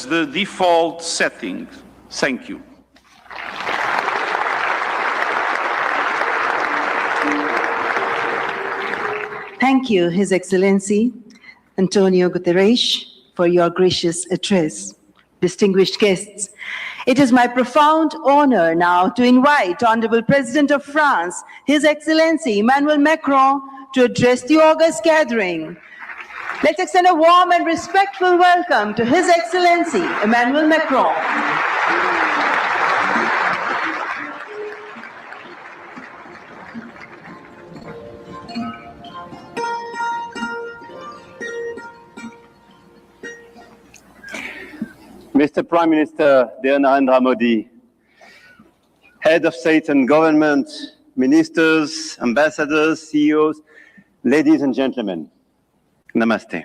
as the default setting. Thank you. Thank you, His Excellency Antonio Guterres, for your gracious address. Distinguished guests, it is my profound honor now to invite Honorable President of France, His Excellency Emmanuel Macron, to address the august gathering. Let's extend a warm and respectful welcome to His Excellency Emmanuel Macron. Mr. Prime Minister, dear Narendra Modi, Head of State and Government, Ministers, Ambassadors, CEOs, ladies and gentlemen, Namaste.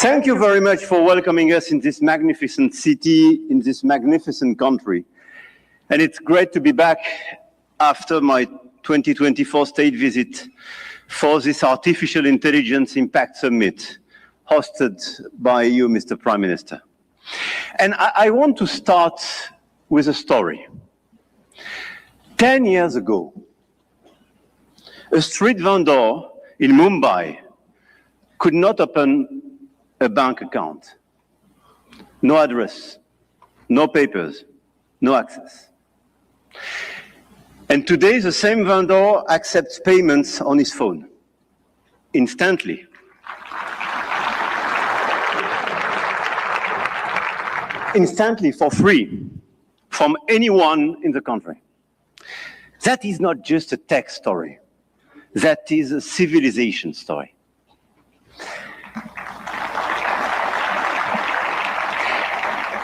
Thank you very much for welcoming us in this magnificent city, in this magnificent country. And it's great to be back after my 2024 state visit for this Artificial Intelligence Impact Summit hosted by you, Mr. Prime Minister. And I want to start with a story. 10 years ago, a street vendor in Mumbai could not open a bank account. No address, no papers, no access. And today, the same vendor accepts payments on his phone, instantly. Instantly, for free, from anyone in the country. That is not just a tech story. That is a civilization story.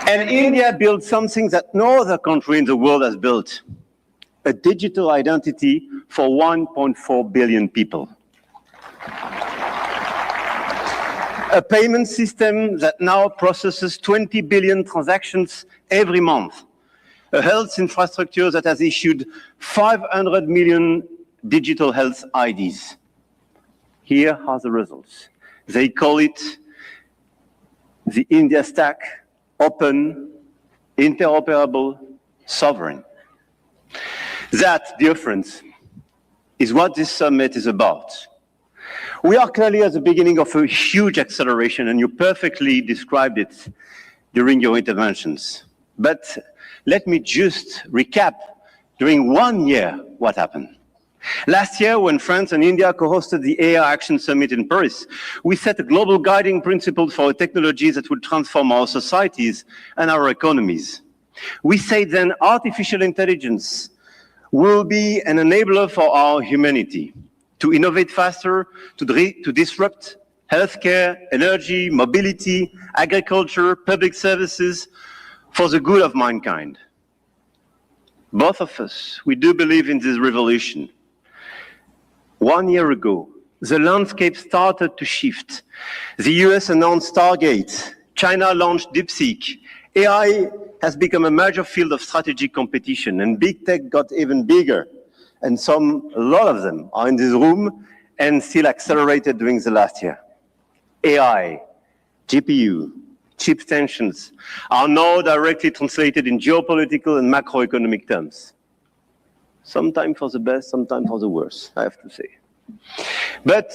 And India built something that no other country in the world has built. A digital identity for 1.4 billion people. A payment system that now processes 20 billion transactions every month. A health infrastructure that has issued 500 million digital health IDs. Here are the results. They call it the India Stack, open, interoperable, sovereign. That, dear friends, is what this summit is about. We are clearly at the beginning of a huge acceleration, and you perfectly described it during your interventions. But let me just recap during 1 year what happened. Last year, when France and India co-hosted the AI Action Summit in Paris, we set a global guiding principle for technologies that will transform our societies and our economies. We said then artificial intelligence will be an enabler for our humanity to innovate faster, to disrupt healthcare, energy, mobility, agriculture, public services for the good of mankind. Both of us, we do believe in this revolution. 1 year ago, the landscape started to shift. The US announced Stargate, China launched DeepSeek, AI has become a major field of strategic competition, and big tech got even bigger. And a lot of them are in this room and still accelerated during the last year. AI, GPU, chip tensions are now directly translated in geopolitical and macroeconomic terms. Sometimes for the best, sometimes for the worst, I have to say. But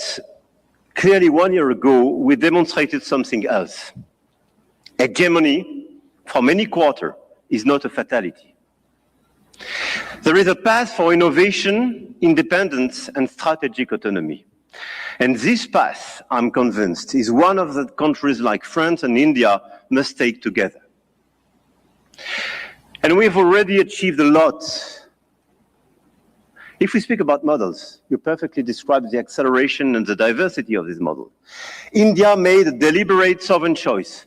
clearly 1 year ago, we demonstrated something else. Hegemony from any quarter is not a fatality. There is a path for innovation, independence, and strategic autonomy. And this path, I'm convinced, is one of the countries like France and India must take together. And we've already achieved a lot. If we speak about models, you perfectly described the acceleration and the diversity of this model. India made a deliberate sovereign choice.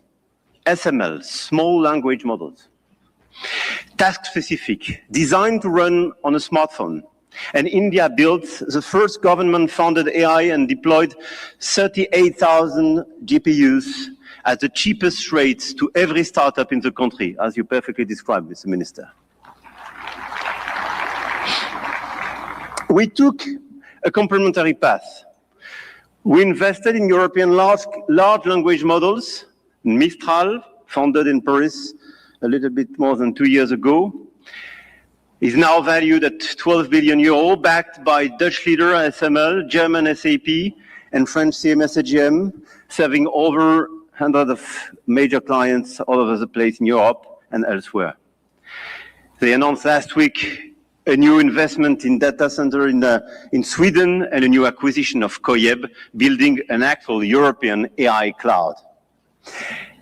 SML, small language models. Task-specific, designed to run on a smartphone. And India built the first government-funded AI and deployed 38,000 GPUs at the cheapest rates to every startup in the country, as you perfectly described, Mr. Minister. We took a complementary path. We invested in European large language models. Mistral, founded in Paris a little bit more than 2 years ago, is now valued at 12 billion euro, backed by Dutch leader SML, German SAP, and French CMS AGM, serving over hundreds of major clients all over the place in Europe and elsewhere. They announced last week a new investment in data center in Sweden and a new acquisition of Coyeb, building an actual European AI cloud.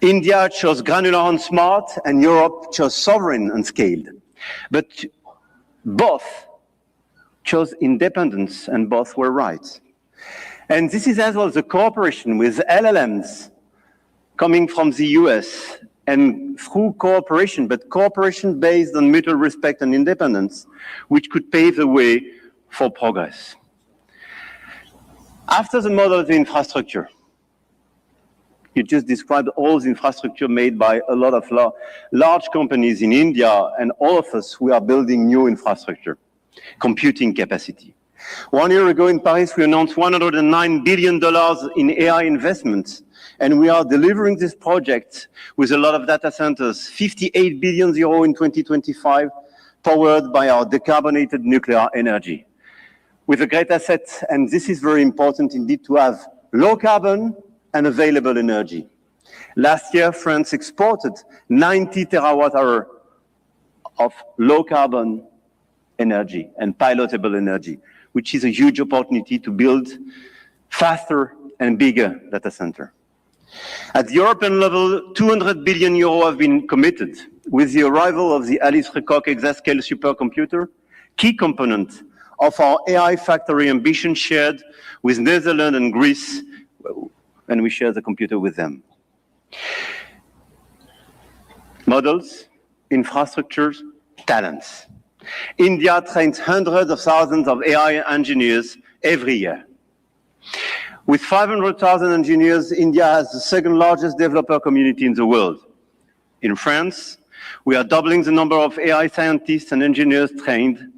India chose granular and smart, and Europe chose sovereign and scaled. But both chose independence, and both were right. And this is as well the cooperation with LLMs coming from the US, and through cooperation, but cooperation based on mutual respect and independence, which could pave the way for progress. After the model of the infrastructure, you just described all the infrastructure made by a lot of large companies in India, and all of us, we are building new infrastructure, computing capacity. 1 year ago in Paris, we announced $109 billion in AI investments, and we are delivering this project with a lot of data centers, 58 billion euro in 2025, powered by our decarbonated nuclear energy. With a great asset, and this is very important indeed, to have low carbon and available energy. Last year, France exported 90 terawatt-hours of low carbon energy and pilotable energy, which is a huge opportunity to build faster and bigger data center. At the European level, 200 billion euro have been committed with the arrival of the Alice Lecoq exascale supercomputer, key component of our AI factory ambition shared with Netherlands and Greece, and we share the computer with them. Models, infrastructures, talents. India trains hundreds of thousands of AI engineers every year. With 500,000 engineers, India has the second largest developer community in the world. In France, we are doubling the number of AI scientists and engineers trained,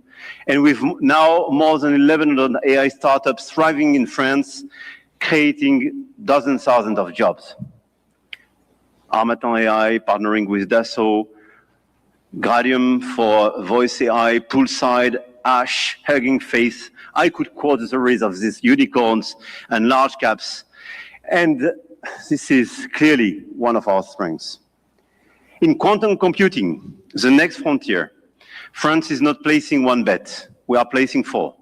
and we've now more than 1,100 AI startups thriving in France, creating dozens, thousands of jobs. Armatan AI partnering with Dassault, Gradium for voice AI, Poolside, Ash, Hugging Face. I could quote the stories of these unicorns and large caps, and this is clearly one of our strengths. In quantum computing, the next frontier, France is not placing one bet. We are placing four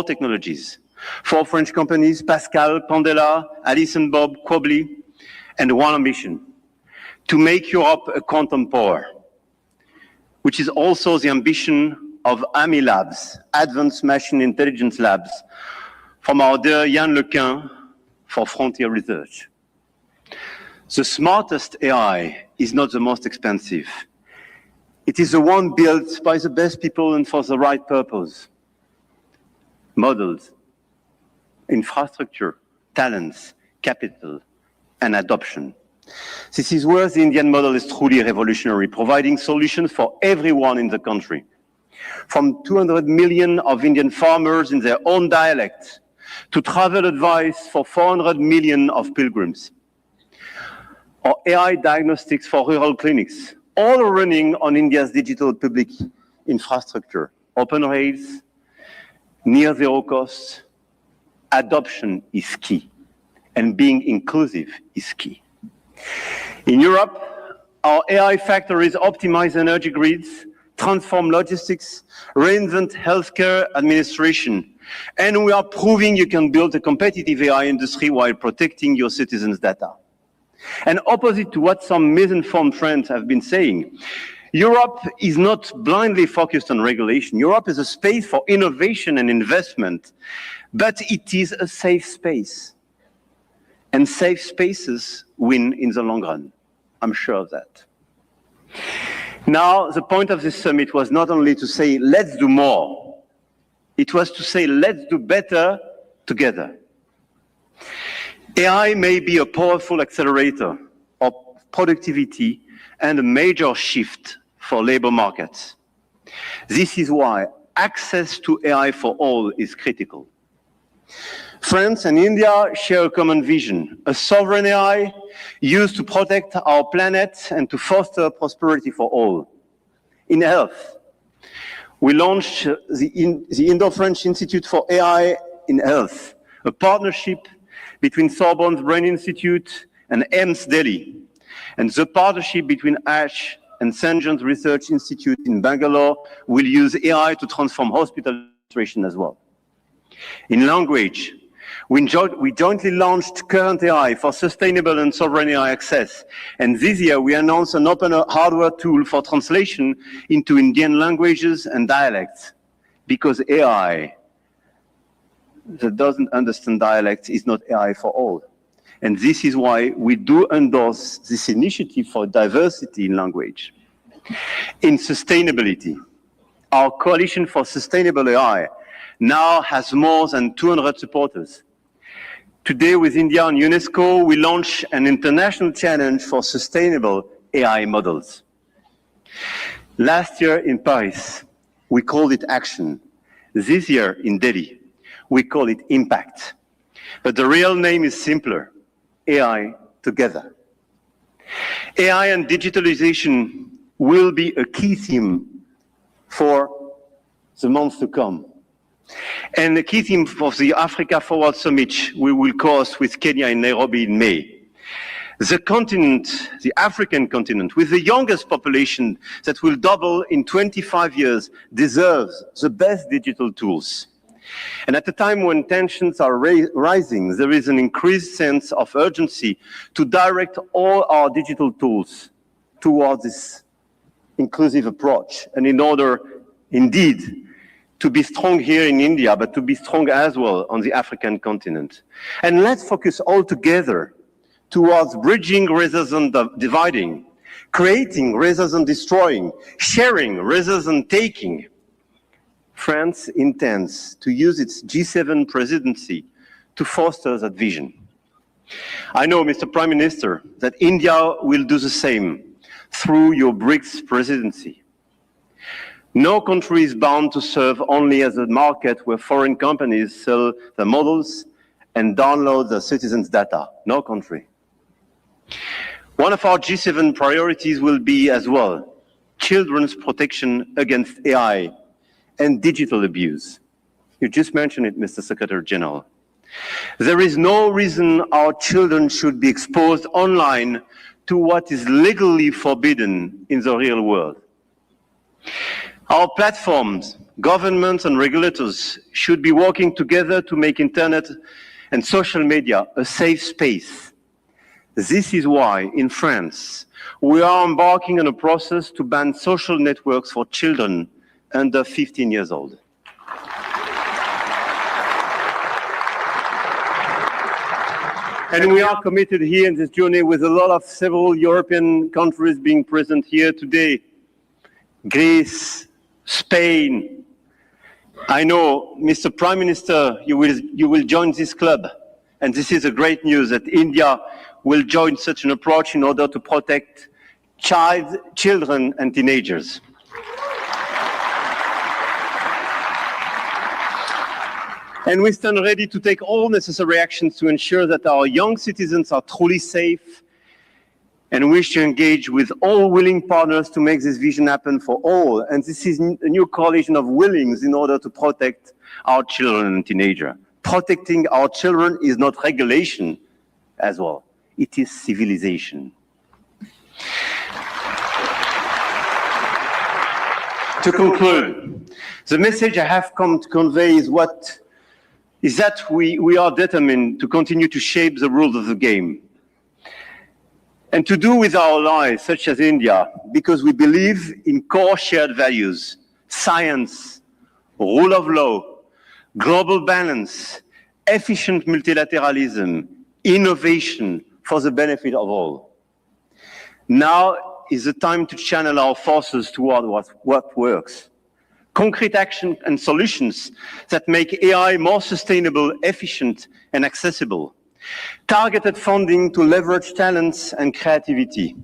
technologies. 4 French companies, Pascal, Pandela, Alice and Bob, Quobly, and one ambition, to make Europe a quantum power, which is also the ambition of AMI Labs, Advanced Machine Intelligence Labs, from our dear Yann Lequin for Frontier Research. The smartest AI is not the most expensive. It is the one built by the best people and for the right purpose. Models, infrastructure, talents, capital, and adoption. This is where the Indian model is truly revolutionary, providing solutions for everyone in the country. From 200 million of Indian farmers in their own dialect, to travel advice for 400 million of pilgrims, or AI diagnostics for rural clinics, all running on India's digital public infrastructure, open rails, near zero cost. Adoption is key, and being inclusive is key. In Europe, our AI factories optimize energy grids, transform logistics, reinvent healthcare administration, and we are proving you can build a competitive AI industry while protecting your citizens' data. And opposite to what some misinformed friends have been saying, Europe is not blindly focused on regulation. Europe is a space for innovation and investment, but it is a safe space. And safe spaces win in the long run. I'm sure of that. Now, the point of this summit was not only to say, let's do more. It was to say, let's do better together. AI may be a powerful accelerator of productivity and a major shift for labor markets. This is why access to AI for all is critical. France and India share a common vision, a sovereign AI used to protect our planet and to foster prosperity for all. In health, we launched the Indo-French Institute for AI in Health, a partnership between Sorbonne's Brain Institute and AIMS Delhi, and the partnership between ASH and St. John's Research Institute in Bangalore will use AI to transform hospital administration as well. In language, we jointly launched Current AI for sustainable and sovereign AI access. And this year, we announced an open hardware tool for translation into Indian languages and dialects, because AI that doesn't understand dialects is not AI for all. And this is why we do endorse this initiative for diversity in language. In sustainability, our Coalition for Sustainable AI now has more than 200 supporters. Today, with India and UNESCO, we launch an international challenge for sustainable AI models. Last year in Paris, we called it action. This year in Delhi, we call it impact. But the real name is simpler: AI together. AI and digitalization will be a key theme for the months to come. And the key theme of the Africa Forward Summit we will co-host with Kenya in Nairobi in May. The continent, the African continent, with the youngest population that will double in 25 years, deserves the best digital tools. And at a time when tensions are rising, there is an increased sense of urgency to direct all our digital tools towards this inclusive approach. And in order, indeed, to be strong here in India, but to be strong as well on the African continent. And let's focus all together towards bridging rather than dividing, creating rather than destroying, sharing rather than taking. France intends to use its G7 presidency to foster that vision. I know, Mr. Prime Minister, that India will do the same through your BRICS presidency. No country is bound to serve only as a market where foreign companies sell their models and download their citizens' data. No country. One of our G7 priorities will be as well children's protection against AI and digital abuse. You just mentioned it, Mr. Secretary General. There is no reason our children should be exposed online to what is legally forbidden in the real world. Our platforms, governments and regulators should be working together to make internet and social media a safe space. This is why, in France, we are embarking on a process to ban social networks for children under 15 years old. And we are committed here in this journey with a lot of several European countries being present here today. Greece, Spain. I know, Mr. Prime Minister, you will join this club. And this is a great news that India will join such an approach in order to protect children and teenagers. And we stand ready to take all necessary actions to ensure that our young citizens are truly safe, and wish to engage with all willing partners to make this vision happen for all. And this is a new coalition of willings in order to protect our children and teenagers. Protecting our children is not regulation as well. It is civilization. To conclude, the message I have come to convey is that we are determined to continue to shape the rules of the game. And to do with our allies, such as India, because we believe in core shared values: science, rule of law, global balance, efficient multilateralism, innovation for the benefit of all. Now is the time to channel our forces toward what works. Concrete action and solutions that make AI more sustainable, efficient, and accessible. Targeted funding to leverage talents and creativity.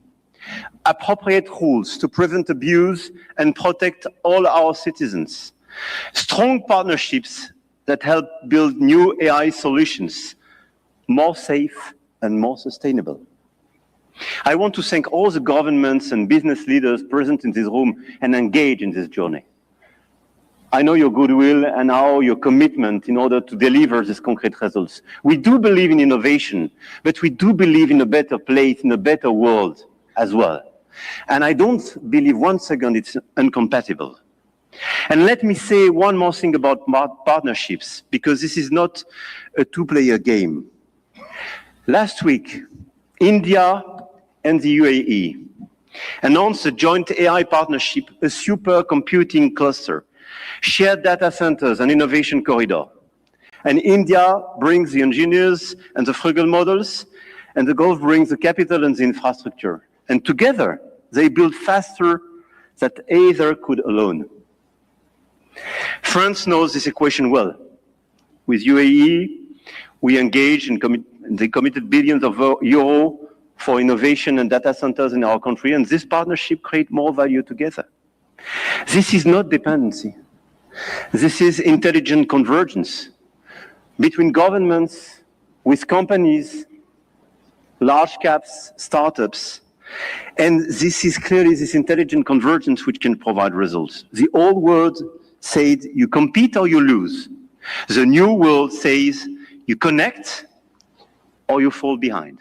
Appropriate rules to prevent abuse and protect all our citizens. Strong partnerships that help build new AI solutions, more safe and more sustainable. I want to thank all the governments and business leaders present in this room and engaged in this journey. I know your goodwill and your commitment in order to deliver these concrete results. We do believe in innovation, but we do believe in a better place, in a better world as well. And I don't believe one second it's incompatible. And let me say one more thing about partnerships, because this is not a two-player game. Last week, India and the UAE announced a joint AI partnership, a supercomputing cluster, shared data centers and innovation corridor. And India brings the engineers and the frugal models, and the Gulf brings the capital and the infrastructure. And together, they build faster than either could alone. France knows this equation well. With UAE, we engaged and they committed billions of euros for innovation and data centers in our country, and this partnership creates more value together. This is not dependency. This is intelligent convergence between governments, with companies, large caps, startups, and this is clearly this intelligent convergence which can provide results. The old world said you compete or you lose. The new world says you connect or you fall behind.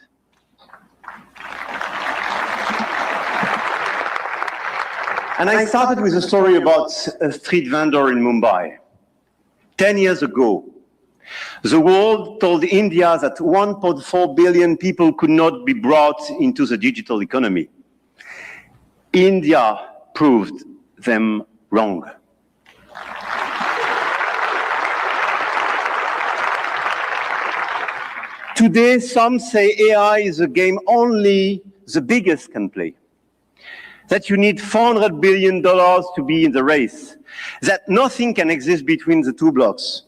And I started with a story about a street vendor in Mumbai. 10 years ago, the world told India that 1.4 billion people could not be brought into the digital economy. India proved them wrong. Today, some say AI is a game only the biggest can play. That you need $400 billion to be in the race. That nothing can exist between the two blocks.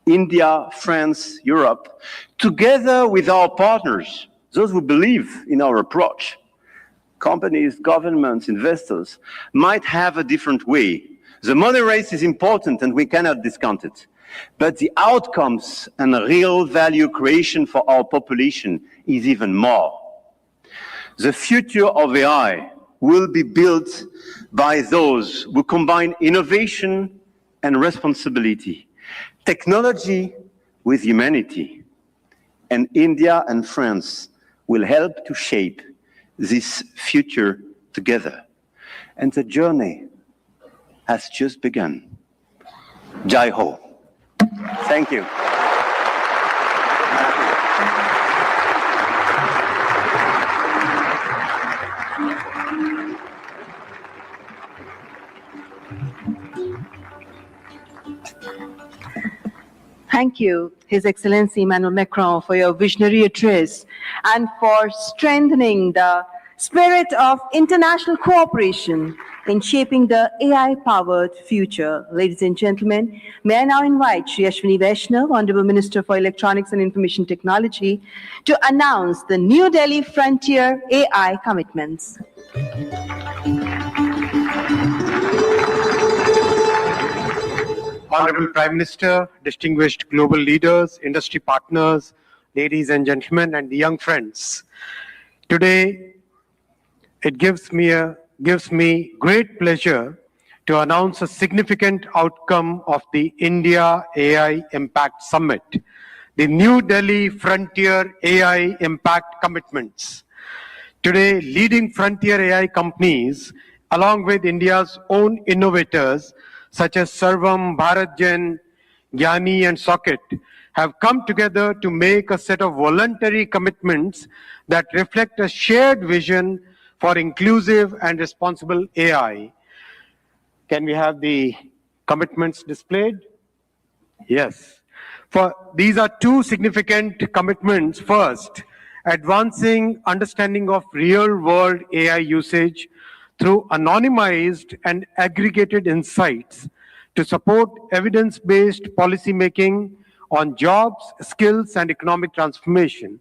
India, France, Europe, together with our partners, those who believe in our approach, companies, governments, investors, might have a different way. The money race is important and we cannot discount it. But the outcomes and real value creation for our population is even more. The future of AI will be built by those who combine innovation and responsibility, technology with humanity. And India and France will help to shape this future together. And the journey has just begun. Jai Ho. Thank you. Thank you, His Excellency Emmanuel Macron, for your visionary address and for strengthening the spirit of international cooperation in shaping the AI-powered future. Ladies and gentlemen, may I now invite Shri Ashwini Vaishnav, Honorable Minister for Electronics and Information Technology, to announce the New Delhi Frontier AI commitments. Honorable Prime Minister, distinguished global leaders, industry partners, ladies and gentlemen, and young friends. Today, it gives me great pleasure to announce a significant outcome of the India AI Impact Summit, the New Delhi Frontier AI Impact Commitments. Today, leading frontier AI companies, along with India's own innovators, such as Sarvam, BharatGen, Gyani, and Socket, have come together to make a set of voluntary commitments that reflect a shared vision for inclusive and responsible AI. Can we have the commitments displayed? Yes. These are two significant commitments. First, advancing understanding of real-world AI usage through anonymized and aggregated insights to support evidence-based policymaking on jobs, skills, and economic transformation.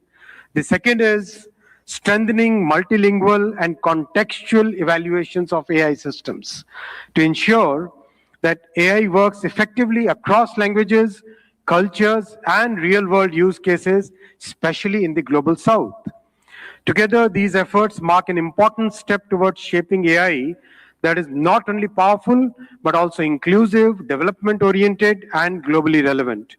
The second is strengthening multilingual and contextual evaluations of AI systems to ensure that AI works effectively across languages, cultures, and real-world use cases, especially in the global south. Together, these efforts mark an important step towards shaping AI that is not only powerful, but also inclusive, development-oriented, and globally relevant.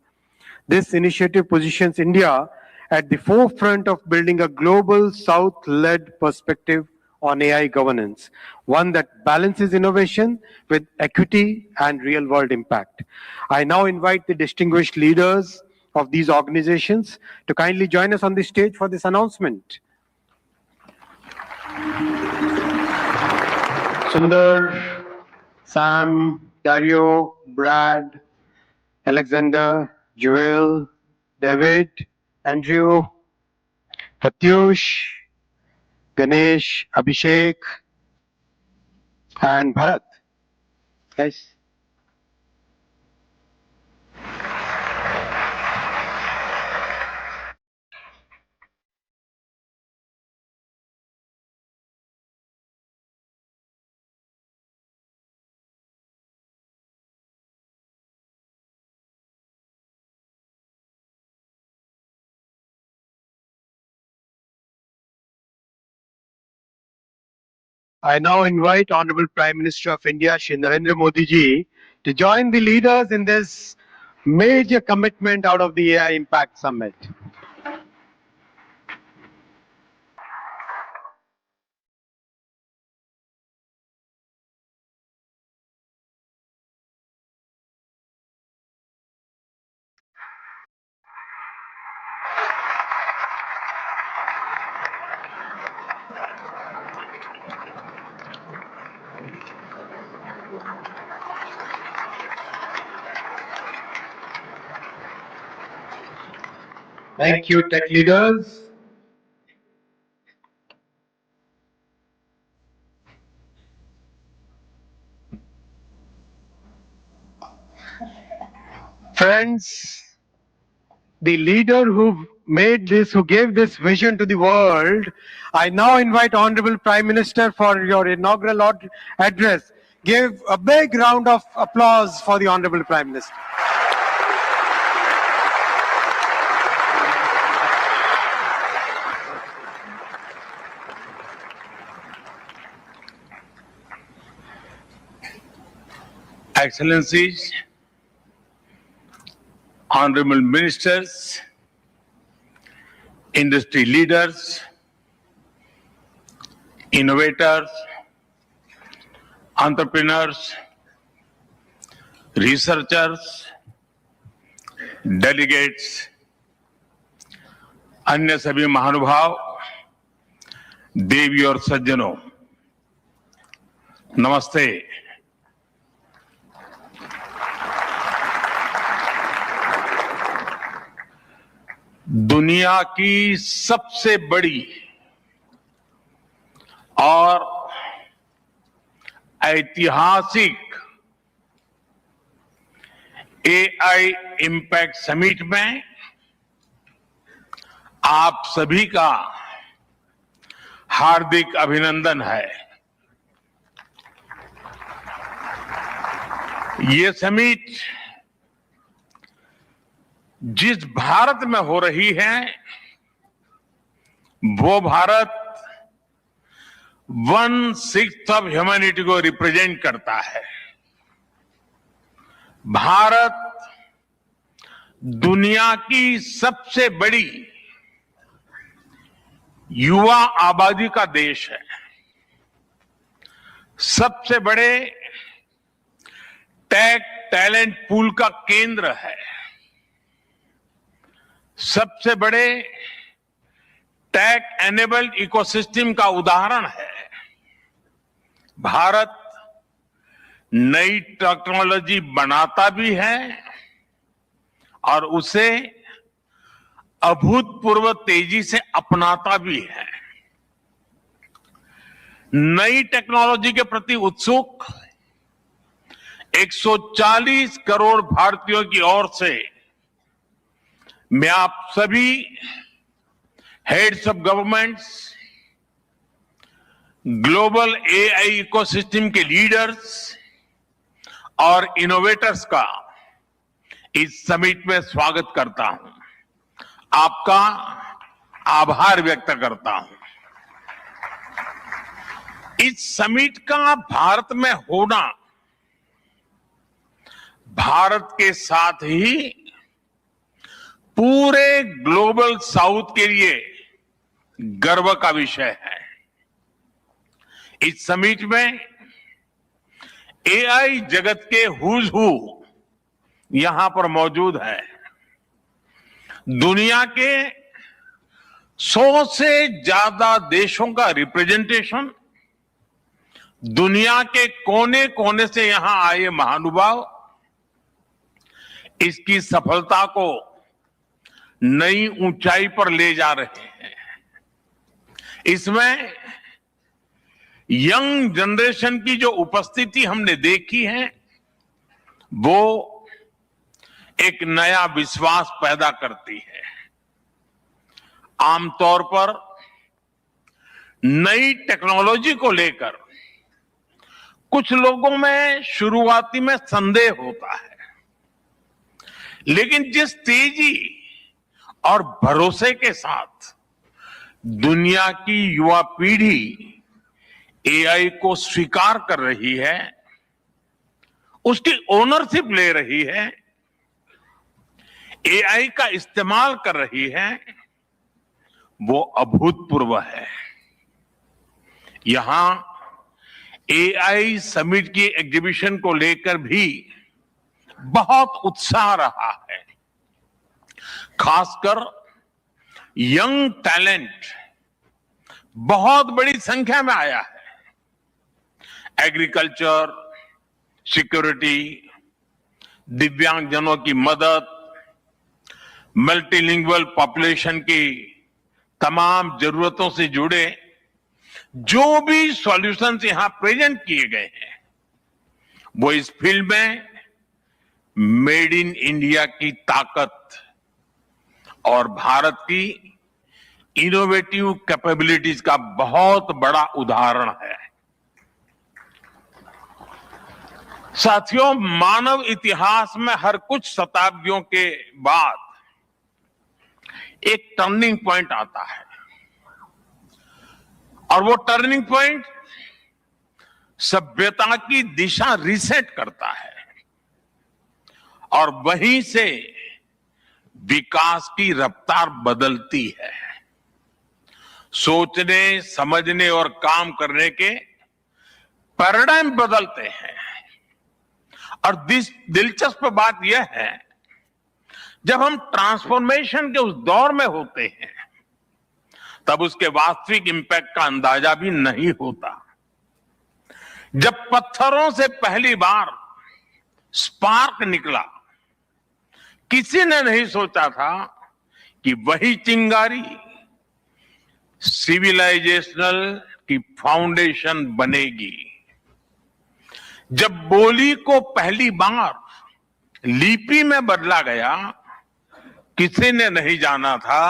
This initiative positions India at the forefront of building a global South-led perspective on AI governance, one that balances innovation with equity and real-world impact. I now invite the distinguished leaders of these organizations to kindly join us on the stage for this announcement. Sundar, Sam, Dario, Brad, Alexander, Joel, David, Andrew, Pratyush, Ganesh, Abhishek, and Bharat. Guys. I now invite Honorable Prime Minister of India, Shri Narendra Modi ji, to join the leaders in this major commitment out of the AI Impact Summit. Thank you, tech leaders. Friends, the leader who made this, who gave this vision to the world, I now invite Honorable Prime Minister for your inaugural address. Give a big round of applause for the Honorable Prime Minister. Excellencies, honorable ministers, industry leaders, innovators, entrepreneurs, researchers, delegates, अन्य सभी महानुभाव, देवी और सज्जनों, नमस्ते। दुनिया की सबसे बड़ी और ऐतिहासिक एआई इम्पैक्ट समिट में आप सभी का हार्दिक अभिनंदन है। ये समिट जिस भारत में हो रही है वो भारत 1/6 ऑफ ह्यूमैनिटी को रिप्रेजेंट करता है। भारत दुनिया की सबसे बड़ी युवा आबादी का देश है, सबसे बड़े टेक टैलेंट पूल का केंद्र है, सबसे बड़े टेक एनेबल्ड इकोसिस्टम का उदाहरण है। भारत नई टेक्नोलॉजी बनाता भी है और उसे अभूतपूर्व तेजी से अपनाता भी है। नई टेक्नोलॉजी के प्रति उत्सुक 140 करोड़ भारतीयों की ओर से मैं आप सभी heads of governments, global AI ecosystem के लीडर्स और इनोवेटर्स का इस समिट में स्वागत करता हूं, आपका आभार व्यक्त करता हूं। इस समिट का भारत में होना भारत के साथ ही पूरे ग्लोबल साउथ के लिए गर्व का विषय है। इस समिट में एआई जगत के हुज हू यहां पर मौजूद है। दुनिया के 100 से ज्यादा देशों का रिप्रेजेंटेशन, दुनिया के कोने कोने से यहां आए महानुभाव इसकी सफलता को नई ऊंचाई पर ले जा रहे हैं। इसमें यंग जनरेशन की जो उपस्थिति हमने देखी है वो एक नया विश्वास पैदा करती है। आमतौर पर नई टेक्नोलॉजी को लेकर कुछ लोगों में शुरुआती में संदेह होता है, लेकिन जिस तेजी और भरोसे के साथ दुनिया की युवा पीढ़ी एआई को स्वीकार कर रही है, उसकी ओनरशिप ले रही है, एआई का इस्तेमाल कर रही है, वो अभूतपूर्व है। यहां एआई समिट की एग्जीबिशन को लेकर भी बहुत उत्साह रहा है। खासकर यंग टैलेंट बहुत बड़ी संख्या में आया है। एग्रीकल्चर, सिक्योरिटी, दिव्यांगजनों की मदद, मल्टीलिंगुअल पॉपुलेशन की तमाम जरूरतों से जुड़े जो भी सॉल्यूशंस यहां प्रेजेंट किए गए हैं वो इस फील्ड में मेड इन इंडिया की ताकत और भारत की इनोवेटिव कैपेबिलिटीज का बहुत बड़ा उदाहरण है। साथियों, मानव इतिहास में हर कुछ शताब्दियों के बाद एक टर्निंग पॉइंट आता है और वो टर्निंग पॉइंट सभ्यता की दिशा रीसेट करता है और वहीं से विकास की रफ्तार बदलती है। सोचने, समझने और काम करने के पैराडाइम बदलते हैं। और दिलचस्प बात यह है, जब हम ट्रांसफॉर्मेशन के उस दौर में होते हैं तब उसके वास्तविक इंपैक्ट का अंदाजा भी नहीं होता। जब पत्थरों से पहली बार स्पार्क निकला, किसी ने नहीं सोचा था कि वही चिंगारी सिविलाइजेशनल की फाउंडेशन बनेगी। जब बोली को पहली बार लिपि में बदला गया, किसी ने नहीं जाना था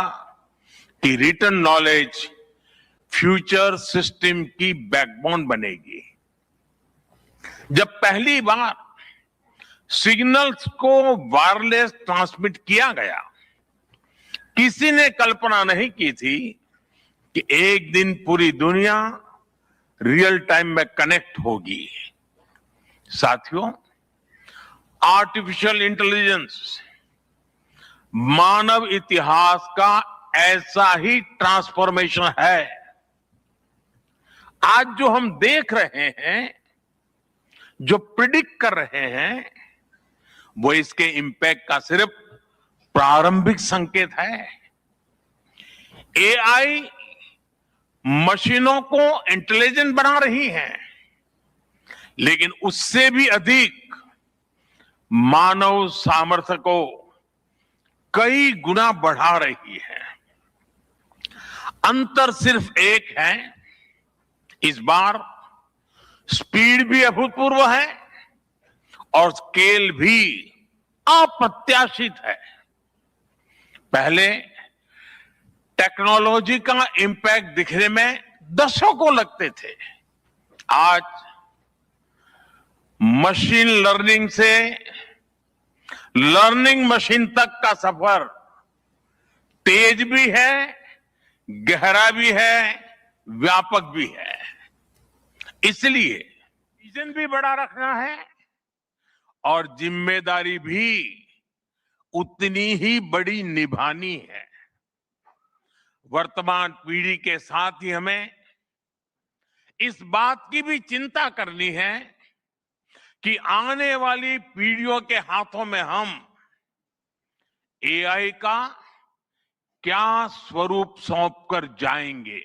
कि रिटन नॉलेज फ्यूचर सिस्टम की बैकबोन बनेगी। जब पहली बार सिग्नल्स को वायरलेस ट्रांसमिट किया गया, किसी ने कल्पना नहीं की थी कि एक दिन पूरी दुनिया रियल टाइम में कनेक्ट होगी। साथियों, आर्टिफिशियल इंटेलिजेंस मानव इतिहास का ऐसा ही ट्रांसफॉर्मेशन है। आज जो हम देख रहे हैं, जो प्रिडिक्ट कर रहे हैं, वो इसके इंपैक्ट का सिर्फ प्रारंभिक संकेत है। एआई मशीनों को इंटेलिजेंट बना रही है, लेकिन उससे भी अधिक मानव सामर्थ्य को कई गुना बढ़ा रही है। अंतर सिर्फ एक है, इस बार स्पीड भी अभूतपूर्व है और स्केल भी अप्रत्याशित है। पहले टेक्नोलॉजी का इंपैक्ट दिखने में दशकों लगते थे। आज मशीन लर्निंग से लर्निंग मशीन तक का सफर तेज भी है, गहरा भी है, व्यापक भी है। इसलिए विजन भी बड़ा रखना है और जिम्मेदारी भी उतनी ही बड़ी निभानी है। वर्तमान पीढ़ी के साथ ही हमें इस बात की भी चिंता करनी है कि आने वाली पीढ़ियों के हाथों में हम एआई का क्या स्वरूप सौंप कर जाएंगे।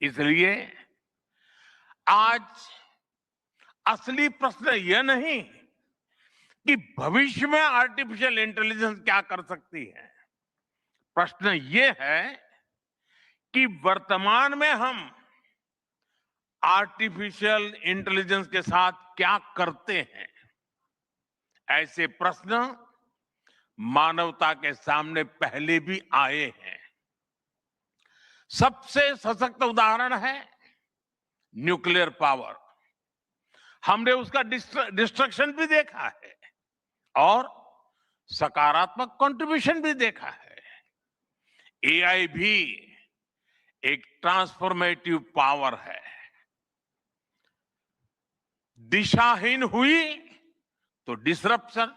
इसलिए आज असली प्रश्न यह नहीं कि भविष्य में आर्टिफिशियल इंटेलिजेंस क्या कर सकती है। प्रश्न यह है कि वर्तमान में हम आर्टिफिशियल इंटेलिजेंस के साथ क्या करते हैं। ऐसे प्रश्न मानवता के सामने पहले भी आए हैं। सबसे सशक्त उदाहरण है न्यूक्लियर पावर। हमने उसका डिस्ट्रक्शन भी देखा है और सकारात्मक कंट्रीब्यूशन भी देखा है। एआई भी एक ट्रांसफॉर्मेटिव पावर है। दिशाहीन हुई तो डिसरप्शन,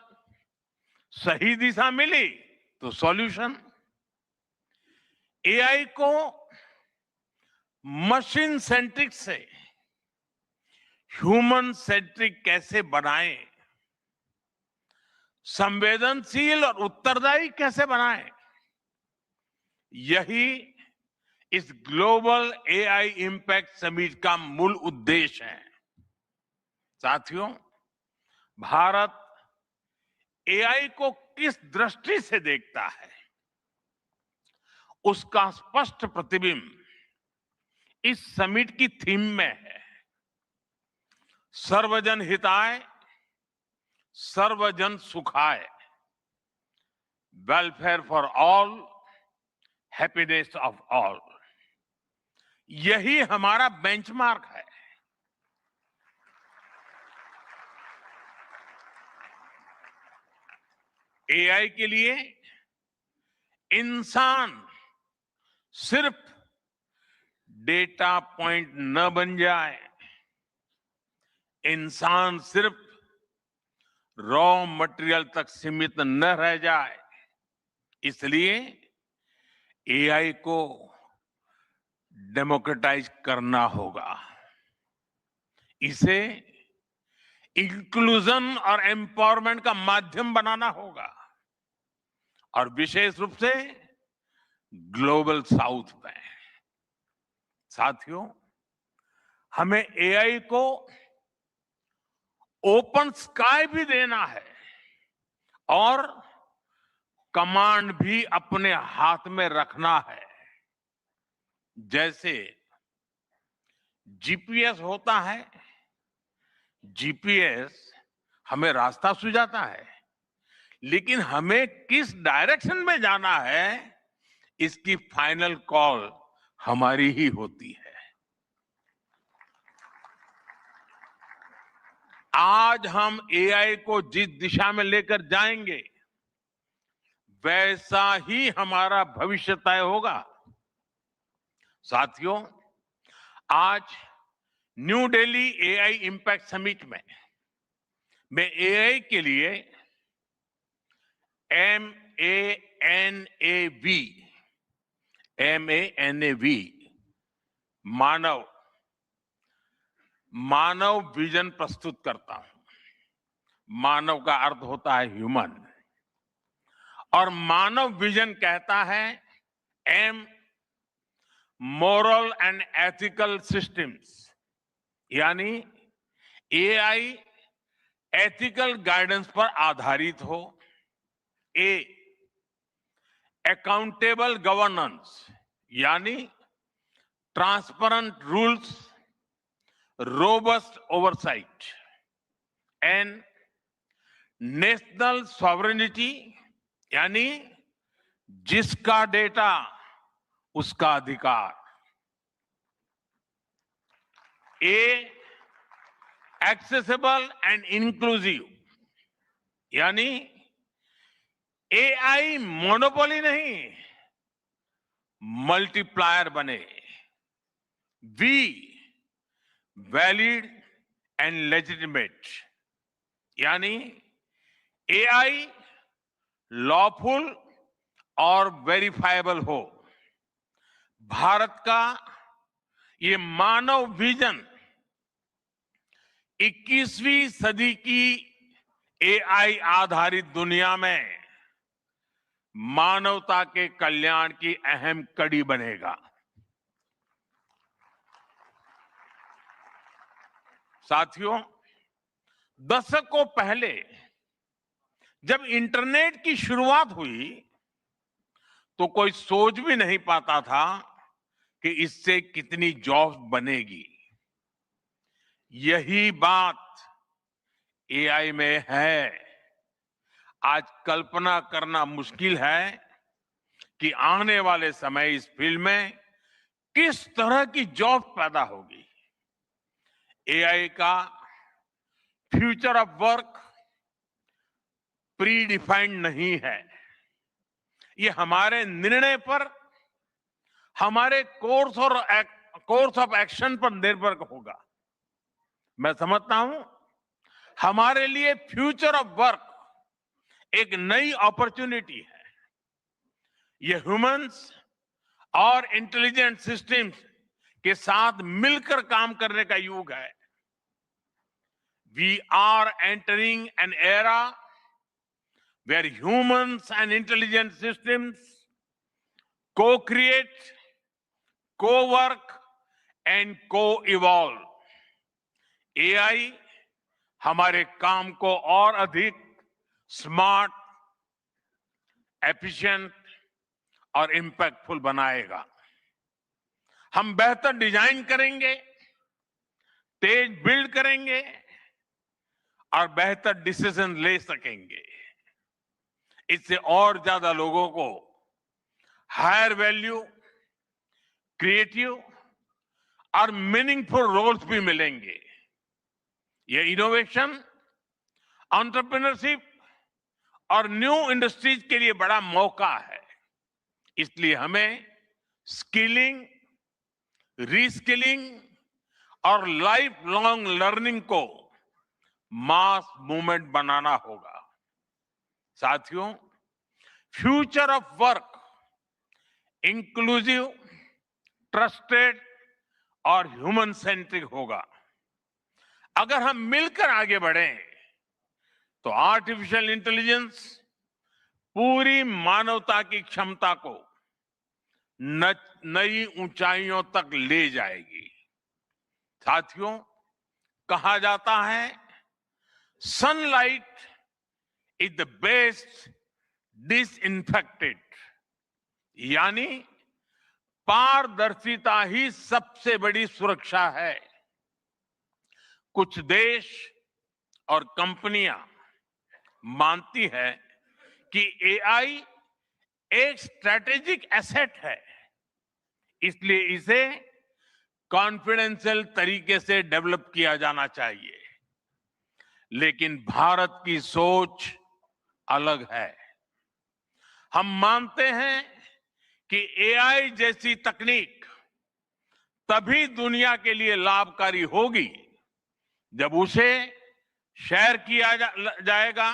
सही दिशा मिली तो सॉल्यूशन। एआई को मशीन सेंट्रिक से ह्यूमन सेंट्रिक कैसे बनाएं, संवेदनशील और उत्तरदायी कैसे बनाएं, यही इस ग्लोबल एआई इंपैक्ट समिट का मूल उद्देश्य है। साथियों, भारत एआई को किस दृष्टि से देखता है, उसका स्पष्ट प्रतिबिंब इस समिट की थीम में है। सर्वजन हिताय, सर्वजन सुखाय, welfare for all, happiness of all. यही हमारा बेंचमार्क है। एआई के लिए इंसान सिर्फ डेटा पॉइंट न बन जाए, इंसान सिर्फ रॉ मटेरियल तक सीमित न रह जाए। इसलिए एआई को डेमोक्रेटाइज करना होगा, इसे इंक्लूजन और एम्पावरमेंट का माध्यम बनाना होगा और विशेष रूप से ग्लोबल साउथ में। साथियों, हमें एआई को ओपन स्काई भी देना है और कमांड भी अपने हाथ में रखना है। जैसे जीपीएस होता है, जीपीएस हमें रास्ता सुझाता है, लेकिन हमें किस डायरेक्शन में जाना है, इसकी फाइनल कॉल हमारी ही होती है। आज हम एआई को जिस दिशा में लेकर जाएंगे, वैसा ही हमारा भविष्य तय होगा। साथियों, आज new Delhi AI impact summit में मैं एआई के लिए MANAV मानव विजन प्रस्तुत करता हूं। मानव का अर्थ होता है ह्यूमन और मानव विजन कहता है M moral and ethical systems, यानी एआई एथिकल गाइडेंस पर आधारित हो। ए अकाउंटेबल गवर्नेंस, यानी transparent rules, robust oversight. And national sovereignty, यानी जिसका डेटा उसका अधिकार। ए एक्सेसिबल एंड इंक्लूसिव, यानी एआई मोनोपोली नहीं, मल्टीप्लायर बने। वी वैलिड एंड लेजिटिमेट, यानी एआई लॉफुल और वेरीफाइबल हो। भारत का ये मानव विजन 21वीं सदी की एआई आधारित दुनिया में मानवता के कल्याण की अहम कड़ी बनेगा। साथियों, दशकों पहले जब इंटरनेट की शुरुआत हुई तो कोई सोच भी नहीं पाता था कि इससे कितनी जॉब्स बनेगी। यही बात एआई में है। आज कल्पना करना मुश्किल है कि आने वाले समय इस फील्ड में किस तरह की जॉब पैदा होगी। एआई का future of work pre defined नहीं है। ये हमारे निर्णय पर, हमारे कोर्स ऑफ एक्शन पर निर्भर होगा। मैं समझता हूं हमारे लिए फ्यूचर ऑफ वर्क एक नई अपॉर्चुनिटी है। ये ह्यूमंस और इंटेलिजेंट सिस्टम्स के साथ मिलकर काम करने का युग है। We are entering an era where humans and intelligent systems co-create, co-work and co-evolve. AI हमारे काम को और अधिक स्मार्ट, एफिशिएंट और इंपैक्टफुल बनाएगा। हम बेहतर डिजाइन करेंगे, तेज बिल्ड करेंगे और बेहतर डिसीजन ले सकेंगे। इससे और ज्यादा लोगों को हायर वैल्यू, क्रिएटिव और मीनिंगफुल रोल्स भी मिलेंगे। ये इनोवेशन, एंटरप्रेन्योरशिप और न्यू इंडस्ट्रीज के लिए बड़ा मौका है। इसलिए हमें स्किलिंग, रीस्किलिंग और लाइफ लॉन्ग लर्निंग को मास मूवमेंट बनाना होगा। साथियों, future of work inclusive, trusted और ह्यूमन सेंट्रिक होगा। अगर हम मिलकर आगे बढ़ें तो आर्टिफिशियल इंटेलिजेंस पूरी मानवता की क्षमता को नई ऊंचाइयों तक ले जाएगी। साथियों, कहा जाता है sunlight is the best disinfected, यानी पारदर्शिता ही सबसे बड़ी सुरक्षा है। कुछ देश और कंपनियां मानती है कि एआई एक स्ट्रैटेजिक एसेट है, इसलिए इसे कॉन्फिडेंशियल तरीके से डेवलप किया जाना चाहिए। लेकिन भारत की सोच अलग है। हम मानते हैं कि एआई जैसी तकनीक तभी दुनिया के लिए लाभकारी होगी जब उसे शेयर किया जाएगा,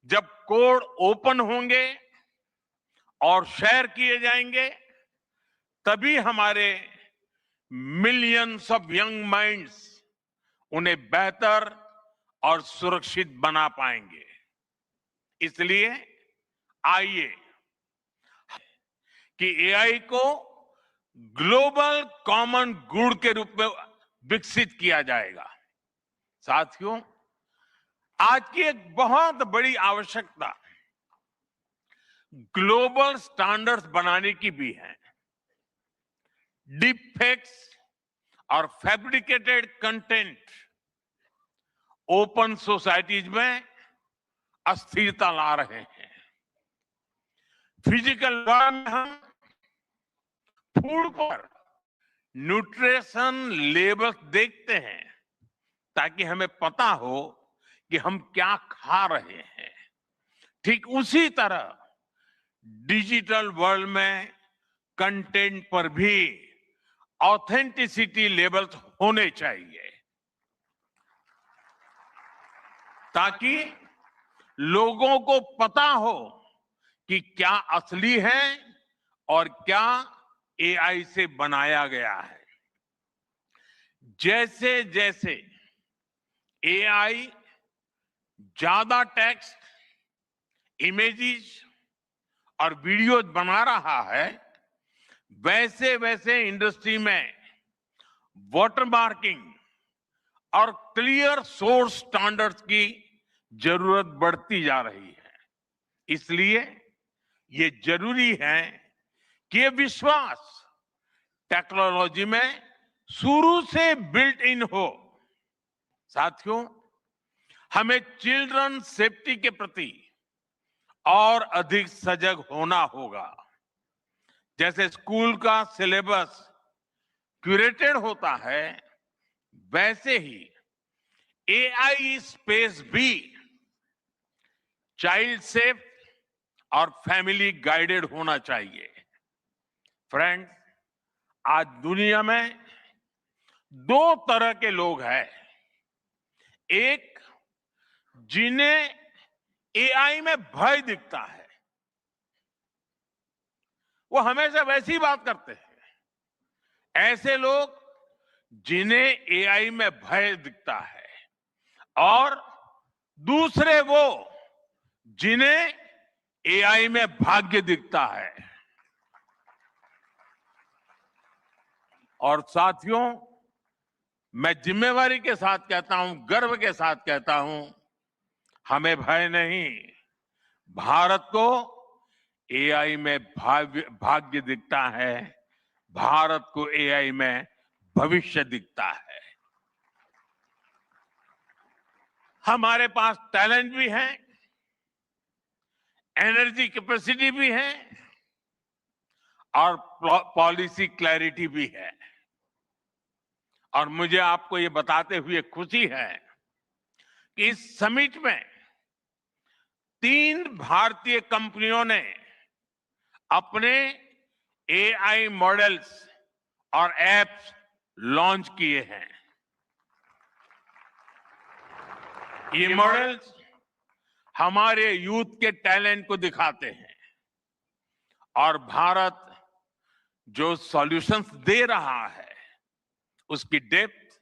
जब कोड ओपन होंगे और शेयर किए जाएंगे, तभी हमारे मिलियंस ऑफ यंग माइंड्स उन्हें बेहतर और सुरक्षित बना पाएंगे। इसलिए आइए कि एआई को ग्लोबल कॉमन गुड के रूप में विकसित किया जाएगा। साथियों, आज की एक बहुत बड़ी आवश्यकता ग्लोबल स्टैंडर्ड्स बनाने की भी है। डीप फेक्स और फैब्रिकेटेड कंटेंट ओपन सोसाइटीज में अस्थिरता ला रहे हैं। फिजिकल वर्ल्ड में हम फूड पर न्यूट्रिशन लेबल्स देखते हैं ताकि हमें पता हो कि हम क्या खा रहे हैं, ठीक उसी तरह डिजिटल वर्ल्ड में कंटेंट पर भी ऑथेंटिसिटी लेवल्स होने चाहिए, ताकि लोगों को पता हो कि क्या असली है और क्या एआई से बनाया गया है। जैसे जैसे एआई ज्यादा टेक्स्ट, इमेजेस और वीडियोज बना रहा है, वैसे वैसे इंडस्ट्री में वाटरमार्किंग और क्लियर सोर्स स्टैंडर्ड्स की जरूरत बढ़ती जा रही है। इसलिए ये जरूरी है कि ये विश्वास टेक्नोलॉजी में शुरू से बिल्ट इन हो। साथियों, हमें चिल्ड्रन सेफ्टी के प्रति और अधिक सजग होना होगा। जैसे स्कूल का सिलेबस क्यूरेटेड होता है, वैसे ही एआई स्पेस भी चाइल्ड सेफ और फैमिली गाइडेड होना चाहिए। फ्रेंड्स, आज दुनिया में दो तरह के लोग हैं। एक, जिन्हें एआई में भय दिखता है, वो हमेशा वैसी बात करते हैं। ऐसे लोग जिन्हें एआई में भय दिखता है, और दूसरे वो जिन्हें एआई में भाग्य दिखता है। और साथियों, मैं जिम्मेवारी के साथ कहता हूं, गर्व के साथ कहता हूं, हमें भय नहीं, भारत को एआई में भाग्य दिखता है, भारत को एआई में भविष्य दिखता है। हमारे पास टैलेंट भी है, एनर्जी कैपेसिटी भी है और पॉलिसी क्लैरिटी भी है। और मुझे आपको ये बताते हुए खुशी है कि इस समिट में 3 भारतीय कंपनियों ने अपने एआई मॉडल्स और एप्स लॉन्च किए हैं। ये मॉडल्स हमारे यूथ के टैलेंट को दिखाते हैं, और भारत जो सॉल्यूशंस दे रहा है, उसकी डेप्थ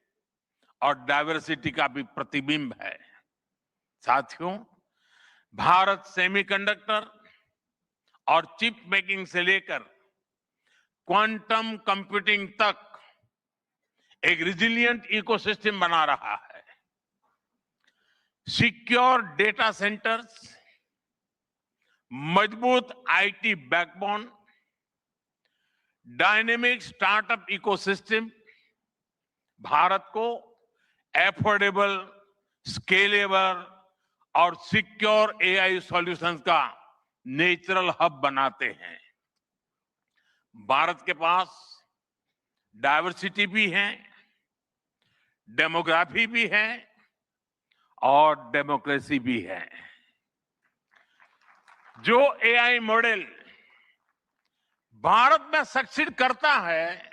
और डाइवर्सिटी का भी प्रतिबिंब है। साथियों, भारत सेमीकंडक्टर और चिप मेकिंग से लेकर क्वांटम कंप्यूटिंग तक एक रिजिलियंट इकोसिस्टम बना रहा है। सिक्योर डेटा सेंटर्स, मजबूत IT backbone, dynamic startup ecosystem Bharat को एफोर्डेबल, स्केलेबल और सिक्योर एआई सॉल्यूशंस का नेचुरल हब बनाते हैं। भारत के पास डाइवर्सिटी भी है, डेमोग्राफी भी है और डेमोक्रेसी भी है। जो एआई मॉडल भारत में सक्सीड करता है,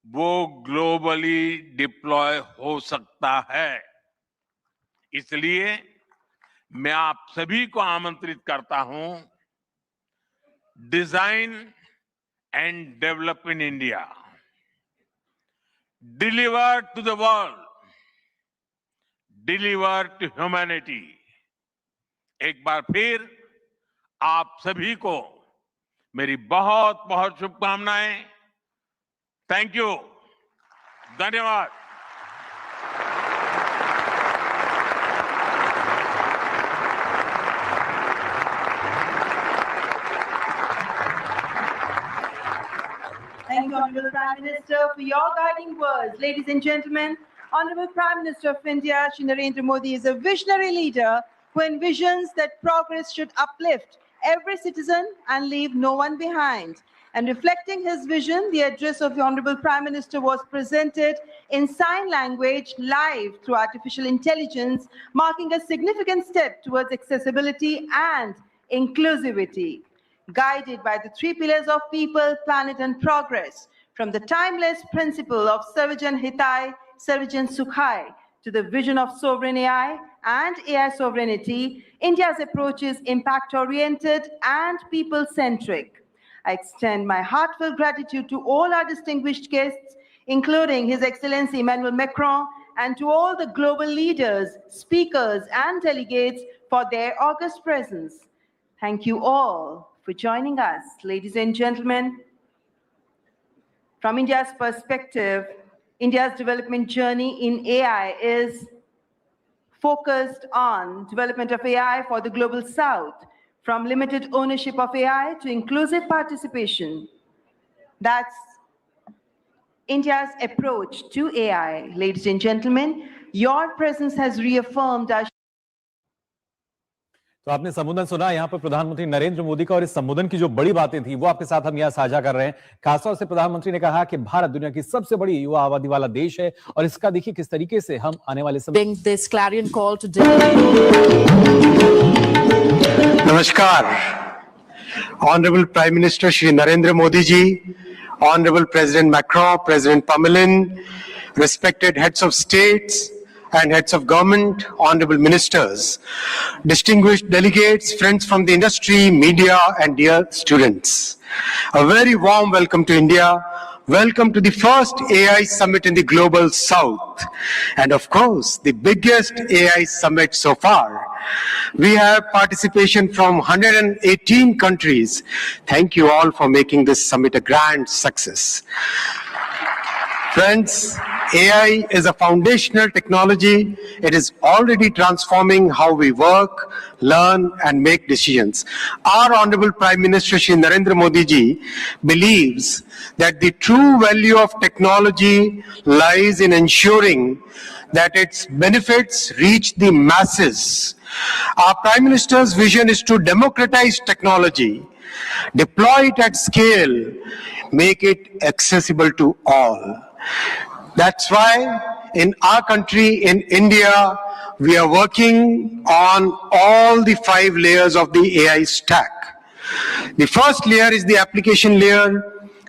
वो ग्लोबली डिप्लॉय हो सकता है। इसलिए मैं आप सभी को आमंत्रित करता हूं, design and develop in India, deliver to the world, deliver to humanity. एक बार फिर आप सभी को मेरी बहुत बहुत शुभकामनाएं। थैंक यू, धन्यवाद। Thank you, Honorable Prime Minister, for your guiding words. Ladies and gentlemen, Honorable Prime Minister of India, Shri Narendra Modi, is a visionary leader who envisions that progress should uplift every citizen and leave no one behind. And reflecting his vision, the address of the Honorable Prime Minister was presented in sign language live through artificial intelligence, marking a significant step towards accessibility and inclusivity. Guided by the three pillars of people, planet, and progress, from the timeless principle of Sarvajan Hitai, Sarvajan Sukhai, to the vision of sovereign AI and AI sovereignty, India's approach is impact-oriented and people-centric. I extend my heartfelt gratitude to all our distinguished guests, including His Excellency Emmanuel Macron, and to all the global leaders, speakers, and delegates for their august presence. Thank you all for joining us, ladies and gentlemen. From India's perspective, India's development journey in AI is focused on development of AI for the global south, from limited ownership of AI to inclusive participation. That's India's approach to AI. Ladies and gentlemen, your presence has reaffirmed our तो आपने संबोधन सुना यहाँ पर प्रधानमंत्री नरेंद्र मोदी का, और इस संबोधन की जो बड़ी बातें थी वो आपके साथ हम यहाँ साझा कर रहे हैं। खासतौर से प्रधानमंत्री ने कहा कि भारत दुनिया की सबसे बड़ी युवा आबादी वाला देश है, और इसका देखिए किस तरीके से हम आने वाले समय this clarion call today. Namaskar. Honorable Prime Minister Shri Narendra Modi ji, Honorable President Macron, President Pamelin, respected heads of states and heads of government, honorable ministers, distinguished delegates, friends from the industry, media, and dear students. A very warm welcome to India. Welcome to the first AI summit in the global south. And of course, the biggest AI summit so far. We have participation from 118 countries. Thank you all for making this summit a grand success. Friends, AI is a foundational technology. It is already transforming how we work, learn, and make decisions. Our Honorable Prime Minister Shri Narendra Modi ji believes that the true value of technology lies in ensuring that its benefits reach the masses. Our Prime Minister's vision is to democratize technology, deploy it at scale, make it accessible to all. That's why in our country, in India, we are working on all the 5 layers of the AI stack. The first layer is the application layer.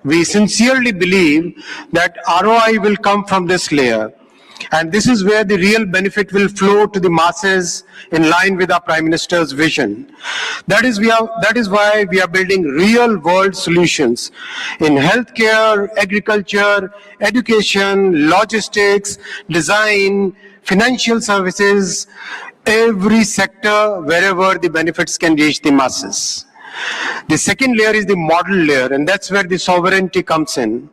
We sincerely believe that ROI will come from this layer. And this is where the real benefit will flow to the masses in line with our Prime Minister's vision. That is why we are building real world solutions in healthcare, agriculture, education, logistics, design, financial services, every sector wherever the benefits can reach the masses. The second layer is the model layer, and that's where the sovereignty comes in.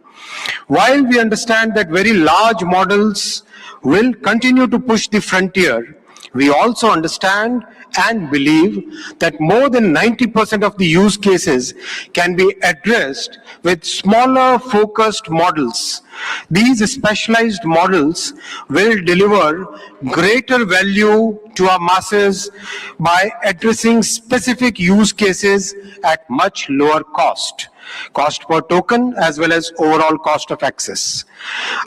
While we understand that very large models will continue to push the frontier, we also understand and believe that more than 90% of the use cases can be addressed with smaller focused models. These specialized models will deliver greater value to our masses by addressing specific use cases at much lower cost per token, as well as overall cost of access.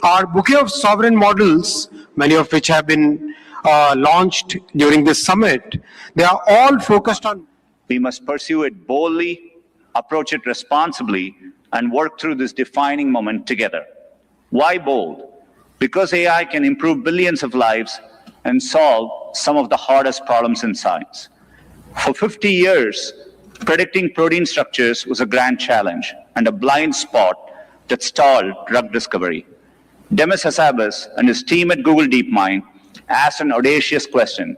Our bouquet of sovereign models, many of which have been launched during this summit, they are all focused on. We must pursue it boldly, approach it responsibly, and work through this defining moment together. Why bold? Because AI can improve billions of lives and solve some of the hardest problems in science. For 50 years, predicting protein structures was a grand challenge and a blind spot that stalled drug discovery. Demis Hassabis and his team at Google DeepMind asked an audacious question: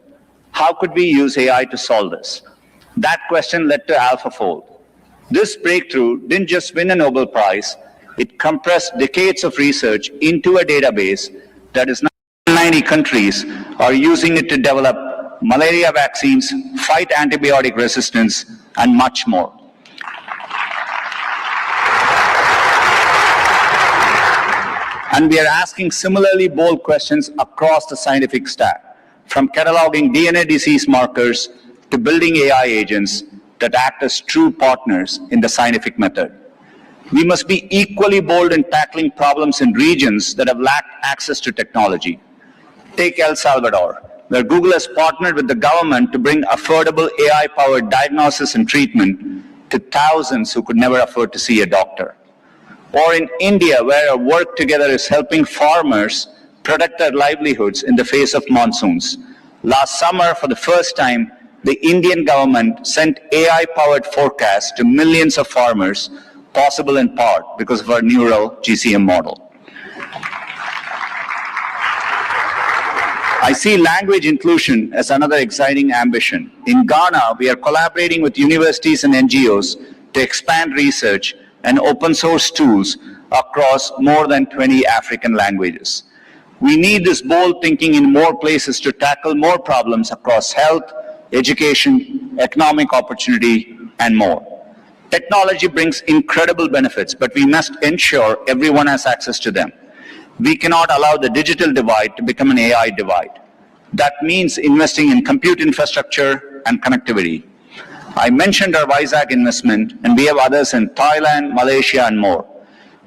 how could we use AI to solve this? That question led to AlphaFold. This breakthrough didn't just win a Nobel Prize, it compressed decades of research into a database that is now 90 countries are using it to develop malaria vaccines, fight antibiotic resistance, and much more. And we are asking similarly bold questions across the scientific stack, from cataloging DNA disease markers to building AI agents that act as true partners in the scientific method. We must be equally bold in tackling problems in regions that have lacked access to technology. Take El Salvador, where Google has partnered with the government to bring affordable AI-powered diagnosis and treatment to thousands who could never afford to see a doctor. Or in India, where our work together is helping farmers protect their livelihoods in the face of monsoons. Last summer, for the first time, the Indian government sent AI-powered forecasts to millions of farmers, possible in part because of our neural GCM model. I see language inclusion as another exciting ambition. In Ghana, we are collaborating with universities and NGOs to expand research and open source tools across more than 20 African languages. We need this bold thinking in more places to tackle more problems across health, education, economic opportunity, and more. Technology brings incredible benefits, but we must ensure everyone has access to them. We cannot allow the digital divide to become an AI divide. That means investing in compute infrastructure and connectivity. I mentioned our Vizag investment, and we have others in Thailand, Malaysia, and more.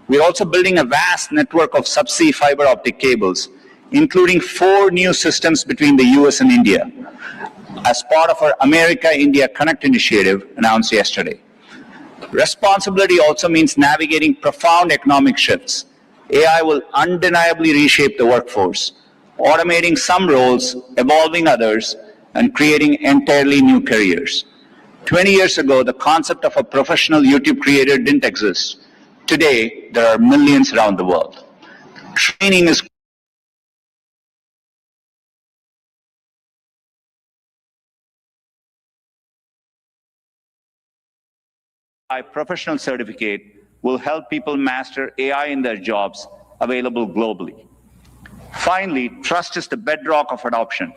We're also building a vast network of subsea fiber optic cables, including 4 new systems between the US and India, as part of our America-India Connect initiative announced yesterday. Responsibility also means navigating profound economic shifts. AI will undeniably reshape the workforce, automating some roles, evolving others, and creating entirely new careers. 20 years ago, the concept of a professional YouTube creator didn't exist. Today, there are millions around the world. Training is a professional certificate will help people master AI in their jobs available globally. Finally, trust is the bedrock of adoption.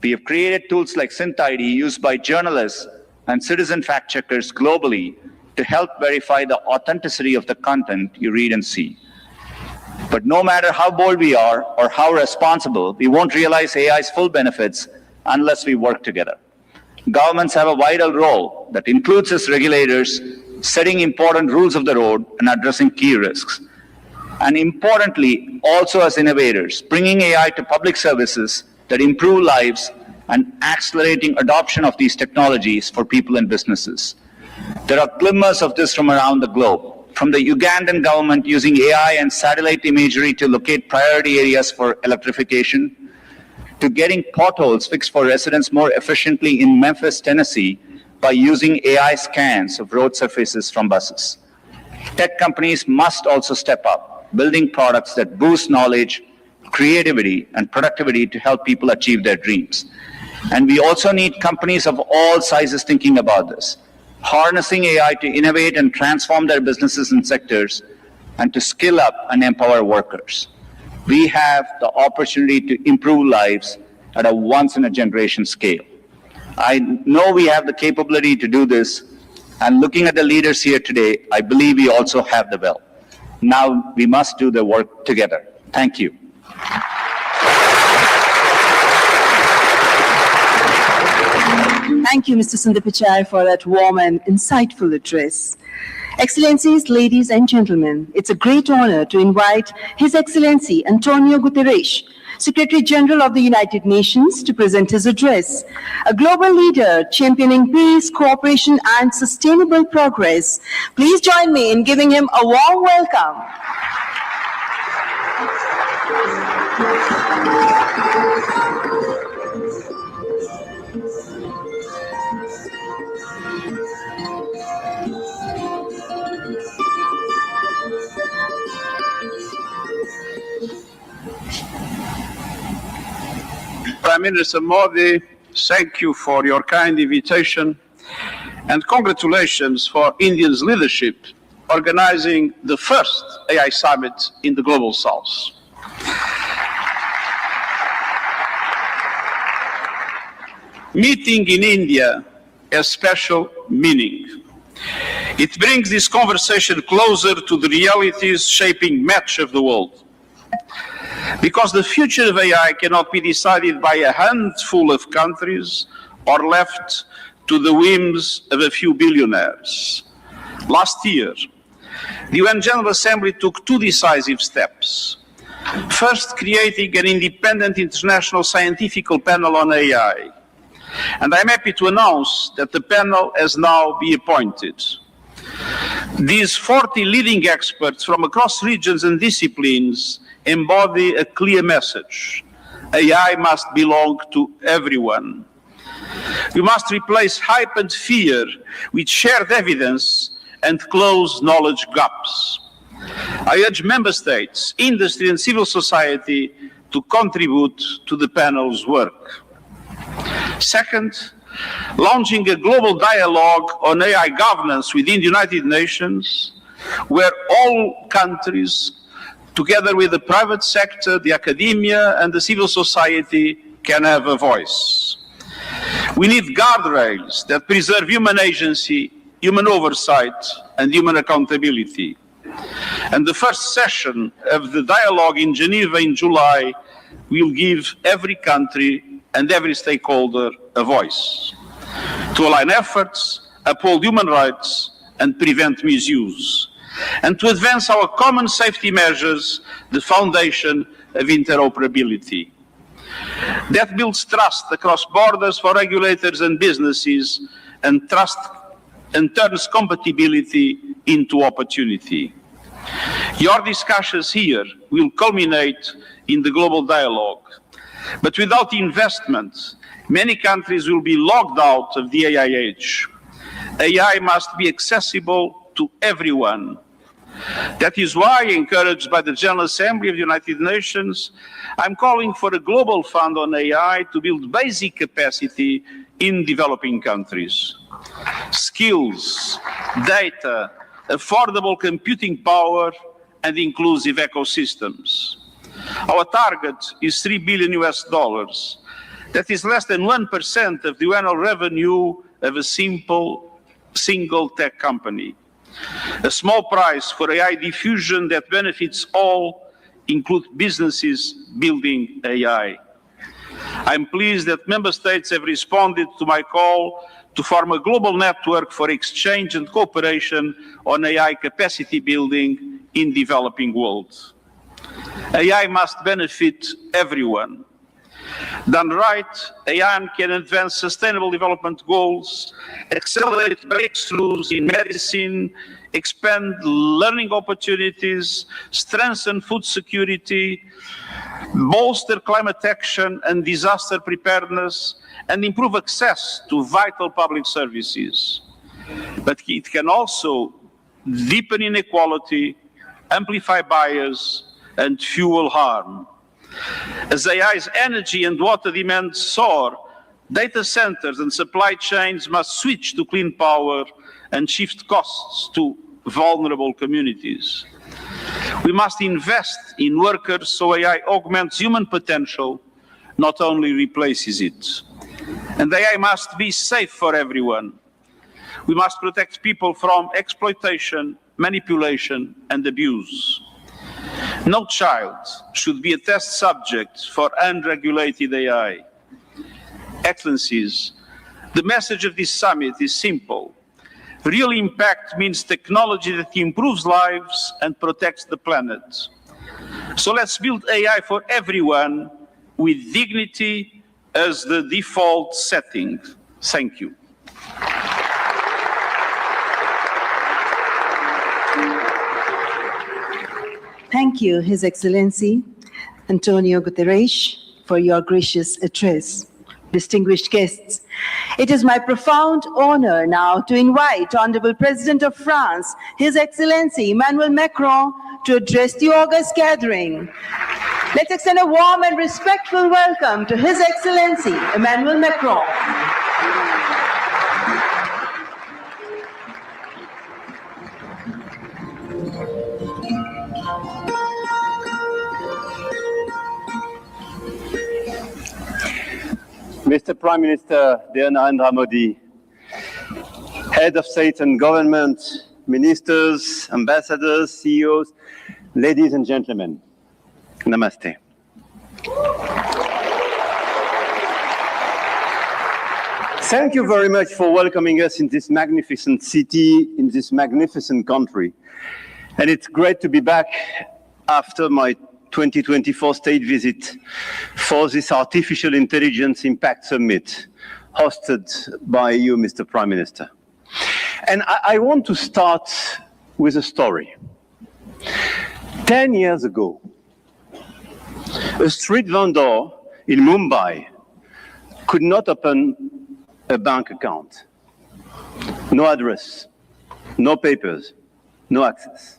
We have created tools like SynthID used by journalists and citizen fact-checkers globally to help verify the authenticity of the content you read and see. But no matter how bold we are or how responsible, we won't realize AI's full benefits unless we work together. Governments have a vital role that includes as regulators, setting important rules of the road and addressing key risks. And importantly, also as innovators, bringing AI to public services that improve lives and accelerating adoption of these technologies for people and businesses. There are glimmers of this from around the globe, from the Ugandan government using AI and satellite imagery to locate priority areas for electrification, to getting potholes fixed for residents more efficiently in Memphis, Tennessee, by using AI scans of road surfaces from buses. Tech companies must also step up, building products that boost knowledge, creativity, and productivity to help people achieve their dreams. And we also need companies of all sizes thinking about this, harnessing AI to innovate and transform their businesses and sectors, and to skill up and empower workers. We have the opportunity to improve lives at a once-in-a-generation scale. I know we have the capability to do this, and looking at the leaders here today, I believe we also have the will. Now we must do the work together. Thank you. Thank you, Mr. Sundar Pichai, for that warm and insightful address. Excellencies, ladies and gentlemen, it's a great honor to invite His Excellency Antonio Guterres, Secretary General of the United Nations, to present his address. A global leader championing peace, cooperation, and sustainable progress. Please join me in giving him a warm welcome. Prime Minister Modi, thank you for your kind invitation and congratulations for India's leadership organizing the first AI summit in the Global South. Meeting in India has special meaning. It brings this conversation closer to the realities shaping much of the world. Because the future of AI cannot be decided by a handful of countries or left to the whims of a few billionaires. Last year, The UN General Assembly took two decisive steps. First, creating an independent international scientific panel on AI. And I'm happy to announce that the panel has now been appointed. These 40 leading experts from across regions and disciplines embody a clear message. AI must belong to everyone. We must replace hype and fear with shared evidence and close knowledge gaps. I urge member states, industry and civil society to contribute to the panel's work. Second, launching a global dialogue on AI governance within the United Nations, where all countries, together with the private sector, the academia, and the civil society, can have a voice. We need guardrails that preserve human agency, human oversight, and human accountability. And the first session of the dialogue in Geneva in July will give every country and every stakeholder a voice to align efforts, uphold human rights, and prevent misuse, and to advance our common safety measures, the foundation of interoperability. That builds trust across borders for regulators and businesses, and trust and turns compatibility into opportunity. Your discussions here will culminate in the global dialogue. But without investment, many countries will be locked out of the AI age. AI must be accessible to everyone. That is why, encouraged by the General Assembly of the United Nations, I'm calling for a global fund on AI to build basic capacity in developing countries. Skills, data, affordable computing power, and inclusive ecosystems. Our target is $3 billion US. That is less than 1% of the annual revenue of a single tech company. A small price for AI diffusion that benefits all, include businesses building AI. I'm pleased that member states have responded to my call to form a global network for exchange and cooperation on AI capacity building in developing world. AI must benefit everyone. Done right, AI can advance sustainable development goals, accelerate breakthroughs in medicine, expand learning opportunities, strengthen food security, bolster climate action and disaster preparedness, and improve access to vital public services. But it can also deepen inequality, amplify bias, and fuel harm. As AI's energy and water demands soar, data centers and supply chains must switch to clean power and shift costs to vulnerable communities. We must invest in workers so AI augments human potential, not only replaces it. And AI must be safe for everyone. We must protect people from exploitation, manipulation, and abuse. No child should be a test subject for unregulated AI. Excellencies, the message of this summit is simple. Real impact means technology that improves lives and protects the planet. So let's build AI for everyone with dignity as the default setting. Thank you. Thank you, His Excellency Antonio Guterres, for your gracious address. Distinguished guests, it is my profound honor now to invite Honorable President of France, His Excellency Emmanuel Macron, to address the august gathering. Let's extend a warm and respectful welcome to His Excellency Emmanuel Macron. Mr. Prime Minister, dear Narendra Modi, Head of State and Government, Ministers, Ambassadors, CEOs, ladies and gentlemen, Namaste. Thank you very much for welcoming us in this magnificent city, in this magnificent country. And it's great to be back after my 2024 state visit for this Artificial Intelligence Impact Summit hosted by you, Mr. Prime Minister. And I want to start with a story. 10 years ago, a street vendor in Mumbai could not open a bank account. No address, no papers, no access.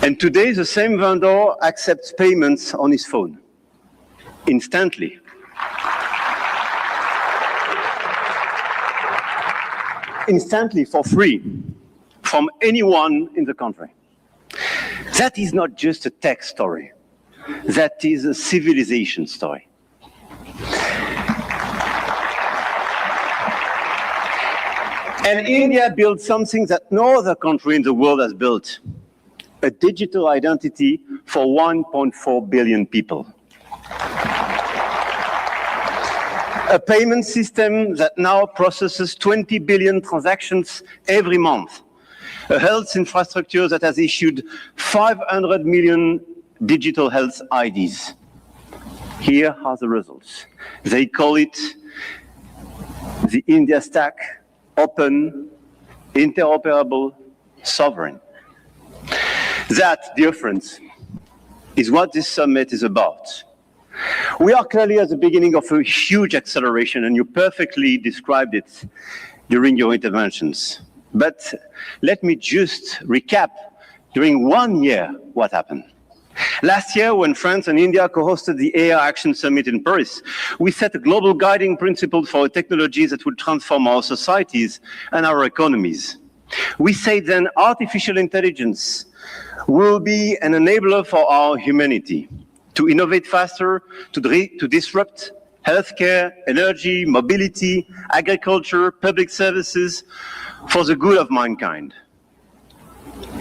And today, the same vendor accepts payments on his phone, instantly. Instantly, for free, from anyone in the country. That is not just a tech story. That is a civilization story. And India built something that no other country in the world has built. A digital identity for 1.4 billion people. A payment system that now processes 20 billion transactions every month. A health infrastructure that has issued 500 million digital health IDs. Here are the results. They call it the India Stack, open, interoperable, sovereign. That, dear friends, is what this summit is about. We are clearly at the beginning of a huge acceleration, and you perfectly described it during your interventions. But let me just recap during 1 year what happened. Last year, when France and India co-hosted the AI Action Summit in Paris, we set a global guiding principle for technologies that will transform our societies and our economies. We said then artificial intelligence will be an enabler for our humanity to innovate faster, to disrupt healthcare, energy, mobility, agriculture, public services for the good of mankind.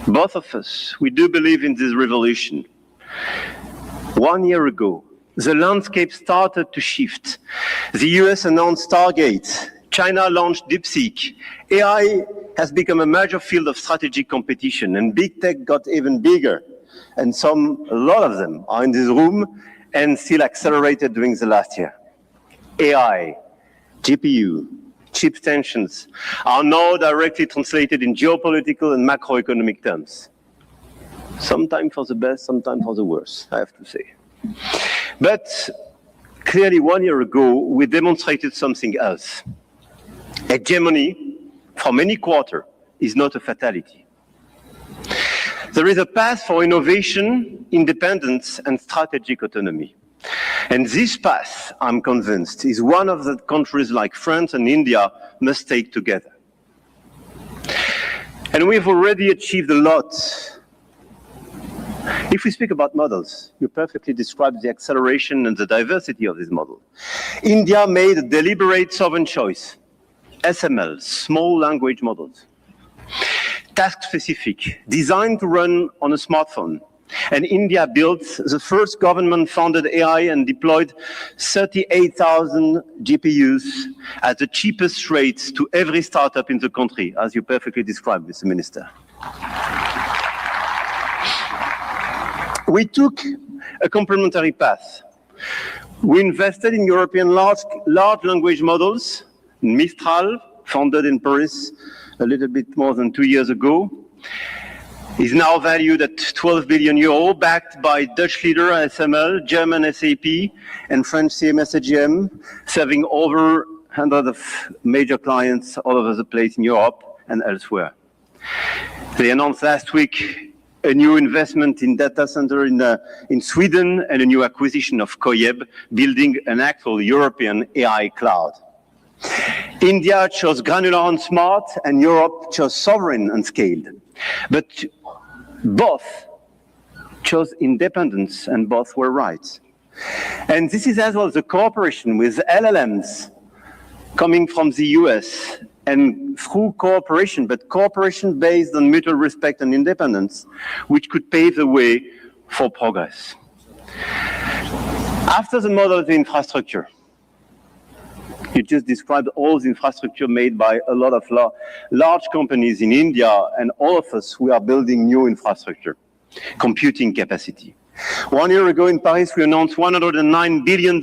Both of us, we do believe in this revolution. 1 year ago, the landscape started to shift. The US announced Stargate. China launched DeepSeek. AI has become a major field of strategic competition, and big tech got even bigger. And a lot of them are in this room and still accelerated during the last year. AI, GPU, chip tensions are now directly translated in geopolitical and macroeconomic terms. Sometimes for the best, sometimes for the worst, I have to say. But clearly 1 year ago, we demonstrated something else. Hegemony from any quarter is not a fatality. There is a path for innovation, independence, and strategic autonomy. And this path, I'm convinced, is one of the countries like France and India must take together. And we've already achieved a lot. If we speak about models, you perfectly described the acceleration and the diversity of this model. India made a deliberate sovereign choice. SML, small language models. Task-specific, designed to run on a smartphone. And India built the first government-funded AI and deployed 38,000 GPUs at the cheapest rates to every startup in the country, as you perfectly described, Mr. Minister. We took a complementary path. We invested in European large language models. Mistral, founded in Paris a little bit more than 2 years ago, is now valued at 12 billion euro, backed by Dutch leader SML, German SAP, and French CMS AGM, serving over 100 of major clients all over the place in Europe and elsewhere. They announced last week a new investment in data center in Sweden and a new acquisition of Koyeb, building an actual European AI cloud. India chose granular and smart, and Europe chose sovereign and scaled. But both chose independence, and both were right. And this is as well the cooperation with LLMs coming from the US, and through cooperation, but cooperation based on mutual respect and independence, which could pave the way for progress. After the model of the infrastructure, You just described all the infrastructure made by a lot of large companies in India, and all of us, we are building new infrastructure, computing capacity. 1 year ago in Paris, we announced $109 billion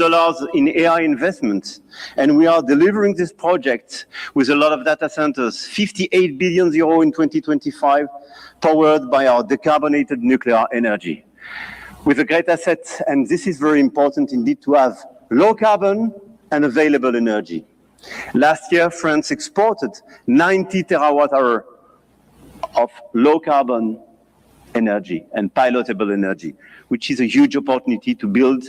in AI investments, and we are delivering this project with a lot of data centers, 58 billion euro in 2025, powered by our decarbonated nuclear energy. With a great asset, and this is very important indeed, to have low carbon and available energy. Last year, France exported 90 terawatt-hour of low carbon energy and pilotable energy, which is a huge opportunity to build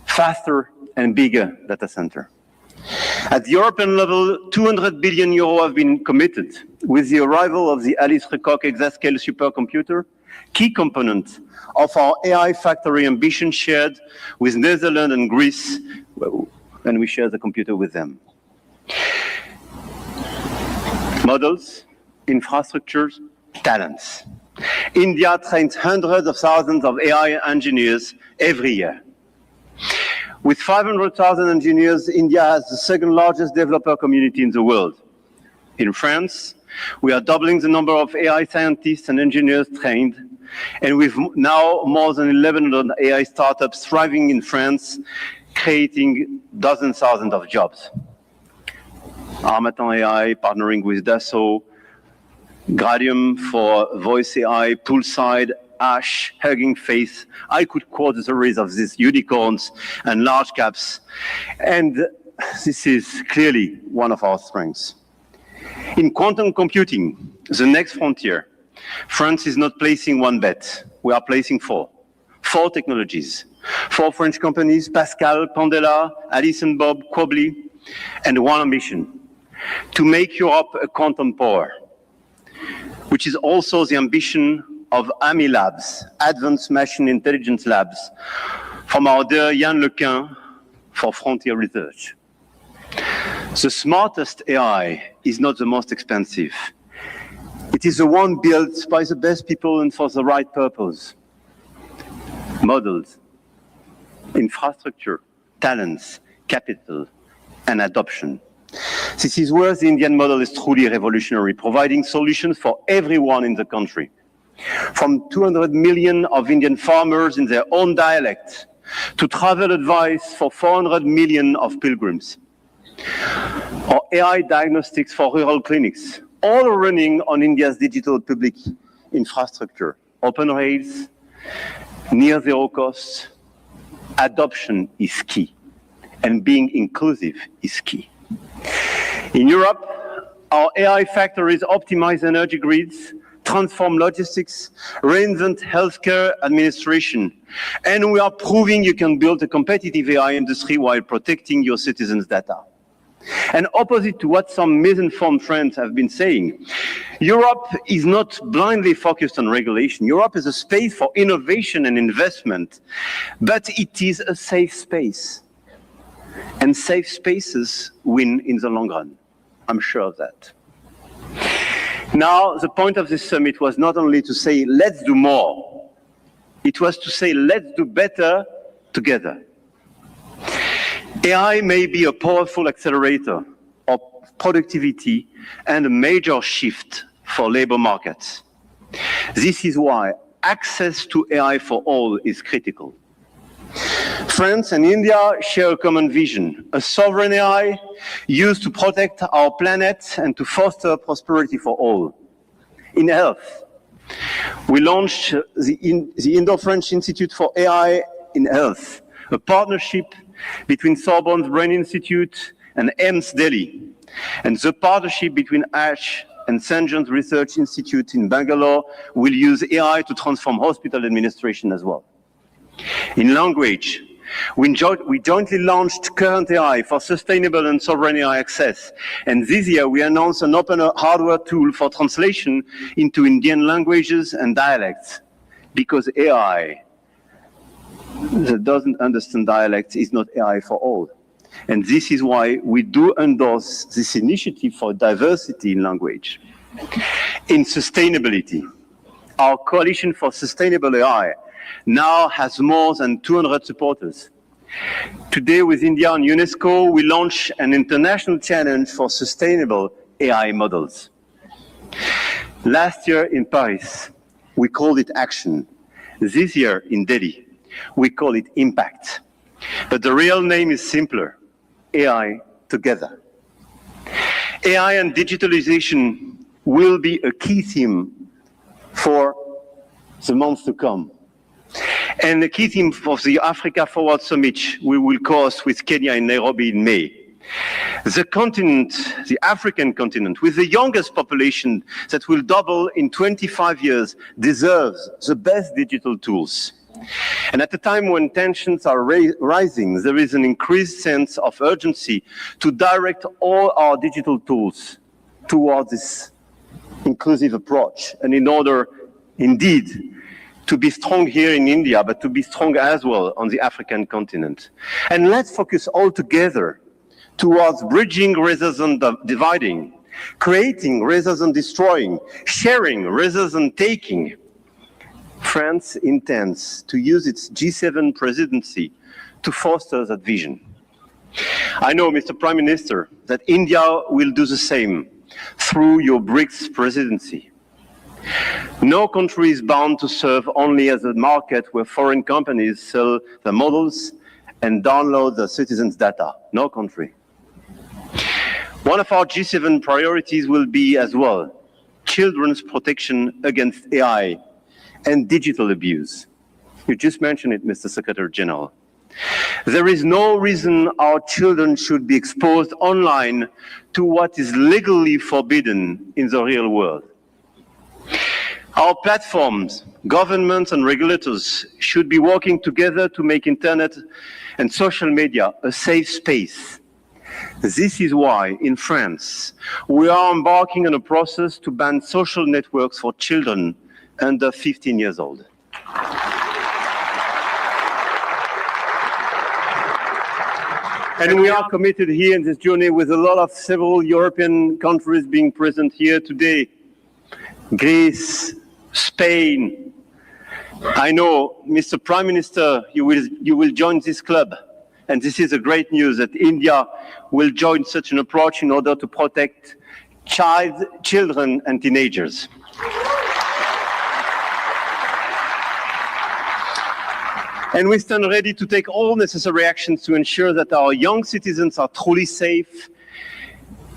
faster and bigger data center. At the European level, 200 billion euro have been committed with the arrival of the Alice Lecoq exascale supercomputer, key component of our AI factory ambition shared with Netherlands and Greece, and we share the computer with them. Models, infrastructures, talents. India trains hundreds of thousands of AI engineers every year. With 500,000 engineers, India has the second largest developer community in the world. In France, we are doubling the number of AI scientists and engineers trained, and we've now more than 1,100 AI startups thriving in France, creating dozens, thousands of jobs. Armatan AI partnering with Dassault, Gradium for voice AI, Poolside, Ash, Hugging Face. I could quote the stories of these unicorns and large caps, and this is clearly one of our strengths. In quantum computing, the next frontier, France is not placing one bet. We are placing four technologies. 4 French companies, Pascal, Pandela, Alice and Bob, Quobly, and one ambition, to make Europe a quantum power, which is also the ambition of AMI Labs, Advanced Machine Intelligence Labs, from our dear Yann Lequin for Frontier Research. The smartest AI is not the most expensive. It is the one built by the best people and for the right purpose. Models, infrastructure, talents, capital, and adoption. This is where the Indian model is truly revolutionary, providing solutions for everyone in the country. From 200 million of Indian farmers in their own dialect, to travel advice for 400 million of pilgrims, or AI diagnostics for rural clinics, all running on India's digital public infrastructure. Open rails, near zero costs, adoption is key, and being inclusive is key. In Europe, our AI factories optimize energy grids, transform logistics, reinvent healthcare administration, and we are proving you can build a competitive AI industry while protecting your citizens' data. And opposite to what some misinformed friends have been saying, Europe is not blindly focused on regulation. Europe is a space for innovation and investment, but it is a safe space. And safe spaces win in the long run. I'm sure of that. Now, the point of this summit was not only to say, let's do more. It was to say, let's do better together. AI may be a powerful accelerator of productivity and a major shift for labor markets. This is why access to AI for all is critical. France and India share a common vision, a sovereign AI used to protect our planet and to foster prosperity for all. In health, we launched the Indo-French Institute for AI in Health, a partnership between Sorbonne's Brain Institute and AIMS Delhi, and the partnership between ASH and St. John's Research Institute in Bangalore will use AI to transform hospital administration as well. In language, we jointly launched Current AI for sustainable and sovereign AI access. And this year, we announced an open hardware tool for translation into Indian languages and dialects, because AI that doesn't understand dialects is not AI for all. And this is why we do endorse this initiative for diversity in language. In sustainability, our Coalition for Sustainable AI now has more than 200 supporters. Today, with India and UNESCO, we launch an international challenge for sustainable AI models. Last year in Paris, we called it action. This year in Delhi, we call it impact. But the real name is simpler: AI together. AI and digitalization will be a key theme for the months to come. And the key theme for the Africa Forward Summit we will co-host with Kenya in Nairobi in May. The continent, the African continent, with the youngest population that will double in 25 years, deserves the best digital tools. And at a time when tensions are rising, there is an increased sense of urgency to direct all our digital tools towards this inclusive approach. And in order, indeed, to be strong here in India, but to be strong as well on the African continent. And let's focus all together towards bridging rather than dividing, creating rather than destroying, sharing rather than taking. France intends to use its G7 presidency to foster that vision. I know, Mr. Prime Minister, that India will do the same through your BRICS presidency. No country is bound to serve only as a market where foreign companies sell their models and download their citizens' data. No country. One of our G7 priorities will be as well children's protection against AI and digital abuse. You just mentioned it, Mr. Secretary General. There is no reason our children should be exposed online to what is legally forbidden in the real world. Our platforms, governments and regulators should be working together to make internet and social media a safe space. This is why, in France, we are embarking on a process to ban social networks for children under 15 years old. And we are committed here in this journey with a lot of several European countries being present here today. Greece, Spain. I know, Mr. Prime Minister, you will join this club. And this is a great news that India will join such an approach in order to protect children and teenagers. And we stand ready to take all necessary actions to ensure that our young citizens are truly safe,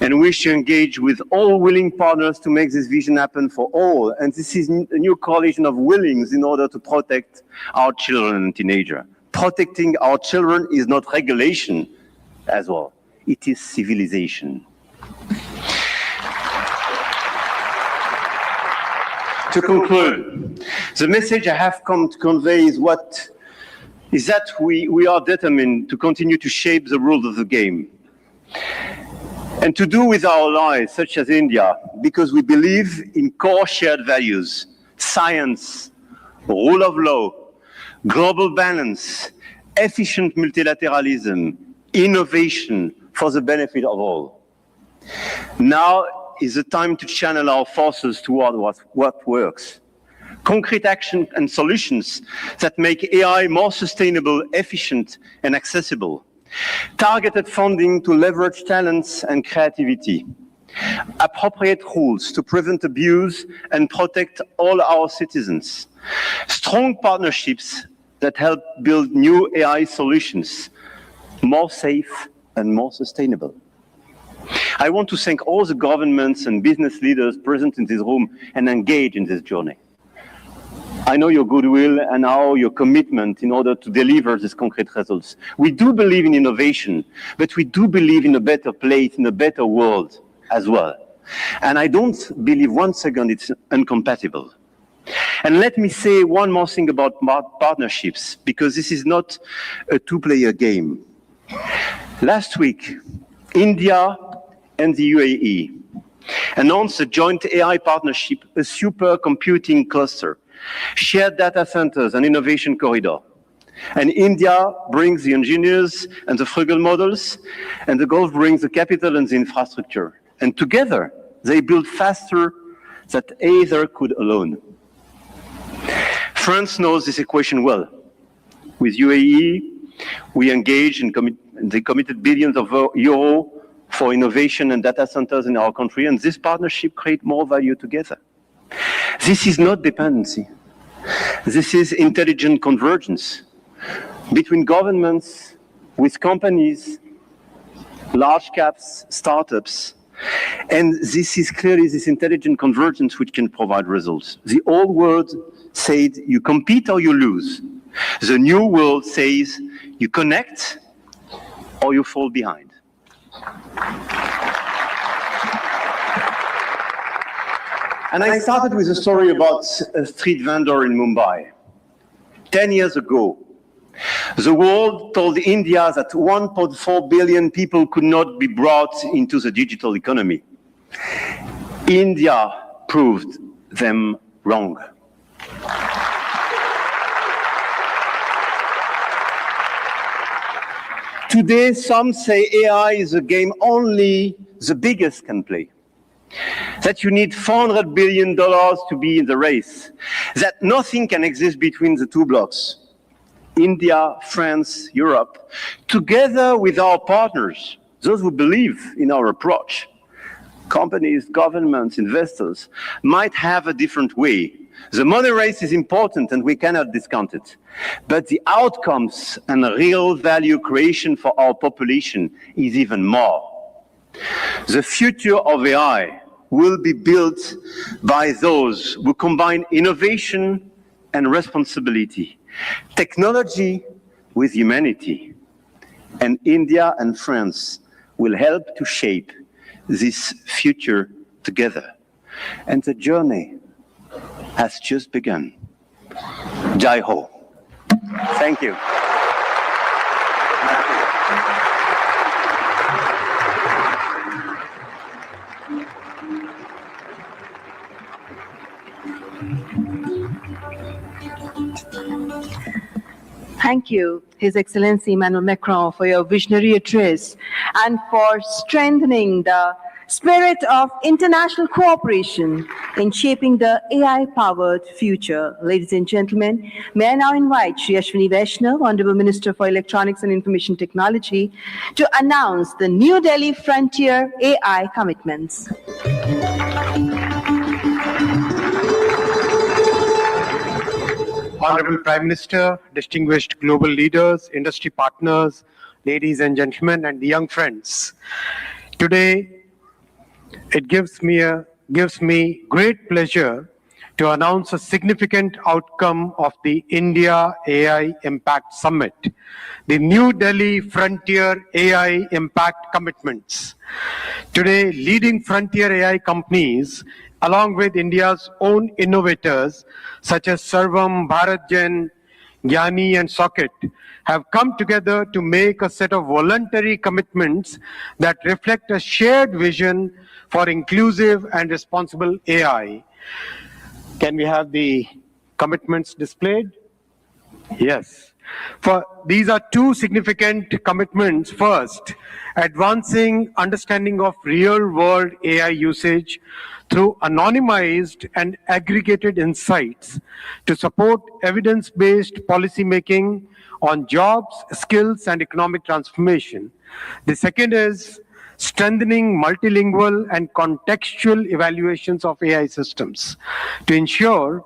and wish to engage with all willing partners to make this vision happen for all. And this is a new coalition of willings in order to protect our children and teenagers. Protecting our children is not regulation as well. It is civilization. To conclude, the message I have come to convey is that we are determined to continue to shape the rules of the game. And to do with our allies, such as India, because we believe in core shared values: science, rule of law, global balance, efficient multilateralism, innovation for the benefit of all. Now is the time to channel our forces toward what works. Concrete action and solutions that make AI more sustainable, efficient, and accessible. Targeted funding to leverage talents and creativity. Appropriate rules to prevent abuse and protect all our citizens. Strong partnerships that help build new AI solutions, more safe and more sustainable. I want to thank all the governments and business leaders present in this room and engaged in this journey. I know your goodwill and now your commitment in order to deliver these concrete results. We do believe in innovation, but we do believe in a better place, in a better world as well. And I don't believe one second it's incompatible. And let me say one more thing about partnerships, because this is not a two-player game. Last week, India and the UAE announced a joint AI partnership, a supercomputing cluster, shared data centers and innovation corridor. And India brings the engineers and the frugal models, and the Gulf brings the capital and the infrastructure. And together, they build faster than either could alone. France knows this equation well. With UAE, We engaged and they committed billions of euros for innovation and data centers in our country, and this partnership creates more value together. This is not dependency. This is intelligent convergence between governments, with companies, large caps, startups, and this is clearly this intelligent convergence which can provide results. The old world said you compete or you lose. The new world says you connect or you fall behind. And I started with a story about a street vendor in Mumbai. 10 years ago, the world told India that 1.4 billion people could not be brought into the digital economy. India proved them wrong. Today, some say AI is a game only the biggest can play. That you need $400 billion to be in the race. That nothing can exist between the two blocks. India, France, Europe, together with our partners, those who believe in our approach, companies, governments, investors, might have a different way. The money race is important and we cannot discount it. But the outcomes and real value creation for our population is even more. The future of AI will be built by those who combine innovation and responsibility, technology with humanity. And India and France will help to shape this future together. And the journey has just begun. Jai Ho. Thank you. Thank you, His Excellency Emmanuel Macron, for your visionary address and for strengthening the spirit of international cooperation in shaping the AI-powered future. Ladies and gentlemen, may I now invite Shri Ashwini Vaishnav, Honorable Minister for Electronics and Information Technology, to announce the New Delhi Frontier AI commitments. Honorable Prime Minister, distinguished global leaders, industry partners, ladies and gentlemen, and young friends. Today, it gives me great pleasure to announce a significant outcome of the India AI Impact Summit, the New Delhi Frontier AI Impact Commitments. Today, leading frontier AI companies, along with India's own innovators, such as Sarvam, BharatGen, Gyani, and Socket, have come together to make a set of voluntary commitments that reflect a shared vision for inclusive and responsible AI. Can we have the commitments displayed? Yes. These are two significant commitments. First, advancing understanding of real-world AI usage through anonymized and aggregated insights to support evidence-based policymaking on jobs, skills, and economic transformation. The second is strengthening multilingual and contextual evaluations of AI systems to ensure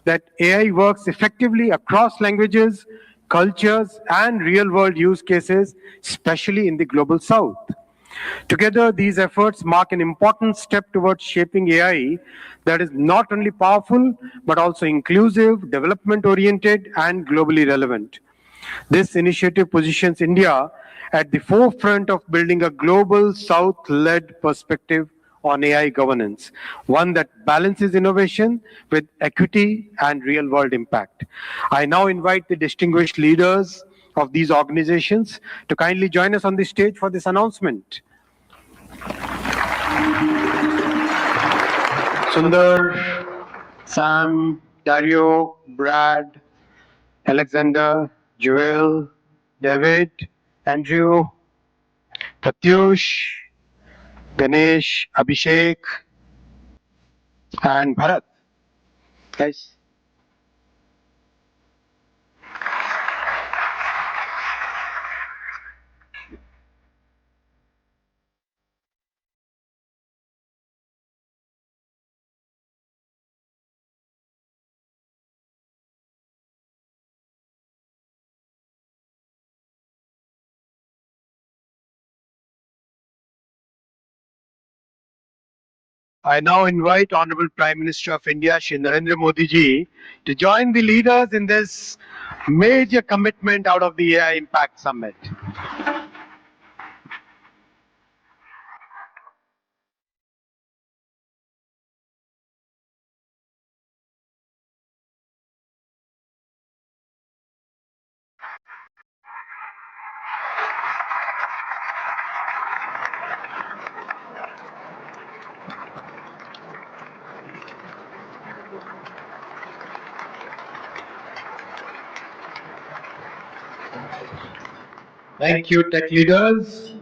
that AI works effectively across languages, cultures, and real-world use cases, especially in the global south. Together, these efforts mark an important step towards shaping AI that is not only powerful, but also inclusive, development-oriented, and globally relevant. This initiative positions India at the forefront of building a global South-led perspective on AI governance, one that balances innovation with equity and real-world impact. I now invite the distinguished leaders of these organizations to kindly join us on the stage for this announcement. Sundar, Sam, Dario, Brad, Alexander, Joel, David, Andrew, Pratyush, Ganesh, Abhishek, and Bharat. Guys. I now invite Honorable Prime Minister of India, Shri Narendra Modi ji, to join the leaders in this major commitment out of the AI Impact Summit. Thank you, tech leaders.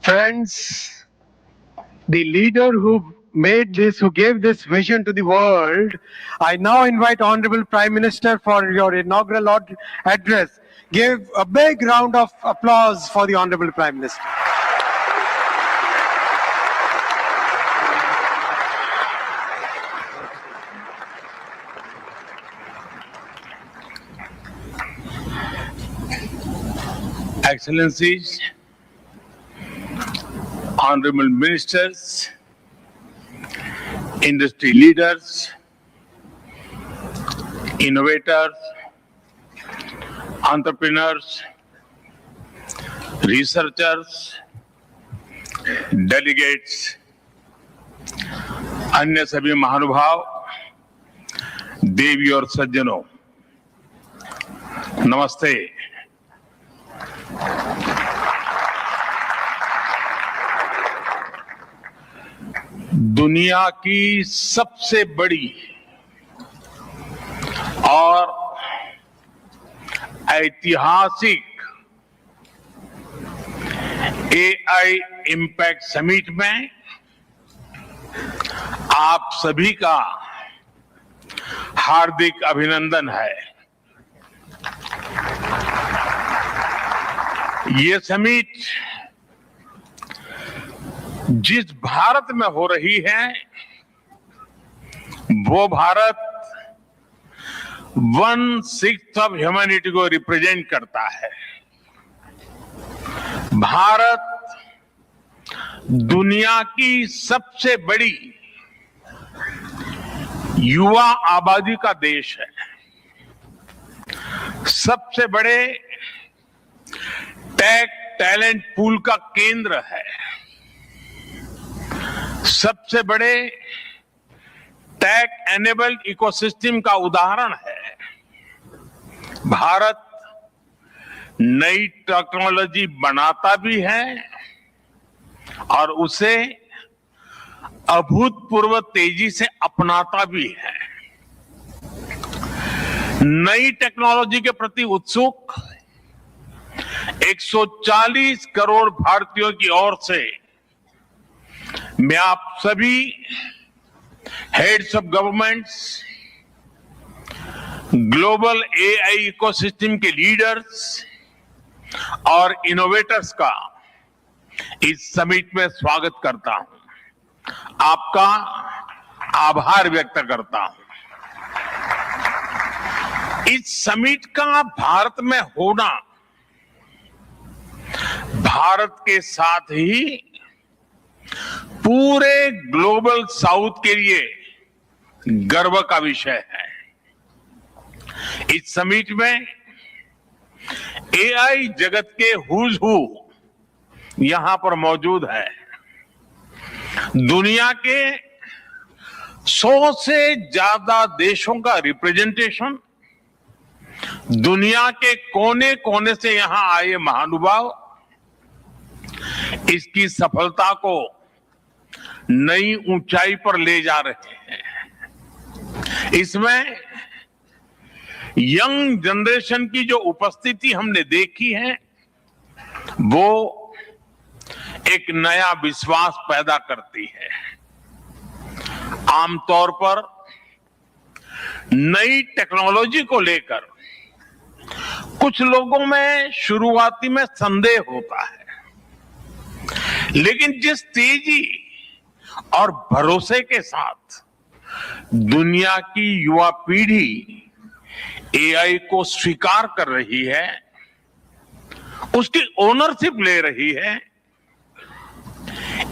Friends, the leader who made this, who gave this vision to the world, I now invite Honorable Prime Minister for your inaugural address. Give a big round of applause for the Honorable Prime Minister. Excellencies, honorable ministers, industry leaders, innovators, entrepreneurs, researchers, delegates, अन्य सभी महानुभाव, देवी और सज्जनों, नमस्ते। दुनिया की सबसे बड़ी और ऐतिहासिक एआई इम्पैक्ट समिट में आप सभी का हार्दिक अभिनंदन है। ये समिट जिस भारत में हो रही है वो भारत 1/6 ऑफ ह्यूमैनिटी को रिप्रेजेंट करता है। भारत दुनिया की सबसे बड़ी युवा आबादी का देश है, सबसे बड़े टेक टैलेंट पूल का केंद्र है, सबसे बड़े टेक एनेबल्ड इकोसिस्टम का उदाहरण है। भारत नई टेक्नोलॉजी बनाता भी है और उसे अभूतपूर्व तेजी से अपनाता भी है। नई टेक्नोलॉजी के प्रति उत्सुक 140 करोड़ भारतीयों की ओर से मैं आप सभी heads of governments, global AI ecosystem के लीडर्स और इनोवेटर्स का इस समिट में स्वागत करता हूं, आपका आभार व्यक्त करता हूं। इस समिट का भारत में होना भारत के साथ ही पूरे ग्लोबल साउथ के लिए गर्व का विषय है। इस समिट में एआई जगत के हुज हू यहां पर मौजूद है। दुनिया के 100 से ज्यादा देशों का रिप्रेजेंटेशन, दुनिया के कोने कोने से यहां आए महानुभाव इसकी सफलता को नई ऊंचाई पर ले जा रहे हैं। इसमें यंग जनरेशन की जो उपस्थिति हमने देखी है वो एक नया विश्वास पैदा करती है। आमतौर पर नई टेक्नोलॉजी को लेकर कुछ लोगों में शुरुआती में संदेह होता है, लेकिन जिस तेजी और भरोसे के साथ दुनिया की युवा पीढ़ी एआई को स्वीकार कर रही है, उसकी ओनरशिप ले रही है,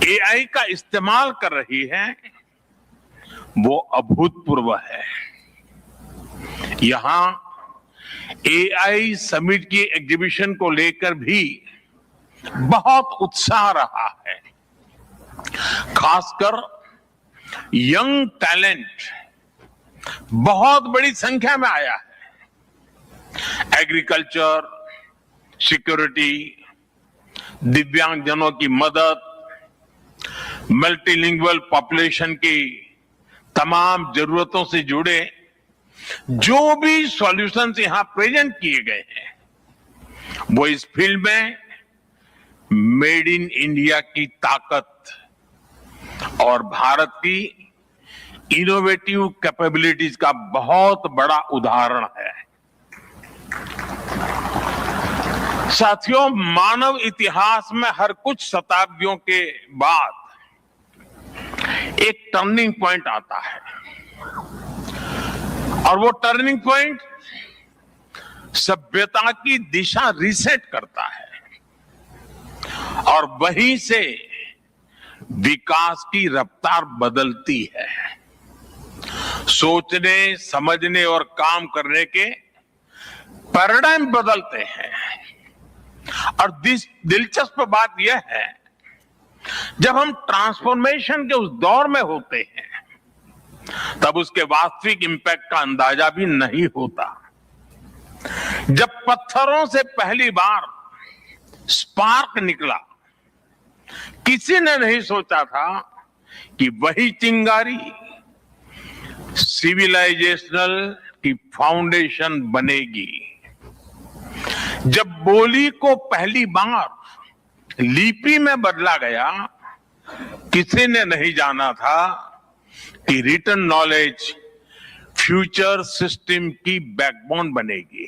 एआई का इस्तेमाल कर रही है, वो अभूतपूर्व है। यहां एआई समिट की एग्जीबिशन को लेकर भी बहुत उत्साह रहा है। खासकर यंग टैलेंट बहुत बड़ी संख्या में आया है। एग्रीकल्चर, सिक्योरिटी, दिव्यांगजनों की मदद, मल्टीलिंगुअल पॉपुलेशन की तमाम जरूरतों से जुड़े जो भी सॉल्यूशंस यहां प्रेजेंट किए गए हैं, वो इस फील्ड में मेड इन इंडिया की ताकत और भारत की इनोवेटिव कैपेबिलिटीज का बहुत बड़ा उदाहरण है। साथियों, मानव इतिहास में हर कुछ शताब्दियों के बाद एक टर्निंग पॉइंट आता है और वो टर्निंग पॉइंट सभ्यता की दिशा रीसेट करता है और वहीं से विकास की रफ्तार बदलती है। सोचने, समझने और काम करने के पैराडाइम बदलते हैं। और दिलचस्प बात यह है, जब हम ट्रांसफॉर्मेशन के उस दौर में होते हैं, तब उसके वास्तविक इंपैक्ट का अंदाजा भी नहीं होता। जब पत्थरों से पहली बार स्पार्क निकला, किसी ने नहीं सोचा था कि वही चिंगारी सिविलाइजेशनल की फाउंडेशन बनेगी। जब बोली को पहली बार लिपि में बदला गया, किसी ने नहीं जाना था कि रिटन नॉलेज फ्यूचर सिस्टम की बैकबोन बनेगी।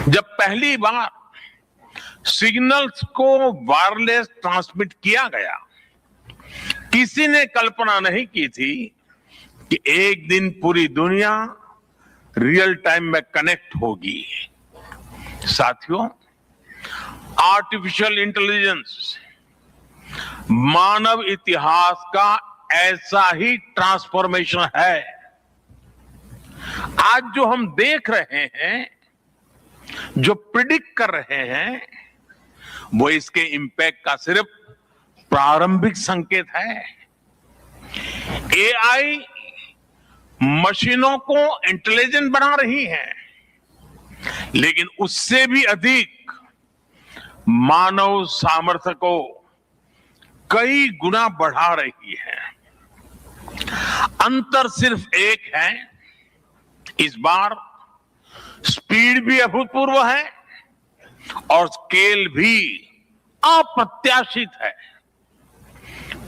जब पहली बार सिग्नल्स को वायरलेस ट्रांसमिट किया गया, किसी ने कल्पना नहीं की थी कि एक दिन पूरी दुनिया रियल टाइम में कनेक्ट होगी। साथियों, आर्टिफिशियल इंटेलिजेंस मानव इतिहास का ऐसा ही ट्रांसफॉर्मेशन है। आज जो हम देख रहे हैं, जो प्रिडिक्ट कर रहे हैं, वो इसके इंपैक्ट का सिर्फ प्रारंभिक संकेत है। एआई मशीनों को इंटेलिजेंट बना रही है, लेकिन उससे भी अधिक मानव सामर्थ्य को कई गुना बढ़ा रही है। अंतर सिर्फ एक है, इस बार स्पीड भी अभूतपूर्व है और स्केल भी अप्रत्याशित है।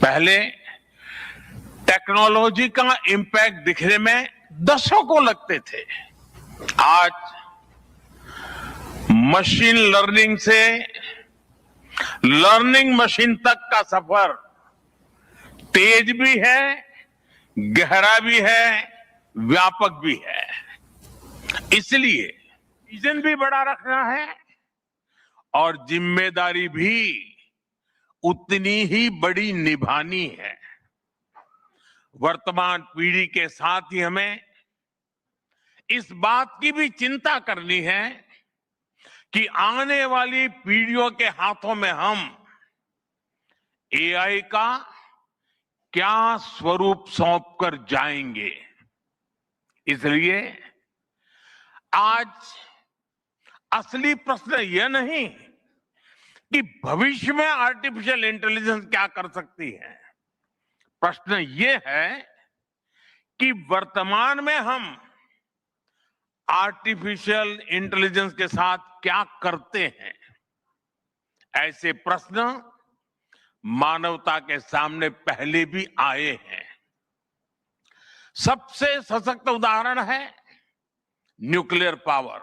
पहले टेक्नोलॉजी का इंपैक्ट दिखने में दशकों लगते थे। आज मशीन लर्निंग से लर्निंग मशीन तक का सफर तेज भी है, गहरा भी है, व्यापक भी है। इसलिए विजन भी बड़ा रखना है और जिम्मेदारी भी उतनी ही बड़ी निभानी है। वर्तमान पीढ़ी के साथ ही हमें इस बात की भी चिंता करनी है कि आने वाली पीढ़ियों के हाथों में हम एआई का क्या स्वरूप सौंप कर जाएंगे। इसलिए आज असली प्रश्न यह नहीं कि भविष्य में आर्टिफिशियल इंटेलिजेंस क्या कर सकती है। प्रश्न यह है कि वर्तमान में हम आर्टिफिशियल इंटेलिजेंस के साथ क्या करते हैं। ऐसे प्रश्न मानवता के सामने पहले भी आए हैं। सबसे सशक्त उदाहरण है न्यूक्लियर पावर।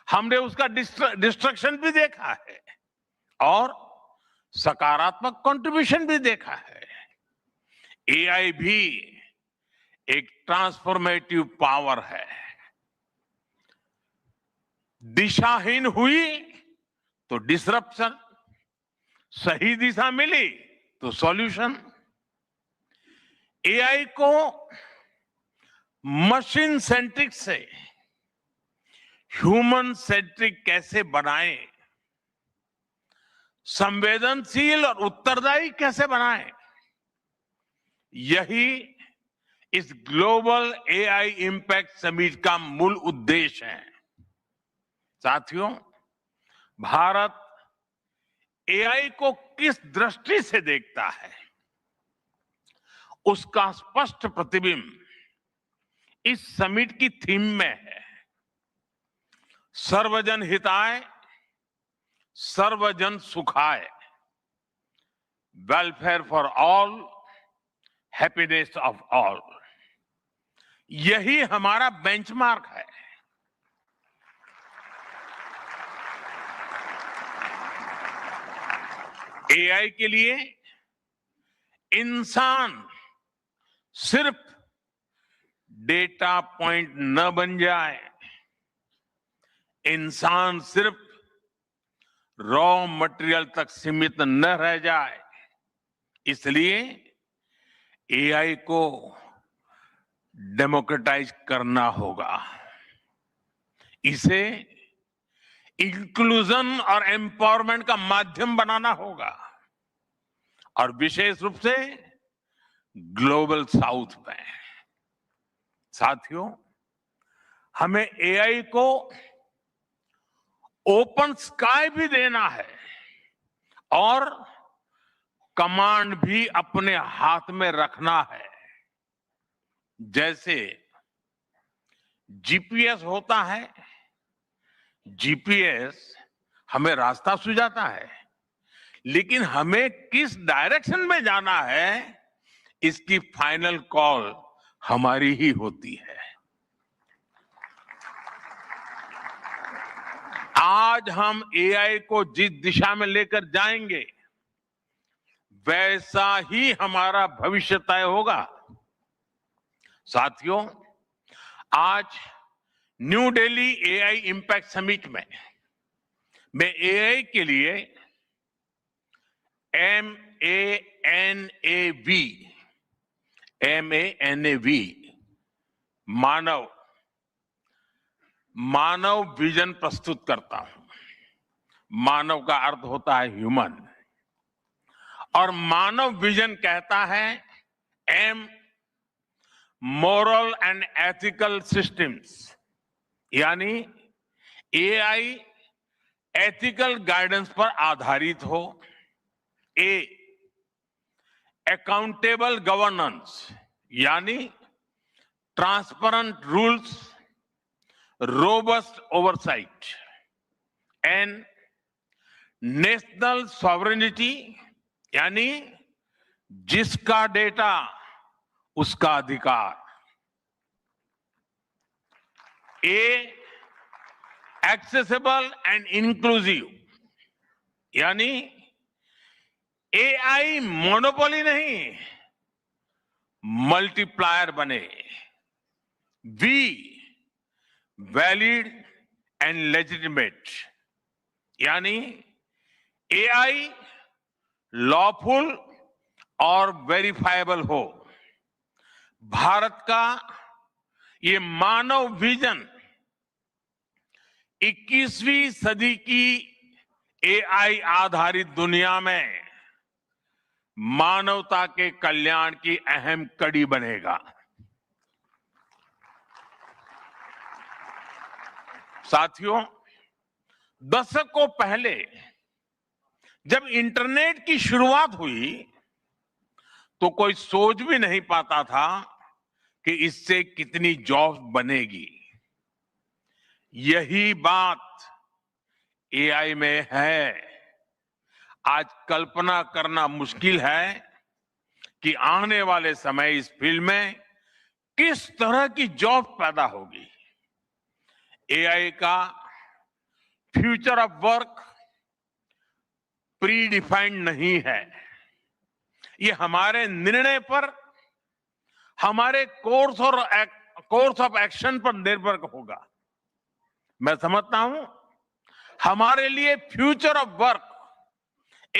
हमने उसका डिस्ट्रक्शन भी देखा है और सकारात्मक कंट्रीब्यूशन भी देखा है। एआई भी एक ट्रांसफॉर्मेटिव पावर है। दिशाहीन हुई तो डिसरप्शन, सही दिशा मिली तो सॉल्यूशन। एआई को मशीन सेंट्रिक से ह्यूमन सेंट्रिक कैसे बनाएं, संवेदनशील और उत्तरदायी कैसे बनाएं, यही इस ग्लोबल एआई इंपैक्ट समिट का मूल उद्देश्य है। साथियों, भारत एआई को किस दृष्टि से देखता है, उसका स्पष्ट प्रतिबिंब इस समिट की थीम में है। सर्वजन हिताय, सर्वजन सुखाय, welfare for all, happiness of all, यही हमारा बेंचमार्क है। एआई के लिए इंसान सिर्फ डेटा पॉइंट न बन जाए, इंसान सिर्फ रॉ मटेरियल तक सीमित न रह जाए, इसलिए एआई को डेमोक्रेटाइज करना होगा, इसे इंक्लूजन और एम्पावरमेंट का माध्यम बनाना होगा, और विशेष रूप से ग्लोबल साउथ में। साथियों, हमें एआई को ओपन स्काई भी देना है और कमांड भी अपने हाथ में रखना है। जैसे जीपीएस होता है, जीपीएस हमें रास्ता सुझाता है, लेकिन हमें किस डायरेक्शन में जाना है, इसकी फाइनल कॉल हमारी ही होती है। आज हम एआई को जिस दिशा में लेकर जाएंगे, वैसा ही हमारा भविष्य तय होगा। साथियों, आज new Delhi AI impact summit में मैं एआई के लिए MANAV मानव विजन प्रस्तुत करता हूं। मानव का अर्थ होता है ह्यूमन, और मानव विजन कहता है M, moral and ethical systems, यानी एआई एथिकल गाइडेंस पर आधारित हो। A, अकाउंटेबल गवर्नेंस, यानी transparent rules, robust oversight. N, national sovereignty, यानी जिसका डेटा उसका अधिकार। A, एक्सेसिबल एंड इंक्लूसिव, यानी एआई मोनोपोली नहीं, मल्टीप्लायर बने। V, वैलिड एंड लेजिटिमेट, यानी एआई लॉफुल और वेरीफाइबल हो। भारत का ये मानव विजन 21वीं सदी की एआई आधारित दुनिया में मानवता के कल्याण की अहम कड़ी बनेगा। साथियों, दशकों पहले जब इंटरनेट की शुरुआत हुई तो कोई सोच भी नहीं पाता था कि इससे कितनी जॉब्स बनेगी। यही बात एआई में है। आज कल्पना करना मुश्किल है कि आने वाले समय इस फील्ड में किस तरह की जॉब पैदा होगी। एआई का future of work pre defined नहीं है। ये हमारे निर्णय पर, हमारे कोर्स ऑफ एक्शन पर निर्भर होगा। मैं समझता हूं हमारे लिए फ्यूचर ऑफ वर्क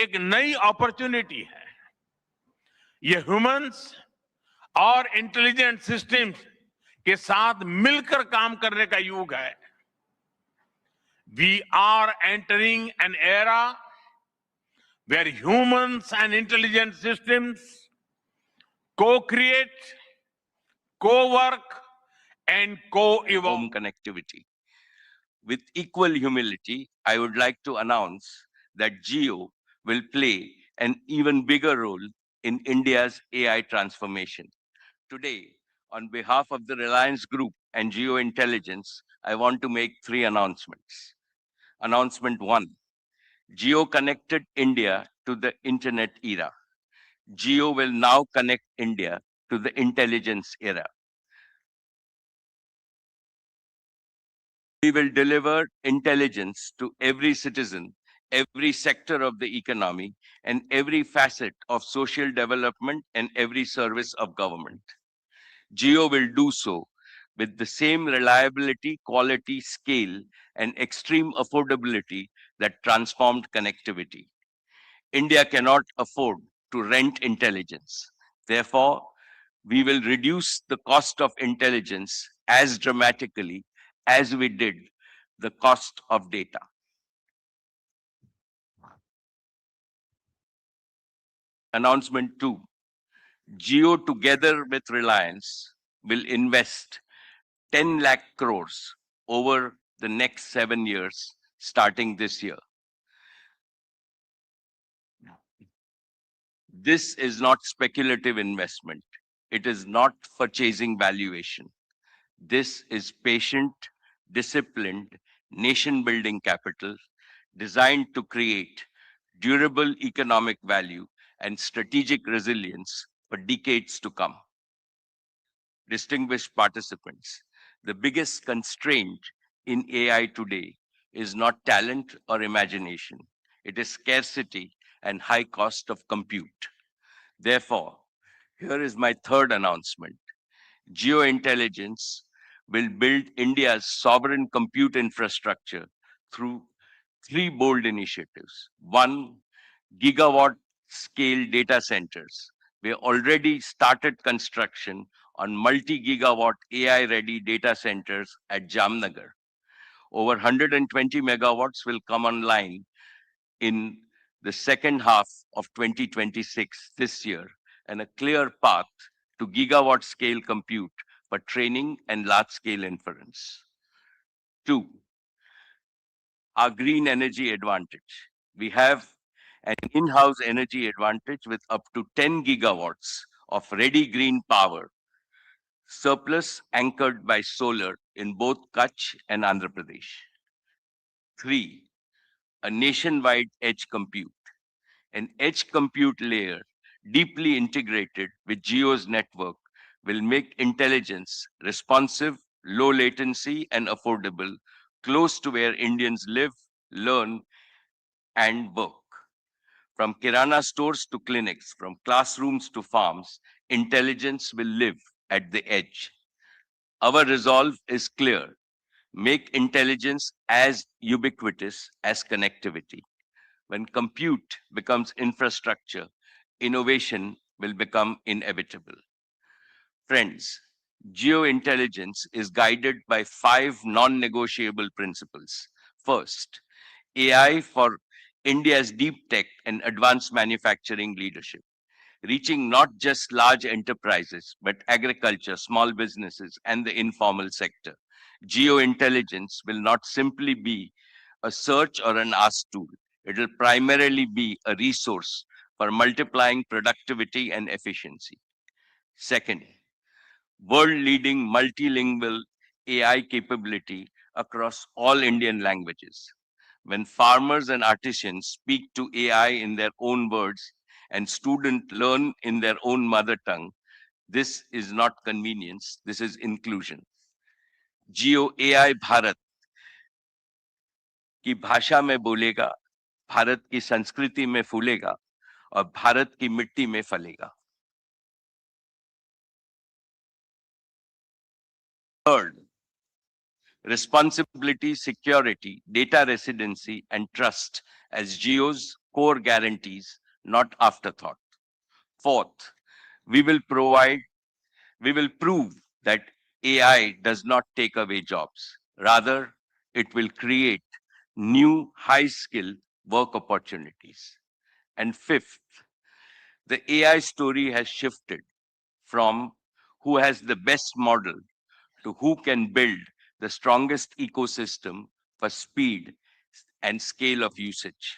एक नई अपॉर्चुनिटी है। ये ह्यूमंस और इंटेलिजेंट सिस्टम्स के साथ मिलकर काम करने का युग है। We are entering an era where humans and intelligent systems co-create, co-work, and co-evolve. Home connectivity. With equal humility, I would like to announce that Geo will play an even bigger role in India's AI transformation. Today, on behalf of the Reliance Group and Geo Intelligence, I want to make 3 announcements. Announcement 1, Geo connected India to the internet era. Geo will now connect India to the intelligence era. We will deliver intelligence to every citizen, every sector of the economy, and every facet of social development and every service of government. Geo will do so with the same reliability, quality, scale, and extreme affordability that transformed connectivity. India cannot afford to rent intelligence. Therefore, we will reduce the cost of intelligence as dramatically as we did the cost of data. Announcement 2. Geo together with Reliance will invest 10 lakh crores over the next 7 years starting this year. This is not speculative investment. It is not for chasing valuation. This is patient, disciplined, nation-building capital designed to create durable economic value and strategic resilience for decades to come. Distinguished participants, the biggest constraint in AI today is not talent or imagination. It is scarcity and high cost of compute. Therefore, here is my third announcement. Geointelligence will build India's sovereign compute infrastructure through 3 bold initiatives. 1, gigawatt scale data centers. We already started construction on multi-gigawatt AI-ready data centers at Jamnagar. Over 120 megawatts will come online in the second half of 2026 this year, and a clear path to gigawatt scale compute for training and large scale inference. 2, our green energy advantage. We have an in-house energy advantage with up to 10 gigawatts of ready green power, surplus anchored by solar in both Kutch and Andhra Pradesh. 3, a nationwide edge compute. An edge compute layer deeply integrated with Geo's network will make intelligence responsive, low latency, and affordable, close to where Indians live, learn, and work. From Kirana stores to clinics, from classrooms to farms, intelligence will live at the edge. Our resolve is clear. Make intelligence as ubiquitous as connectivity. When compute becomes infrastructure, innovation will become inevitable. Friends, geointelligence is guided by 5 non-negotiable principles. First, AI for India's deep tech and advanced manufacturing leadership, reaching not just large enterprises, but agriculture, small businesses, and the informal sector. Geointelligence will not simply be a search or an ask tool. It will primarily be a resource for multiplying productivity and efficiency. Second, world-leading multilingual AI capability across all Indian languages. When farmers and artisans speak to AI in their own words and students learn in their own mother tongue, this is not convenience, this is inclusion. Geo AI Bharat की भाषा में बोलेगा, भारत की संस्कृति में फूलेगा और भारत की मिट्टी में फलेगा. Third, responsibility, security, data residency, and trust as Geo's core guarantees, not afterthought. Fourth, we will prove that AI does not take away jobs. Rather, it will create new high-skill work opportunities. And fifth, the AI story has shifted from who has the best model to who can build the strongest ecosystem for speed and scale of usage.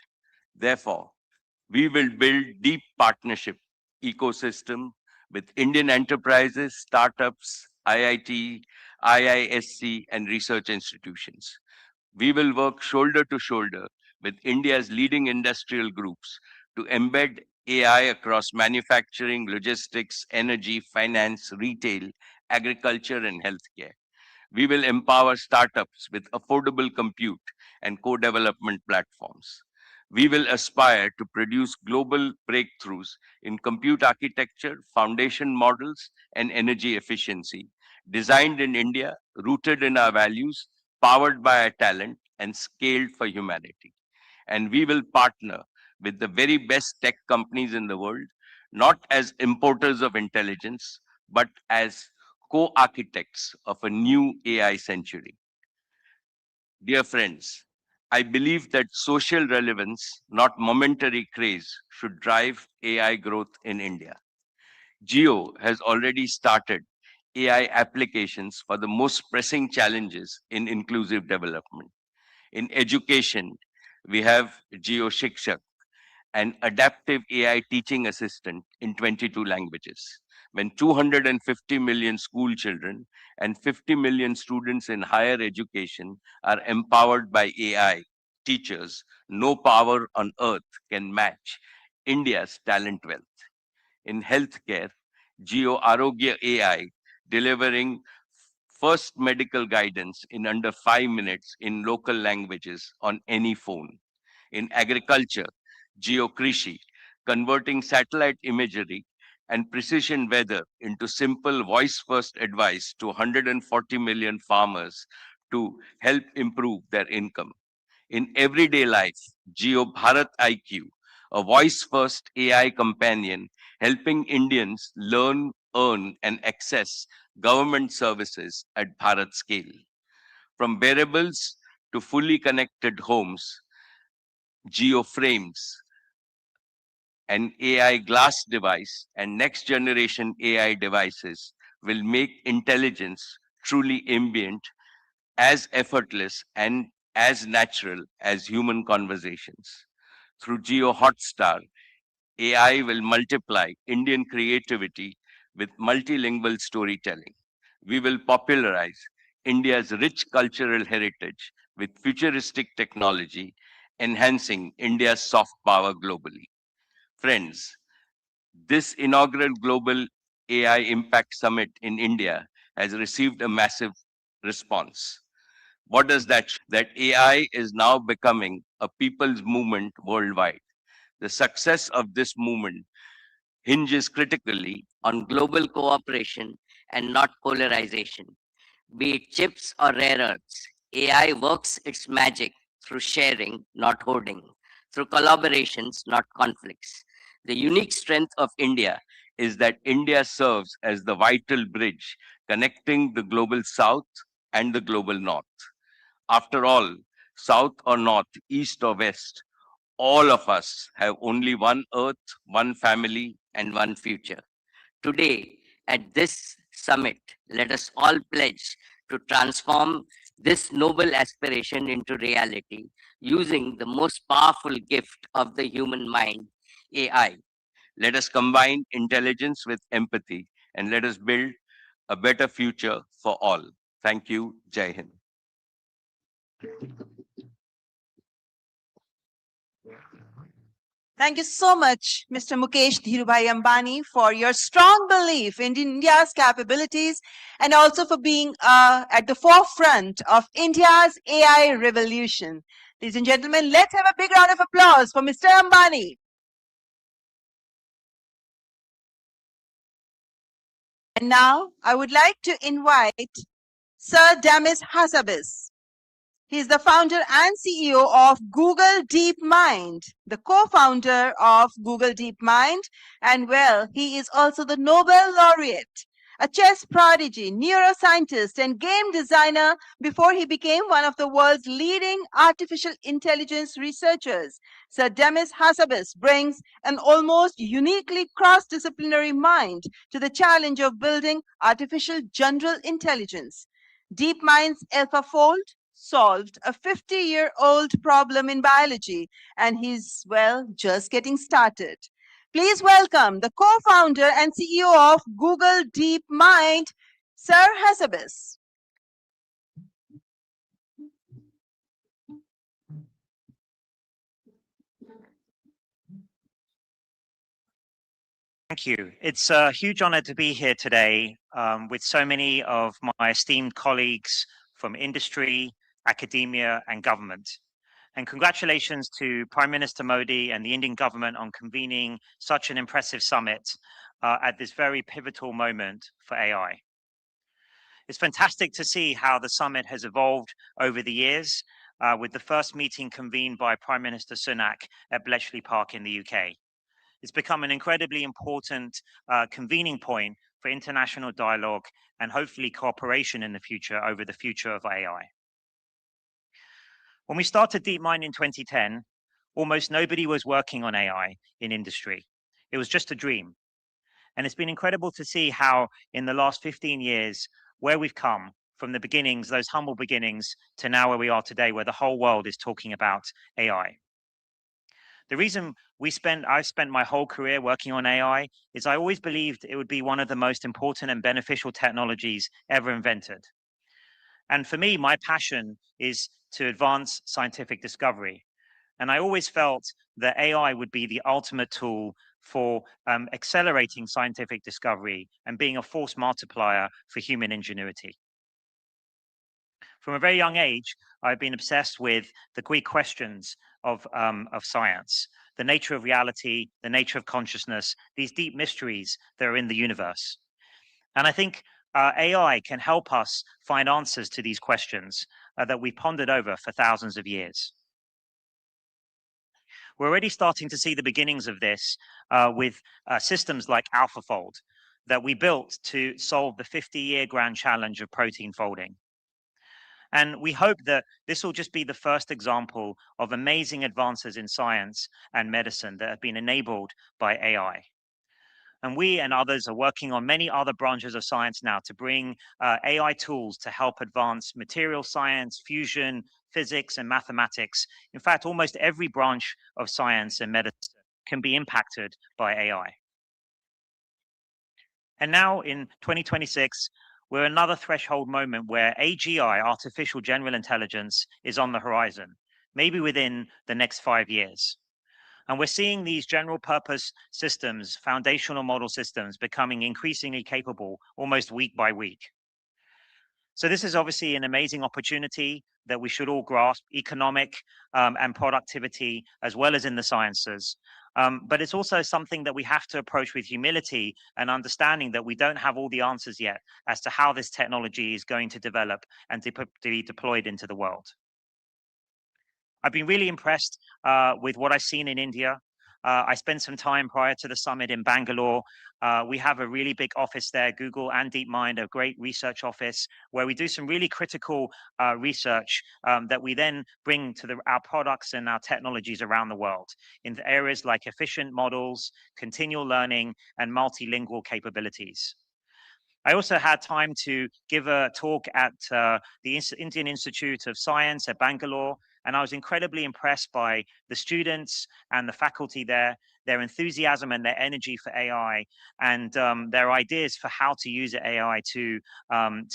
Therefore, we will build deep partnership ecosystem with Indian enterprises, startups, IIT, IISC, and research institutions. We will work shoulder to shoulder with India's leading industrial groups to embed AI across manufacturing, logistics, energy, finance, retail, agriculture, and healthcare. We will empower startups with affordable compute and co-development platforms. We will aspire to produce global breakthroughs in compute architecture, foundation models, and energy efficiency, designed in India, rooted in our values, powered by our talent, and scaled for humanity. And we will partner with the very best tech companies in the world, not as importers of intelligence, but as co-architects of a new AI century. Dear friends, I believe that social relevance, not momentary craze, should drive AI growth in India. Geo has already started AI applications for the most pressing challenges in inclusive development. In education, we have Geo Shikshak, an adaptive AI teaching assistant in 22 languages. When 250 million school children and 50 million students in higher education are empowered by AI, teachers, no power on earth can match India's talent wealth. In healthcare, Geo Arogya AI delivering first medical guidance in under 5 minutes in local languages on any phone. In agriculture, Geokrishi, converting satellite imagery and precision weather into simple voice-first advice to 140 million farmers to help improve their income. In everyday life, Geo Bharat IQ, a voice-first AI companion helping Indians learn, earn, and access government services at Bharat scale. From wearables to fully connected homes, Geo Frames, an AI glass device, and next generation AI devices will make intelligence truly ambient, as effortless, and as natural as human conversations. Through Geo Hotstar, AI will multiply Indian creativity with multilingual storytelling. We will popularize India's rich cultural heritage with futuristic technology, enhancing India's soft power globally. Friends, this inaugural Global AI Impact Summit in India has received a massive response. What does that show? That AI is now becoming a people's movement worldwide. The success of this movement hinges critically on global cooperation and not polarization. Be it chips or rare earths, AI works its magic through sharing, not hoarding, through collaborations, not conflicts. The unique strength of India is that India serves as the vital bridge connecting the global south and the global north. After all, south or north, east or west, all of us have only one earth, one family, and one future. Today, at this summit, let us all pledge to transform this noble aspiration into reality using the most powerful gift of the human mind, AI. Let us combine intelligence with empathy and let us build a better future for all. Thank you. Jai Hind. Thank you so much, Mr. Mukesh Dhirubhai Ambani, for your strong belief in India's capabilities and also for being at the forefront of India's AI revolution. Ladies and gentlemen, let's have a big round of applause for Mr. Ambani. And now I would like to invite Sir Demis Hassabis. He is the founder and CEO of Google DeepMind, the co-founder of Google DeepMind, and well, he is also the Nobel laureate, a chess prodigy, neuroscientist, and game designer before he became one of the world's leading artificial intelligence researchers. Sir Demis Hassabis brings an almost uniquely cross-disciplinary mind to the challenge of building artificial general intelligence. DeepMind's AlphaFold solved a 50-year-old problem in biology, and he's, well, just getting started. Please welcome the co-founder and CEO of Google DeepMind, Sir Hassabis. Thank you. It's a huge honor to be here today with so many of my esteemed colleagues from industry, academia, and government. And congratulations to Prime Minister Modi and the Indian government on convening such an impressive summit at this very pivotal moment for AI. It's fantastic to see how the summit has evolved over the years, with the first meeting convened by Prime Minister Sunak at Bletchley Park in the UK. It's become an incredibly important convening point for international dialogue and hopefully cooperation in the future over the future of AI. When we started DeepMind in 2010, almost nobody was working on AI in industry. It was just a dream. And it's been incredible to see how in the last 15 years, where we've come from the beginnings, those humble beginnings, to now where we are today, where the whole world is talking about AI. The reason I've spent my whole career working on AI is I always believed it would be one of the most important and beneficial technologies ever invented. And for me, my passion is to advance scientific discovery. And I always felt that AI would be the ultimate tool for accelerating scientific discovery and being a force multiplier for human ingenuity. From a very young age, I've been obsessed with the Greek questions of science, the nature of reality, the nature of consciousness, these deep mysteries that are in the universe. And I think AI can help us find answers to these questions that we've pondered over for thousands of years. We're already starting to see the beginnings of this with systems like AlphaFold that we built to solve the 50-year grand challenge of protein folding. And we hope that this will just be the first example of amazing advances in science and medicine that have been enabled by AI. And we and others are working on many other branches of science now to bring AI tools to help advance material science, fusion, physics, and mathematics. In fact, almost every branch of science and medicine can be impacted by AI. And now in 2026, we're another threshold moment where AGI, artificial general intelligence, is on the horizon, maybe within the next 5 years. And we're seeing these general purpose systems, foundational model systems, becoming increasingly capable almost week by week. So this is obviously an amazing opportunity that we should all grasp, economic and productivity, as well as in the sciences. But it's also something that we have to approach with humility and understanding that we don't have all the answers yet as to how this technology is going to develop and to be deployed into the world. I've been really impressed with what I've seen in India. I spent some time prior to the summit in Bangalore. We have a really big office there, Google and DeepMind, a great research office where we do some really critical research that we then bring to our products and our technologies around the world in areas like efficient models, continual learning, and multilingual capabilities. I also had time to give a talk at the Indian Institute of Science at Bangalore, and I was incredibly impressed by the students and the faculty there, their enthusiasm and their energy for AI, and their ideas for how to use AI to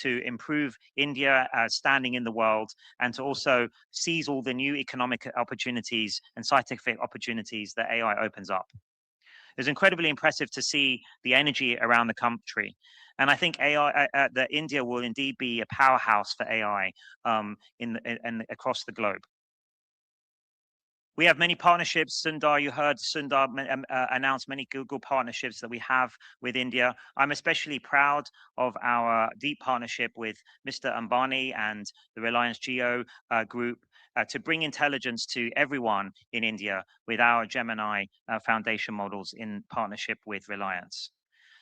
improve India standing in the world, and to also seize all the new economic opportunities and scientific opportunities that AI opens up. It was incredibly impressive to see the energy around the country. And I think that India will indeed be a powerhouse for AI across the globe. We have many partnerships. Sundar, you heard Sundar announce many Google partnerships that we have with India. I'm especially proud of our deep partnership with Mr. Ambani and the Reliance Jio group to bring intelligence to everyone in India with our Gemini foundation models in partnership with Reliance.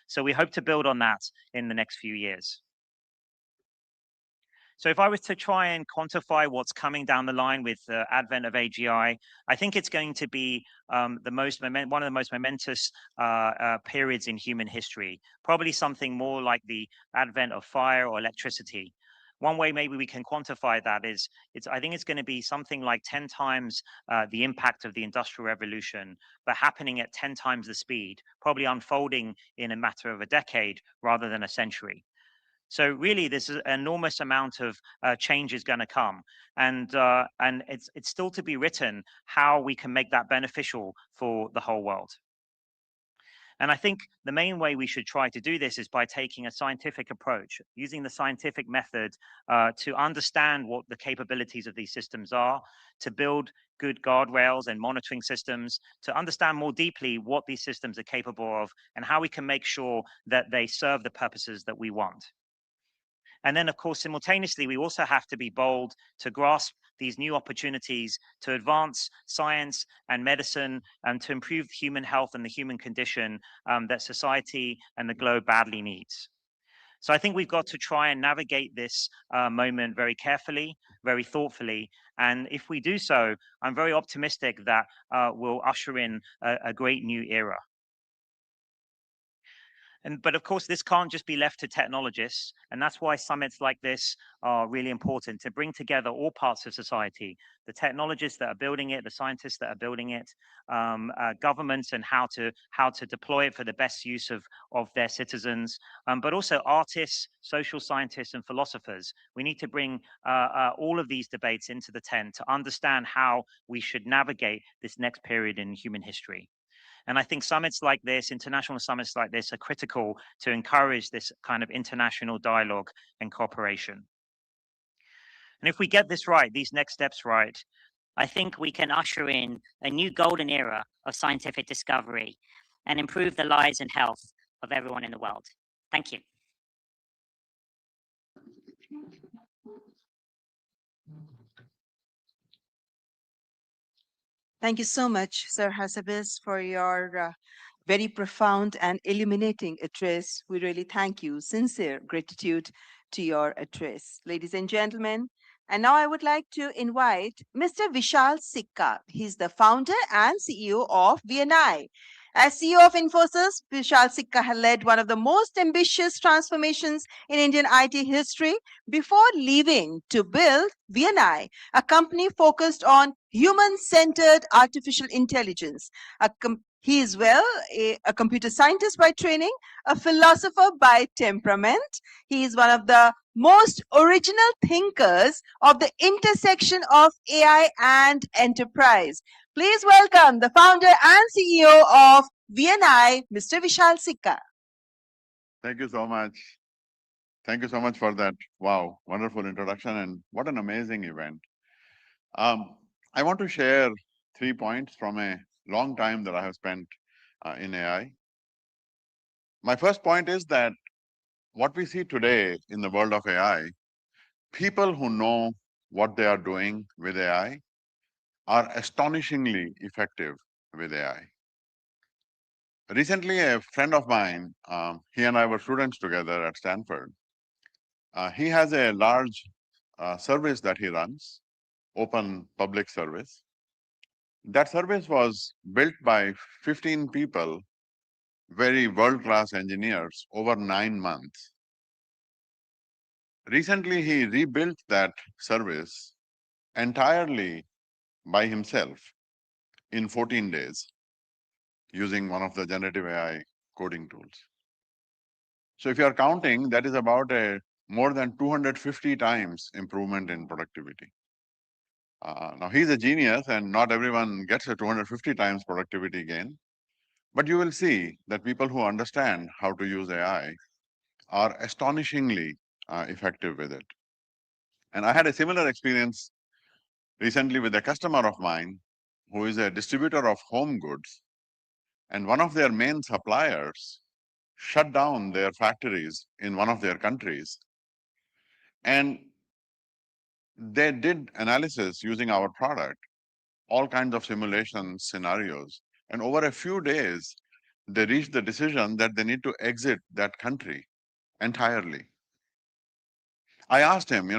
So we hope to build on that in the next few years. So if I was to try and quantify what's coming down the line with the advent of AGI, I think it's going to be one of the most momentous periods in human history, probably something more like the advent of fire or electricity. One way maybe we can quantify that is, I think it's going to be something like 10 times the impact of the Industrial Revolution, but happening at 10 times the speed, probably unfolding in a matter of a decade rather than a century. So really, this is an enormous amount of change is going to come, and it's still to be written how we can make that beneficial for the whole world. And I think the main way we should try to do this is by taking a scientific approach, using the scientific method to understand what the capabilities of these systems are, to build good guardrails and monitoring systems, to understand more deeply what these systems are capable of and how we can make sure that they serve the purposes that we want. And then, of course, simultaneously, we also have to be bold to grasp these new opportunities to advance science and medicine and to improve human health and the human condition that society and the globe badly needs. So I think we've got to try and navigate this moment very carefully, very thoughtfully. And if we do so, I'm very optimistic that we'll usher in a great new era. But of course, this can't just be left to technologists. And that's why summits like this are really important, to bring together all parts of society, the technologists that are building it, the scientists that are building it, governments and how to deploy it for the best use of their citizens, but also artists, social scientists, and philosophers. We need to bring all of these debates into the tent to understand how we should navigate this next period in human history. And I think summits like this, international summits like this, are critical to encourage this kind of international dialogue and cooperation. And if we get this right, these next steps right, I think we can usher in a new golden era of scientific discovery and improve the lives and health of everyone in the world. Thank you. Thank you so much, Sir Hassabis, for your very profound and illuminating address. We really thank you. Sincere gratitude to your address. Ladies and gentlemen, and now I would like to invite Mr. Vishal Sikka. He's the founder and CEO of VNI. As CEO of Infosys, Vishal Sikka has led one of the most ambitious transformations in Indian IT history before leaving to build VNI, a company focused on human-centered artificial intelligence. He is a computer scientist by training, a philosopher by temperament. He is one of the most original thinkers of the intersection of AI and enterprise. Please welcome the founder and CEO of VNI, Mr. Vishal Sikka. Thank you so much. Thank you so much for that. Wow, wonderful introduction, and what an amazing event. I want to share 3 points from a long time that I have spent in AI. My first point is that what we see today in the world of AI, people who know what they are doing with AI are astonishingly effective with AI. Recently, a friend of mine, he and I were students together at Stanford. He has a large service that he runs, open public service. That service was built by 15 people, very world-class engineers, over 9 months. Recently, he rebuilt that service entirely by himself in 14 days using one of the generative AI coding tools. So if you are counting, that is about a more than 250 times improvement in productivity. Now, he's a genius, and not everyone gets a 250 times productivity gain. But you will see that people who understand how to use AI are astonishingly effective with it. And I had a similar experience recently with a customer of mine who is a distributor of home goods, and one of their main suppliers shut down their factories in one of their countries. And they did analysis using our product, all kinds of simulation scenarios. And over a few days, they reached the decision that they need to exit that country entirely. I asked him,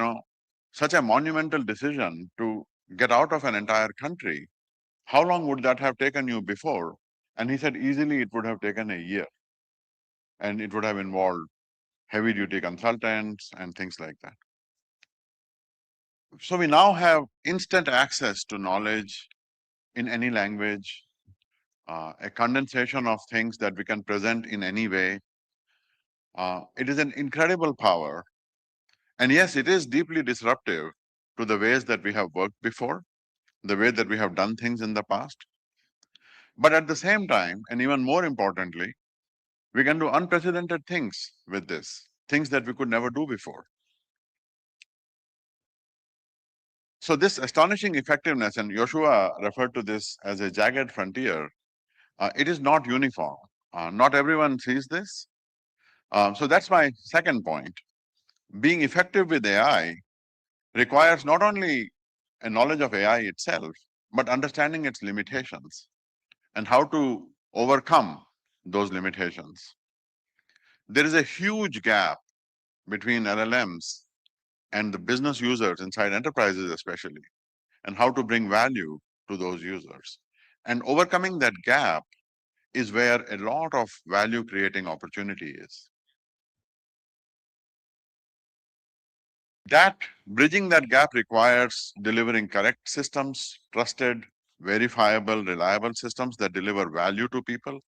such a monumental decision to get out of an entire country, how long would that have taken you before? And he said, easily it would have taken a year. And it would have involved heavy duty consultants and things like that. So we now have instant access to knowledge in any language, a condensation of things that we can present in any way. It is an incredible power. And yes, it is deeply disruptive to the ways that we have worked before, the way that we have done things in the past. But at the same time, and even more importantly, we can do unprecedented things with this, things that we could never do before. So this astonishing effectiveness, and Joshua referred to this as a jagged frontier, it is not uniform. Not everyone sees this. So that's my second point. Being effective with AI requires not only a knowledge of AI itself, but understanding its limitations and how to overcome those limitations. There is a huge gap between LLMs and the business users inside enterprises especially, and how to bring value to those users. And overcoming that gap is where a lot of value creating opportunity is. Bridging that gap requires delivering correct systems, trusted, verifiable, reliable systems that deliver value to people.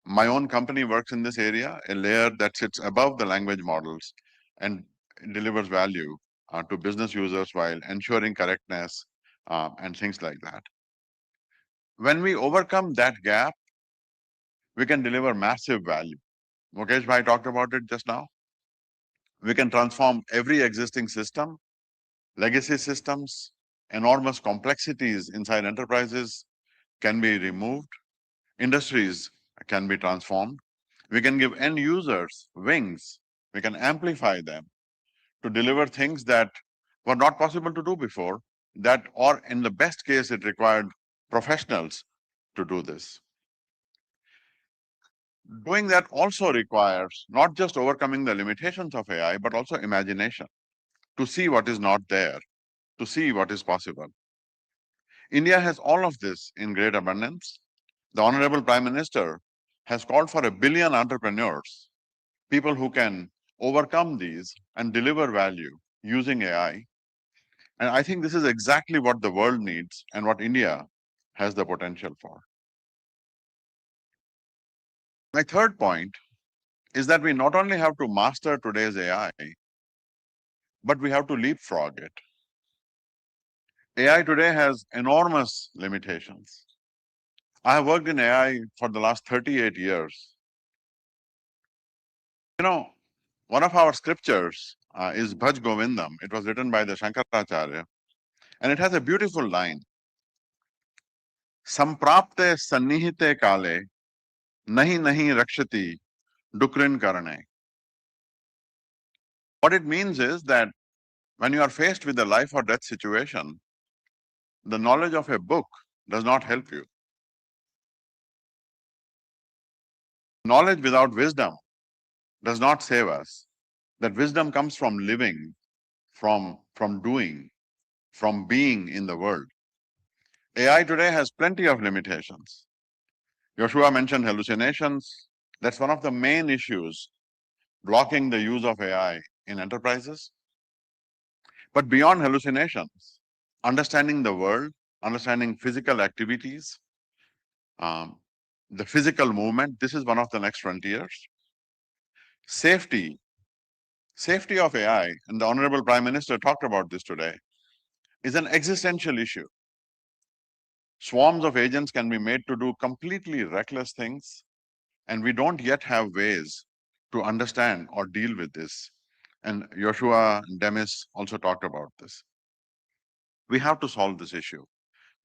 My own company works in this area, a layer that sits above the language models and delivers value to business users while ensuring correctness and things like that. When we overcome that gap, we can deliver massive value. Mukesh Bhai talked about it just now. We can transform every existing system, legacy systems, enormous complexities inside enterprises can be removed, industries can be transformed. We can give end users wings, we can amplify them to deliver things that were not possible to do before, or in the best case, it required professionals to do this. Doing that also requires not just overcoming the limitations of AI, but also imagination, to see what is not there, to see what is possible. India has all of this in great abundance. The Honorable Prime Minister has called for 1 billion entrepreneurs, people who can overcome these and deliver value using AI. And I think this is exactly what the world needs and what India has the potential for. My third point is that we not only have to master today's AI, but we have to leapfrog it. AI today has enormous limitations. I have worked in AI for the last 38 years. One of our scriptures is Bhaj Govindam. It was written by the Shankaracharya, and it has a beautiful line. Samprapte sannihite kale, nahi rakshati dukrin karane. What it means is that when you are faced with a life or death situation, the knowledge of a book does not help you. Knowledge without wisdom does not save us. That wisdom comes from living, from doing, from being in the world. AI today has plenty of limitations. Joshua mentioned hallucinations. That's one of the main issues blocking the use of AI in enterprises. But beyond hallucinations, understanding the world, understanding physical activities, the physical movement, this is one of the next frontiers. Safety of AI, and the Honorable Prime Minister talked about this today, is an existential issue. Swarms of agents can be made to do completely reckless things, and we don't yet have ways to understand or deal with this. And Joshua and Demis also talked about this. We have to solve this issue.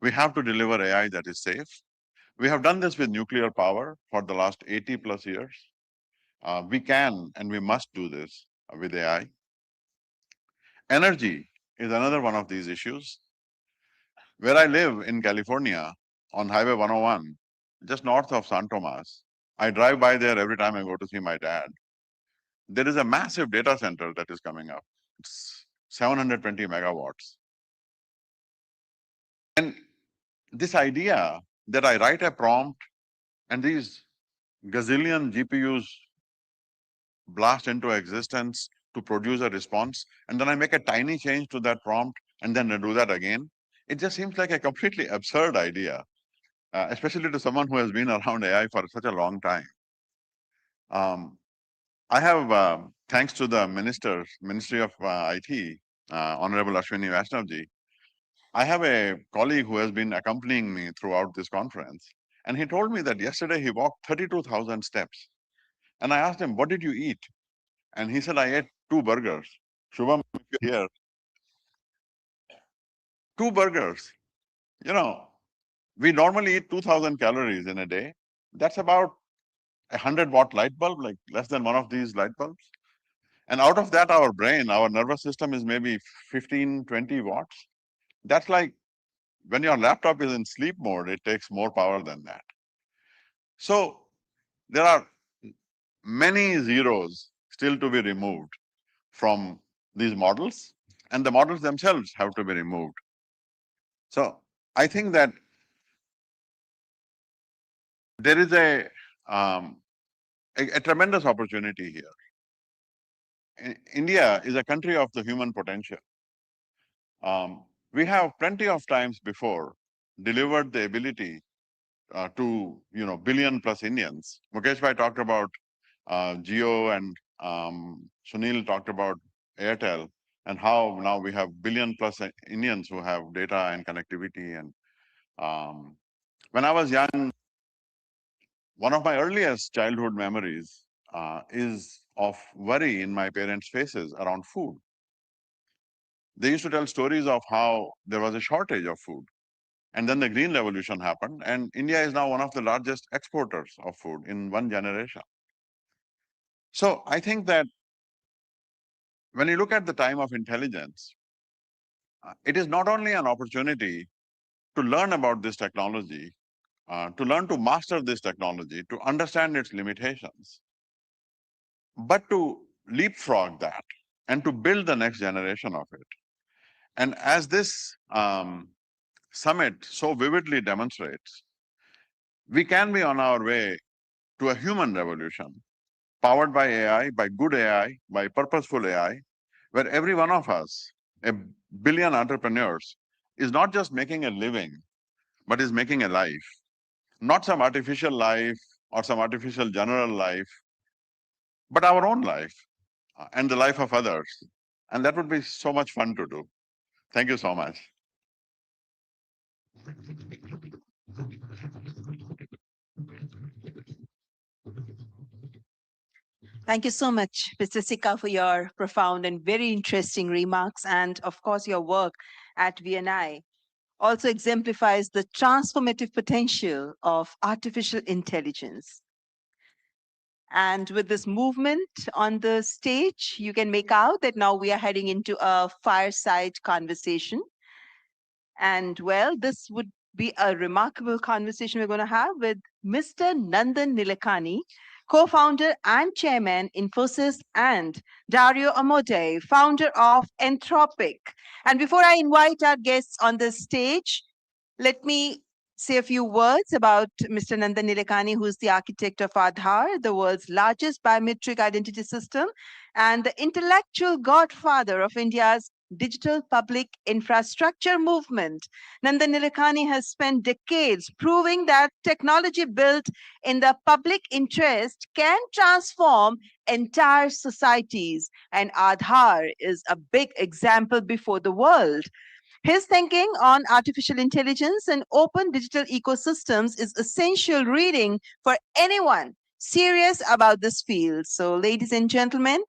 We have to deliver AI that is safe. We have done this with nuclear power for the last 80 plus years. We can and we must do this with AI. Energy is another one of these issues. Where I live in California on Highway 101, just north of San Tomas, I drive by there every time I go to see my dad. There is a massive data center that is coming up. It's 720 megawatts. And this idea that I write a prompt and these gazillion GPUs blast into existence to produce a response, and then I make a tiny change to that prompt and then do that again, it just seems like a completely absurd idea, especially to someone who has been around AI for such a long time. I have, thanks to the Ministry of IT, Honorable Ashwini Vaishnavji, I have a colleague who has been accompanying me throughout this conference. And he told me that yesterday he walked 32,000 steps. And I asked him, what did you eat? And he said, I ate 2 burgers. Shubham, if you're here, 2 burgers. You know, we normally eat 2,000 calories in a day. That's about a 100-watt light bulb, like less than one of these light bulbs. And out of that, our brain, our nervous system is maybe 15, 20 watts. That's like when your laptop is in sleep mode, it takes more power than that. So there are many zeros still to be removed from these models, and the models themselves have to be removed. So I think that there is a tremendous opportunity here. India is a country of the human potential. We have plenty of times before delivered the ability to billion plus Indians. Mukesh bhai talked about Jio, and Sunil talked about Airtel, and how now we have billion plus Indians who have data and connectivity. And when I was young, one of my earliest childhood memories is of worry in my parents' faces around food. They used to tell stories of how there was a shortage of food. And then the Green Revolution happened, and India is now one of the largest exporters of food in one generation. So I think that when you look at the time of intelligence, it is not only an opportunity to learn about this technology, to learn to master this technology, to understand its limitations, but to leapfrog that and to build the next generation of it. And as this summit so vividly demonstrates, we can be on our way to a human revolution powered by AI, by good AI, by purposeful AI, where every one of us, a billion entrepreneurs, is not just making a living, but is making a life. Not some artificial life or some artificial general life, but our own life and the life of others. And that would be so much fun to do. Thank you so much. Thank you so much, Mr. Sikka, for your profound and very interesting remarks. And of course, your work at VNI also exemplifies the transformative potential of artificial intelligence. And with this movement on the stage, you can make out that now we are heading into a fireside conversation. And well, this would be a remarkable conversation we're going to have with Mr. Nandan Nilekani, co-founder and chairman, Infosys, and Dario Amodei, founder of Anthropic. And before I invite our guests on the stage, let me say a few words about Mr. Nandan Nilekani, who is the architect of Aadhaar, the world's largest biometric identity system, and the intellectual godfather of India's digital public infrastructure movement. Nandan Nilekani has spent decades proving that technology built in the public interest can transform entire societies, and Aadhaar is a big example before the world. His thinking on artificial intelligence and open digital ecosystems is essential reading for anyone serious about this field. So, ladies and gentlemen,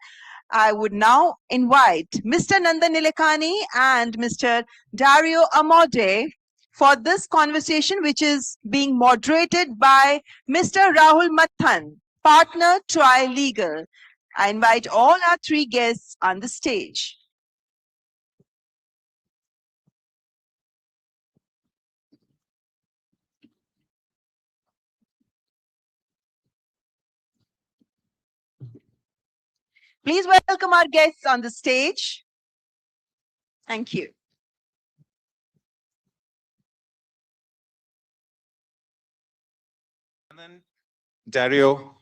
I would now invite Mr. Nandan Nilekani and Mr. Dario Amodei for this conversation, which is being moderated by Mr. Rahul Mathan, partner Tri-Legal. I invite all our three guests on the stage. Please welcome our guests on the stage. Thank you. Dario,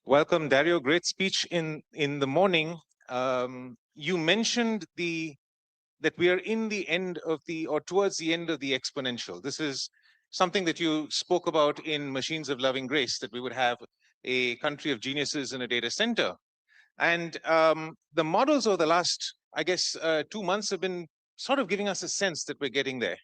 welcome, Dario. Great speech in the morning. You mentioned that we are in the end of or towards the end of the exponential. This is something that you spoke about in Machines of Loving Grace, that we would have a country of geniuses in a data center. And the models over the last, I guess, 2 months have been sort of giving us a sense that we're getting there.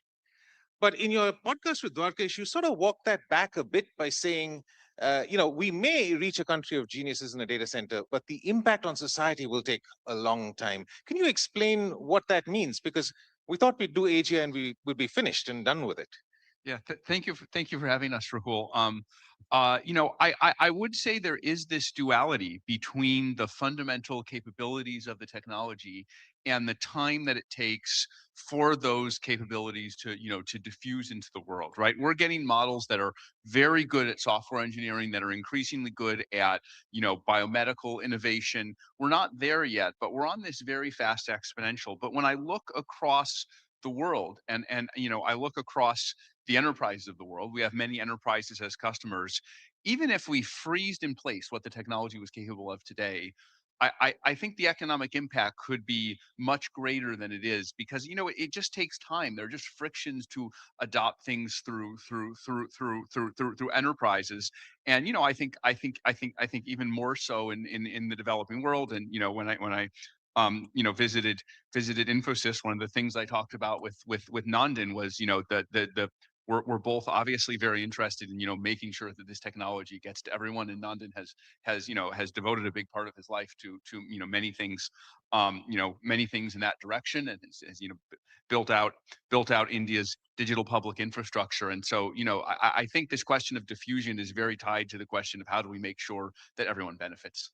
But in your podcast with Dwarkesh, you sort of walked that back a bit by saying, we may reach a country of geniuses in a data center, but the impact on society will take a long time. Can you explain what that means? Because we thought we'd do AGI and we would be finished and done with it. Yeah, thank you for having us, Rahul. I would say there is this duality between the fundamental capabilities of the technology and the time that it takes for those capabilities to diffuse into the world, right? We're getting models that are very good at software engineering, that are increasingly good at, biomedical innovation. We're not there yet, but we're on this very fast exponential. But when I look across the world and I look across the enterprises of the world, we have many enterprises as customers. Even if we freezed in place what the technology was capable of today, I think the economic impact could be much greater than it is, because it just takes time. There are just frictions to adopt things through enterprises, and I think even more so in the developing world. And when I visited Infosys, one of the things I talked about with Nandan was we're both obviously very interested in making sure that this technology gets to everyone, and Nandan has devoted a big part of his life to many things in that direction, and has built out India's digital public infrastructure. And so I think this question of diffusion is very tied to the question of how do we make sure that everyone benefits.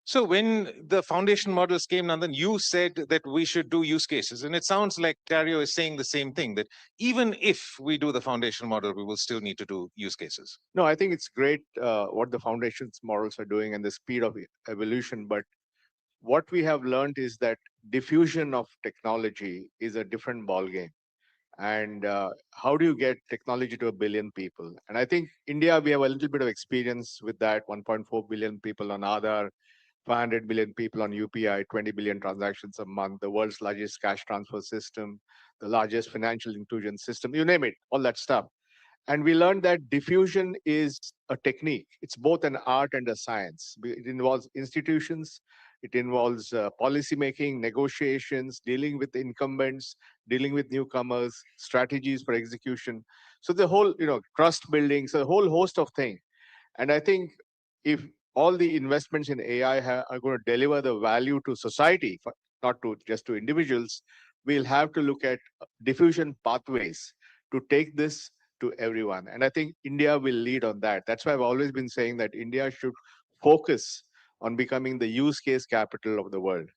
So when the foundation models came, Nandan, you said that we should do use cases. And it sounds like Dario is saying the same thing, that even if we do the foundation model, we will still need to do use cases. No, I think it's great what the foundations models are doing and the speed of evolution. But what we have learned is that diffusion of technology is a different ballgame. And how do you get technology to 1 billion people? And I think India, we have a little bit of experience with that. 1.4 billion people on Aadhaar, 500 million people on UPI, 20 billion transactions a month, the world's largest cash transfer system, the largest financial inclusion system, you name it, all that stuff. And we learned that diffusion is a technique. It's both an art and a science. It involves institutions, it involves policy making, negotiations, dealing with incumbents, dealing with newcomers, strategies for execution. So the whole, trust building, so a whole host of things. And I think if all the investments in AI are going to deliver the value to society, not just to individuals, we'll have to look at diffusion pathways to take this to everyone. And I think India will lead on that. That's why I've always been saying that India should focus on becoming the use case capital of the world.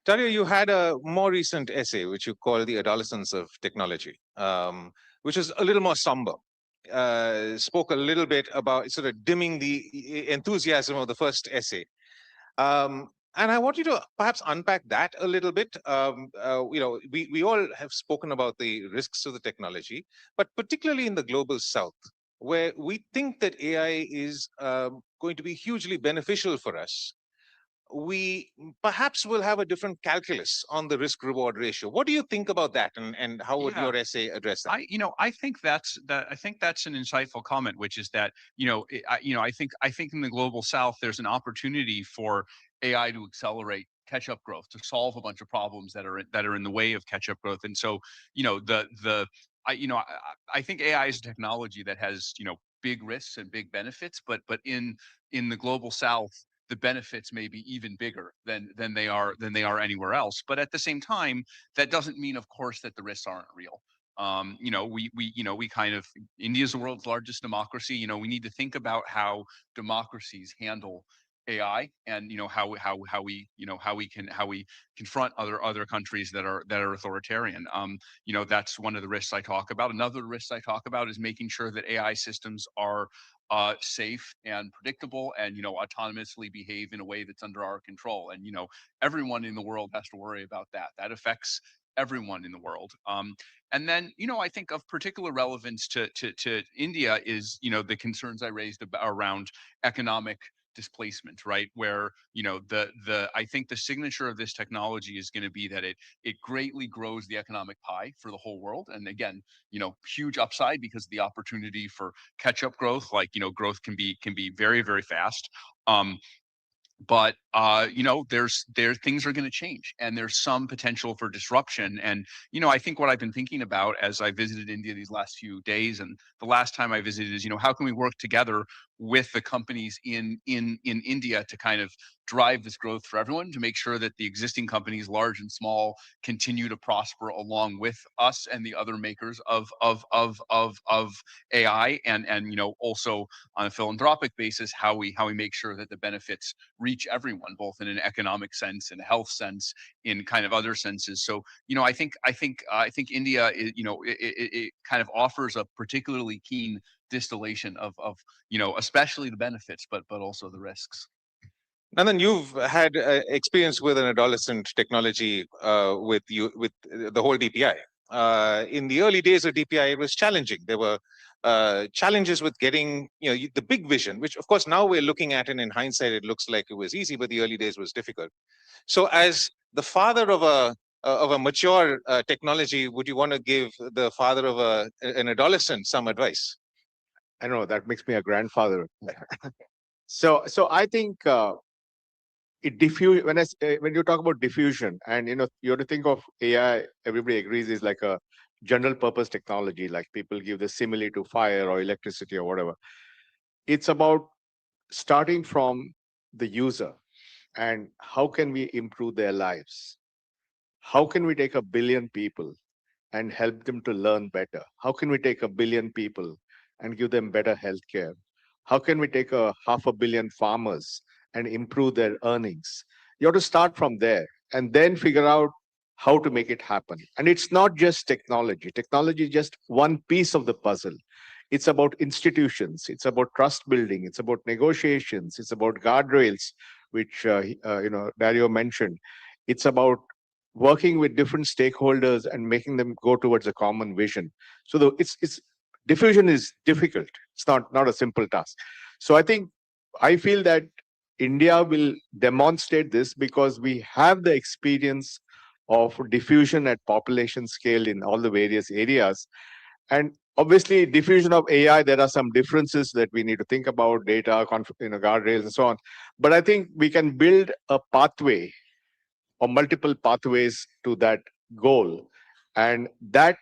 Dario, you had a more recent essay, which you call The Adolescence of Technology, which is a little more somber. Spoke a little bit about sort of dimming the enthusiasm of the first essay. And I want you to perhaps unpack that a little bit. We all have spoken about the risks of the technology, but particularly in the global south, where we think that AI is going to be hugely beneficial for us, we perhaps will have a different calculus on the risk-reward ratio. What do you think about that, and how would your essay address that? I think that's an insightful comment, which is that I think in the global south there's an opportunity for AI to accelerate catch-up growth, to solve a bunch of problems that are in the way of catch-up growth. And so I think AI is a technology that has big risks and big benefits, but in the global south, the benefits may be even bigger than they are anywhere else. But at the same time, that doesn't mean, of course, that the risks aren't real. We kind of, India is the world's largest democracy. We need to think about how democracies handle AI, and how we confront other countries that are authoritarian. That's one of the risks I talk about. Another risk I talk about is making sure that AI systems are safe and predictable, and autonomously behave in a way that's under our control. And everyone in the world has to worry about that. That affects everyone in the world. And then, I think of particular relevance to India is, the concerns I raised around economic displacement, right? Where, I think the signature of this technology is going to be that it greatly grows the economic pie for the whole world. And again, huge upside because the opportunity for catch-up growth, like, growth can be very, very fast. But there things are going to change, and there's some potential for disruption. And I think what I've been thinking about as I visited India these last few days, and the last time I visited, is how can we work together with the companies in India to kind of drive this growth for everyone, to make sure that the existing companies, large and small, continue to prosper along with us and the other makers of AI, and also on a philanthropic basis, how we make sure that the benefits reach everyone, both in an economic sense and a health sense, in kind of other senses. So I think India is, it kind of offers a particularly keen distillation of especially the benefits, but also the risks. Nandan, you've had experience with an adolescent technology with the whole DPI. In the early days of DPI, it was challenging. There were challenges with getting the big vision, which of course now we're looking at, and in hindsight it looks like it was easy, but the early days was difficult. So, as the father of a mature technology, would you want to give the father of an adolescent some advice? I know that makes me a grandfather. So I think when you talk about diffusion, and you have to think of AI, everybody agrees is like a general purpose technology, like people give the simile to fire or electricity or whatever. It's about starting from the user and how can we improve their lives? How can we take 1 billion people and help them to learn better? How can we take 1 billion people and give them better healthcare? How can we take 500 million farmers and improve their earnings? You have to start from there and then figure out how to make it happen. And it's not just technology. Technology is just one piece of the puzzle. It's about institutions. It's about trust building. It's about negotiations. It's about guardrails, which Dario mentioned. It's about working with different stakeholders and making them go towards a common vision. So diffusion is difficult. It's not a simple task. So I feel that India will demonstrate this because we have the experience of diffusion at population scale in all the various areas. And obviously, diffusion of AI, there are some differences that we need to think about, data, guardrails, and so on. But I think we can build a pathway or multiple pathways to that goal. And that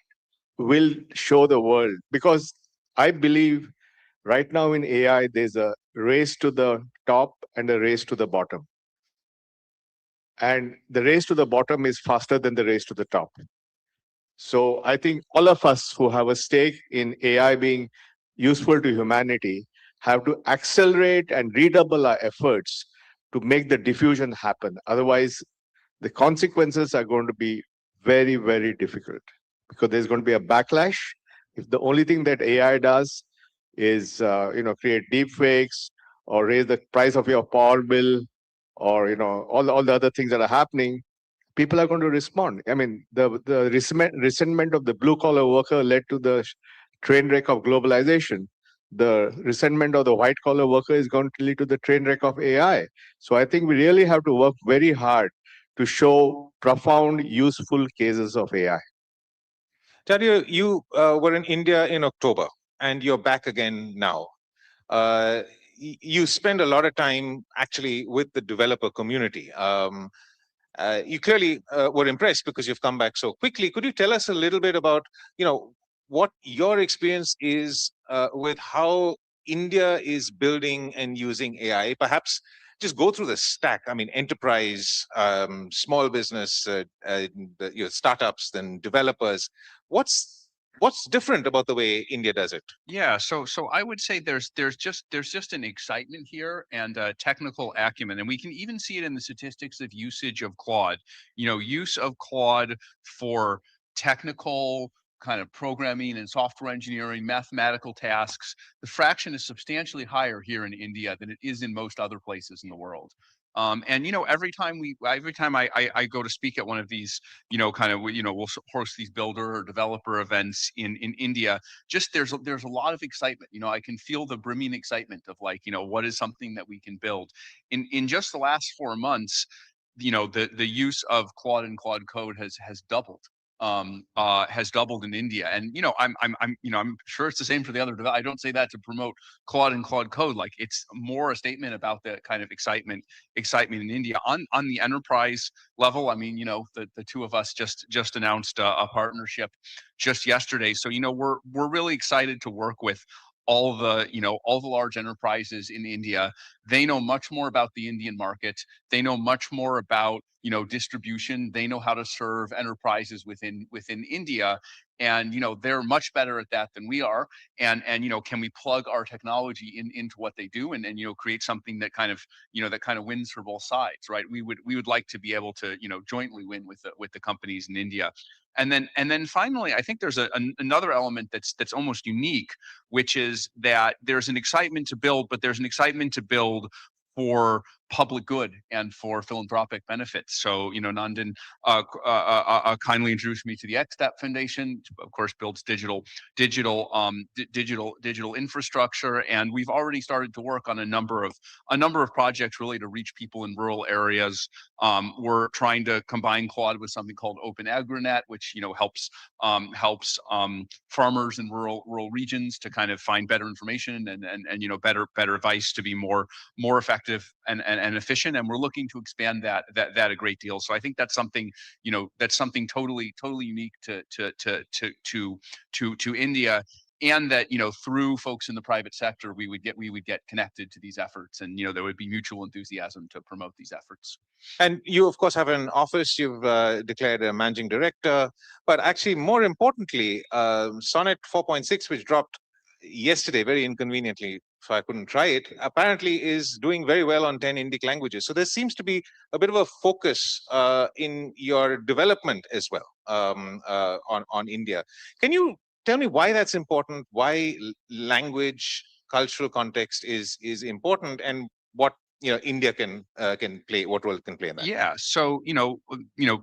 will show the world. Because I believe right now in AI, there's a race to the top and a race to the bottom. And the race to the bottom is faster than the race to the top. So I think all of us who have a stake in AI being useful to humanity have to accelerate and redouble our efforts to make the diffusion happen. Otherwise, the consequences are going to be very, very difficult because there's going to be a backlash. If the only thing that AI does is create deep fakes or raise the price of your power bill or all the other things that are happening, people are going to respond. I mean, the resentment of the blue collar worker led to the train wreck of globalization. The resentment of the white collar worker is going to lead to the train wreck of AI. So I think we really have to work very hard to show profound, useful cases of AI. Dario, you were in India in October, and you're back again now. You spend a lot of time actually with the developer community. You clearly were impressed because you've come back so quickly. Could you tell us a little bit about, what your experience is with how India is building and using AI? Perhaps just go through the stack. I mean, enterprise, small business, startups, then developers. What's What's different about the way India does it? Yeah, so I would say there's just an excitement here and technical acumen, and we can even see it in the statistics of usage of Claude. You know, use of Claude for technical kind of programming and software engineering, mathematical tasks. The fraction is substantially higher here in India than it is in most other places in the world. And you know, every time I go to speak at one of these, you know, kind of, you know, we'll host these builder or developer events in India, just there's a lot of excitement. You know, I can feel the brimming excitement of like, you know, what is something that we can build in just the last 4 months. You know, the use of Claude and Claude Code has doubled. Has doubled in India, and you know, I'm sure it's the same for the other. I don't say that to promote Claude and Claude Code. Like, it's more a statement about the kind of excitement in India on the enterprise level. I mean, you know, the two of us just announced a partnership just yesterday. So, you know, we're really excited to work with all the, you know, all the large enterprises in India. They know much more about the Indian market. They know much more about, you know, distribution. They know how to serve enterprises within India. And, you know, they're much better at that than we are. And, you know, can we plug our technology into what they do and, you know, create something that kind of, you know, that kind of wins for both sides, right? We would like to be able to, you know, jointly win with the companies in India. And then finally, I think there's another element that's almost unique, which is that there's an excitement to build, but there's an excitement to build for public good and for philanthropic benefits. So, you know, Nandan kindly introduced me to the XSTEP Foundation, of course, builds digital infrastructure, and we've already started to work on a number of projects really to reach people in rural areas. We're trying to combine Claude with something called Open AgriNet, which, you know, helps farmers in rural regions to kind of find better information and you know, better advice to be more effective and efficient. And we're looking to expand that a great deal. So I think that's something, you know, that's something totally unique to India. And that, you know, through folks in the private sector, we would get connected to these efforts, and, you know, there would be mutual enthusiasm to promote these efforts. And you, of course, have an office. You've declared a managing director, but actually, more importantly, Sonnet 4.6, which dropped yesterday, very inconveniently, so I couldn't try it, apparently is doing very well on 10 Indic languages. So there seems to be a bit of a focus in your development as well on India. Can you tell me why that's important? Why language, cultural context is important, and what, you know, India can play, what role it can play in that? Yeah. So, you know,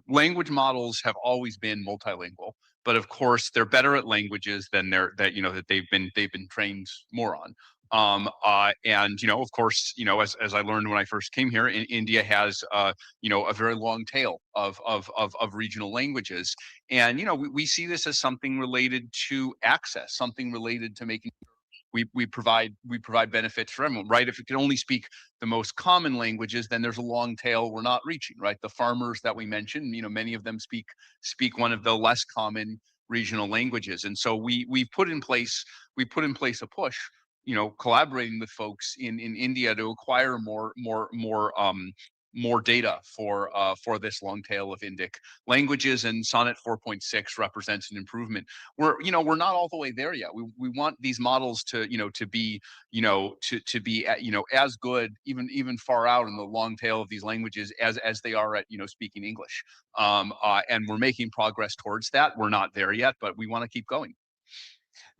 language models have always been multilingual, but of course they're better at languages than that they've been trained more on. And, you know, of course, you know, as I learned when I first came here, India has, you know, a very long tail of regional languages. And, you know, we see this as something related to access, something related to making we provide benefits for everyone, right? If you can only speak the most common languages, then there's a long tail we're not reaching, right? The farmers that we mentioned, you know, many of them speak one of the less common regional languages, and so we've put in place a push, you know, collaborating with folks in India to acquire more data for this long tail of Indic languages, and Sonnet 4.6 represents an improvement. We're not all the way there yet. We want these models to be as good, even far out in the long tail of these languages as they are at speaking English. And we're making progress towards that. We're not there yet, but we want to keep going.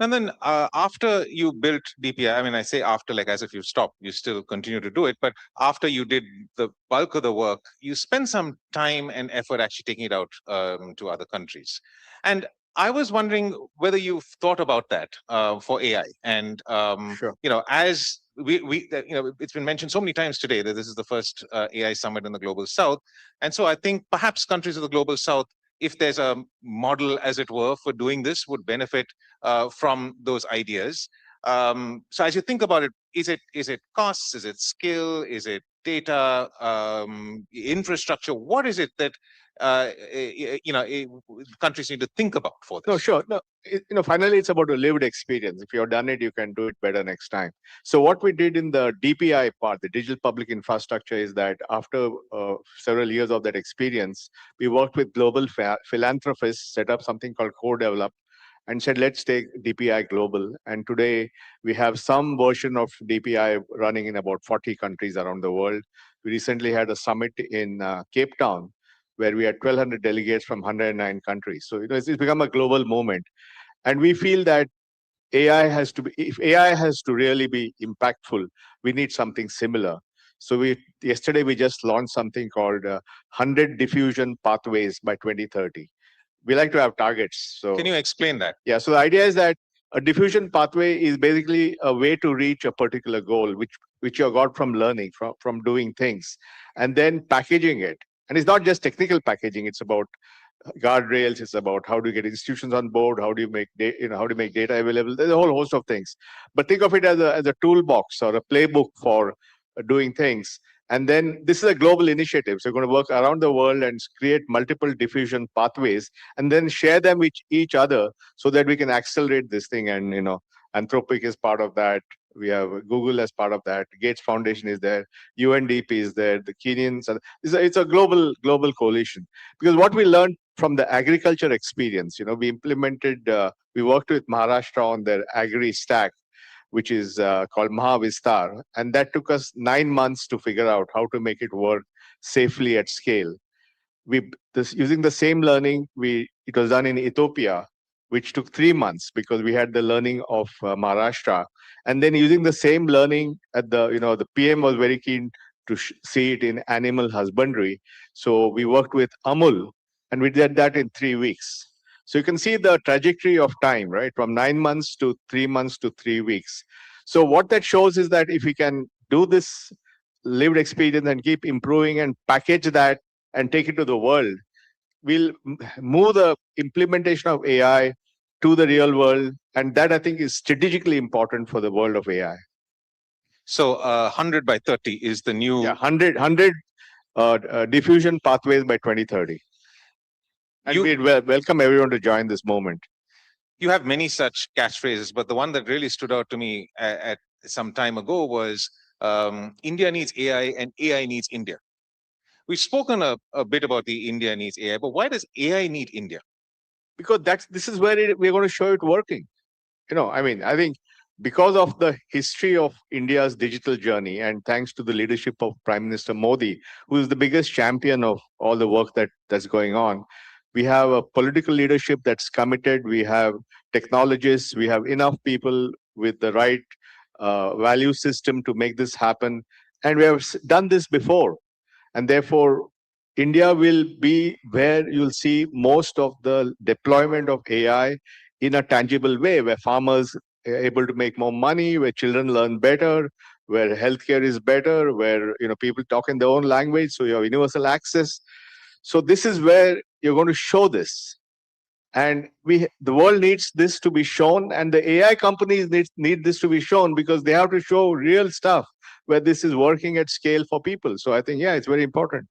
And then after you built DPI, I mean, I say after, like as if you've stopped, you still continue to do it. But after you did the bulk of the work, you spent some time and effort actually taking it out to other countries. And I was wondering whether you've thought about that for AI. And, Sure. you know, as it's been mentioned so many times today that this is the first AI summit in the Global South. And so I think perhaps countries of the Global South, if there's a model, as it were, for doing this, would benefit from those ideas. So as you think about it, is it costs? Is it skill? Is it data, infrastructure? What is it that countries need to think about for this? No, sure. No, finally, it's about a lived experience. If you've done it, you can do it better next time. So what we did in the DPI part, the digital public infrastructure, is that after several years of that experience, we worked with global philanthropists, set up something called Co-Develop, and said, let's take DPI global. And today we have some version of DPI running in about 40 countries around the world. We recently had a summit in Cape Town where we had 1,200 delegates from 109 countries. So it's become a global movement. And we feel that AI has to be, if AI has to really be impactful, we need something similar. So yesterday we just launched something called 100 diffusion pathways by 2030. We like to have targets. So Can you explain that? yeah, so the idea is that a diffusion pathway is basically a way to reach a particular goal, which you got from learning, from doing things, and then packaging it. And it's not just technical packaging; it's about guardrails. It's about how do you get institutions on board, how do you make how do you make data available. There's a whole host of things. But think of it as a toolbox or a playbook for doing things. And then this is a global initiative. So we're going to work around the world and create multiple diffusion pathways and then share them with each other so that we can accelerate this thing. And, Anthropic is part of that. We have Google as part of that. Gates Foundation is there. UNDP is there. The Kenyans. It's a global coalition. Because what we learned from the agriculture experience, we implemented, we worked with Maharashtra on their agri stack, which is called Mahavistar. And that took us 9 months to figure out how to make it work safely at scale. Using the same learning, it was done in Ethiopia, which took 3 months because we had the learning of Maharashtra. And then using the same learning the PM was very keen to see it in animal husbandry. So we worked with Amul and we did that in 3 weeks. So you can see the trajectory of time, right? From 9 months to 3 months to 3 weeks. So what that shows is that if we can do this lived experience and keep improving and package that and take it to the world, we'll move the implementation of AI to the real world. And that I think is strategically important for the world of AI. So 100 by 30 is the new... Yeah, 100 diffusion pathways by 2030. And we welcome everyone to join this moment. You have many such catchphrases, but the one that really stood out to me at some time ago was India needs AI and AI needs India. We've spoken a bit about the India needs AI, but why does AI need India? Because this is where we're going to show it working. I think because of the history of India's digital journey, and thanks to the leadership of Prime Minister Modi, who is the biggest champion of all the work that's going on, we have a political leadership that's committed. We have technologists. We have enough people with the right value system to make this happen. And we have done this before. And therefore, India will be where you'll see most of the deployment of AI in a tangible way, where farmers are able to make more money, where children learn better, where healthcare is better, where people talk in their own language, so you have universal access. So this is where you're going to show this. And the world needs this to be shown, and the AI companies need this to be shown because they have to show real stuff where this is working at scale for people. So I think, it's very important.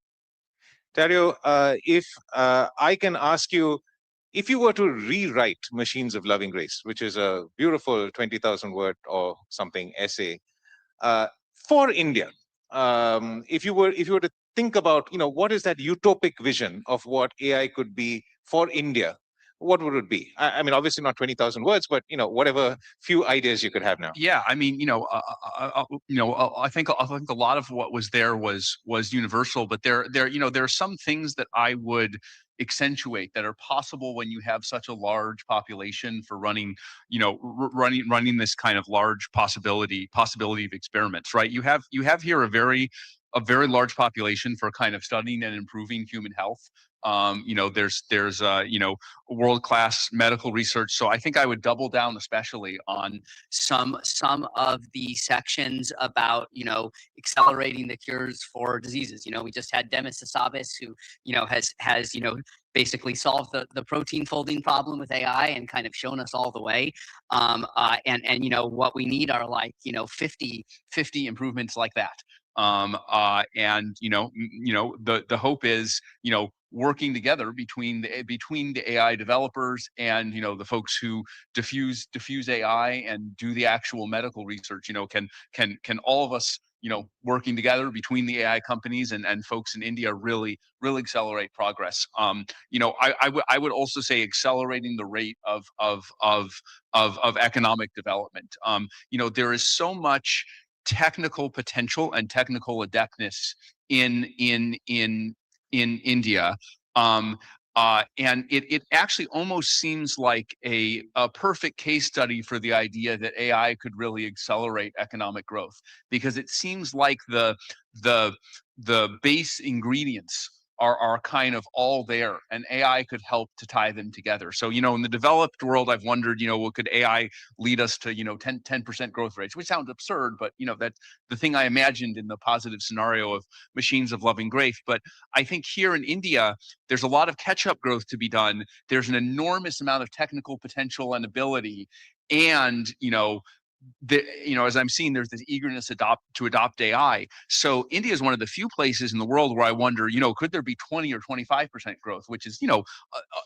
Dario, if I can ask you, if you were to rewrite Machines of Loving Grace, which is a beautiful 20,000 word or something essay for India, if you were to think about, what is that utopic vision of what AI could be for India, what would it be? I mean, obviously not 20,000 words, but whatever few ideas you could have now. Yeah, I mean, I think a lot of what was there was universal, but there are some things that I would accentuate that are possible when you have such a large population for running this kind of large possibility of experiments, right? You have here a very large population for kind of studying and improving human health. There's world-class medical research. So I think I would double down, especially on some of the sections about accelerating the cures for diseases. We just had Demis Hassabis, who has basically solved the protein folding problem with AI and kind of shown us all the way. And what we need are like 50 improvements like that. And the hope is working together between the AI developers and the folks who diffuse AI and do the actual medical research. Can all of us working together between the AI companies and folks in India really accelerate progress. I would also say accelerating the rate of economic development. There is so much technical potential and technical adeptness in India. And it actually almost seems like a perfect case study for the idea that AI could really accelerate economic growth, because it seems like the base ingredients are kind of all there, and AI could help to tie them together. So, in the developed world, I've wondered, well, could AI lead us to, 10% growth rates, which sounds absurd, but, that's the thing I imagined in the positive scenario of machines of loving grace. But I think here in India, there's a lot of catch-up growth to be done. There's an enormous amount of technical potential and ability, and, as I'm seeing, there's this eagerness to adopt AI. So India is one of the few places in the world where I wonder, could there be 20 or 25% growth, which is,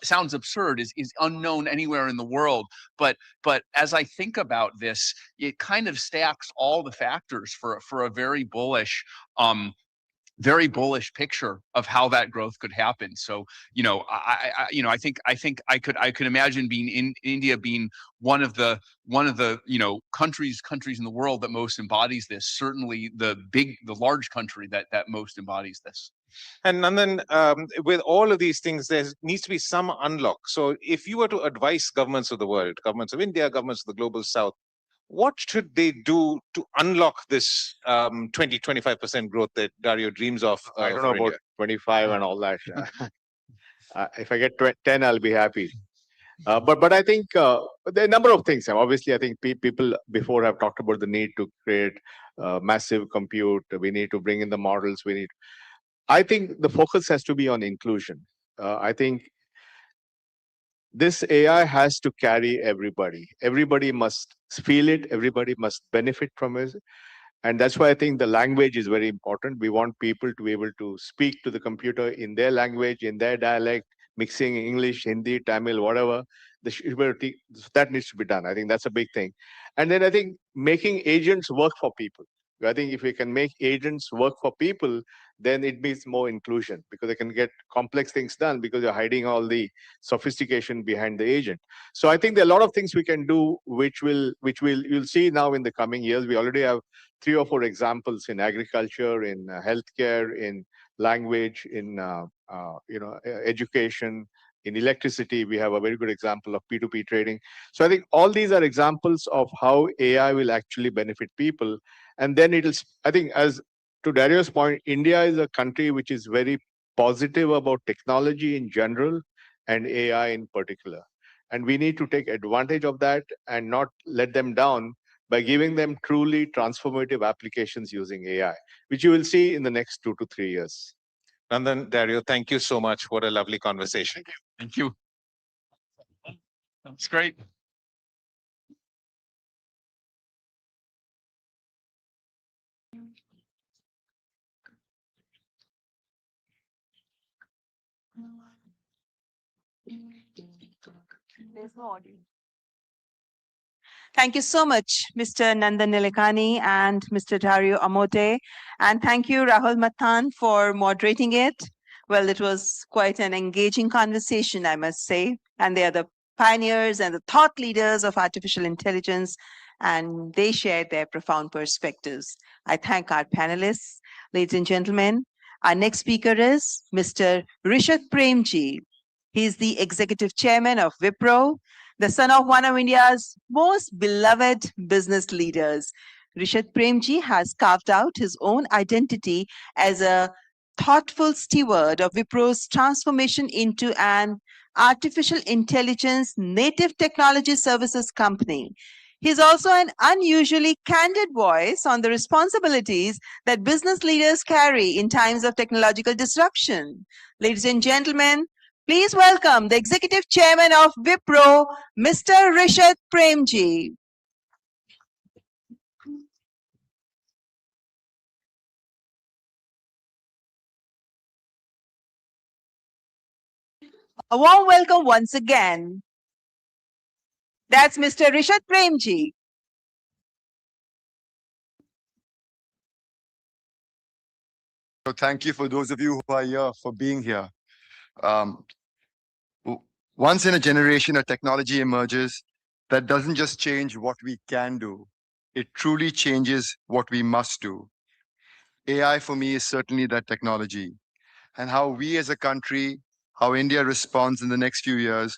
sounds absurd, is unknown anywhere in the world. But as I think about this, it kind of stacks all the factors for a very bullish picture of how that growth could happen. So, I think I could imagine being in India being one of the countries in the world that most embodies this. Certainly the large country that most embodies this. And then with all of these things, there needs to be some unlock. So if you were to advise governments of the world, governments of India, governments of the global south, what should they do to unlock this 20-25% growth that Dario dreams of? I don't know about India. 25 and all that. If I get 10, I'll be happy. But I think there are a number of things. Obviously, I think people before have talked about the need to create massive compute. We need to bring in the models. I think the focus has to be on inclusion. I think this AI has to carry everybody. Everybody must feel it. Everybody must benefit from it. And that's why I think the language is very important. We want people to be able to speak to the computer in their language, in their dialect, mixing English, Hindi, Tamil, whatever. That needs to be done. I think that's a big thing. And then I think making agents work for people. I think if we can make agents work for people, then it means more inclusion, because they can get complex things done because you're hiding all the sophistication behind the agent. So I think there are a lot of things we can do, which you'll see now in the coming years. We already have 3 or 4 examples in agriculture, in healthcare, in language, in education, in electricity. We have a very good example of P2P trading. So I think all these are examples of how AI will actually benefit people. And then I think, as to Dario's point, India is a country which is very positive about technology in general and AI in particular. And we need to take advantage of that and not let them down by giving them truly transformative applications using AI, which you will see in the next 2 to 3 years. Nandan, Dario, thank you so much. What a lovely conversation. Thank you. That's great. There's no audio. Thank you so much, Mr. Nandan Nilekani and Mr. Dario Amodei. And thank you, Rahul Mathan, for moderating it. Well, it was quite an engaging conversation, I must say. And they are the pioneers and the thought leaders of artificial intelligence, and they shared their profound perspectives. I thank our panelists. Ladies and gentlemen, our next speaker is Mr. Rishad Premji. He is the executive chairman of Wipro, the son of one of India's most beloved business leaders. Rishad Premji has carved out his own identity as a thoughtful steward of Wipro's transformation into an artificial intelligence native technology services company. He's also an unusually candid voice on the responsibilities that business leaders carry in times of technological disruption. Ladies and gentlemen, please welcome the Executive Chairman of Wipro, Mr. Rishad Premji. A warm welcome once again. That's Mr. Rishad Premji. So thank you for those of you who are here for being here. Once in a generation, a technology emerges that doesn't just change what we can do, it truly changes what we must do. AI for me is certainly that technology. And how we as a country, how India responds in the next few years,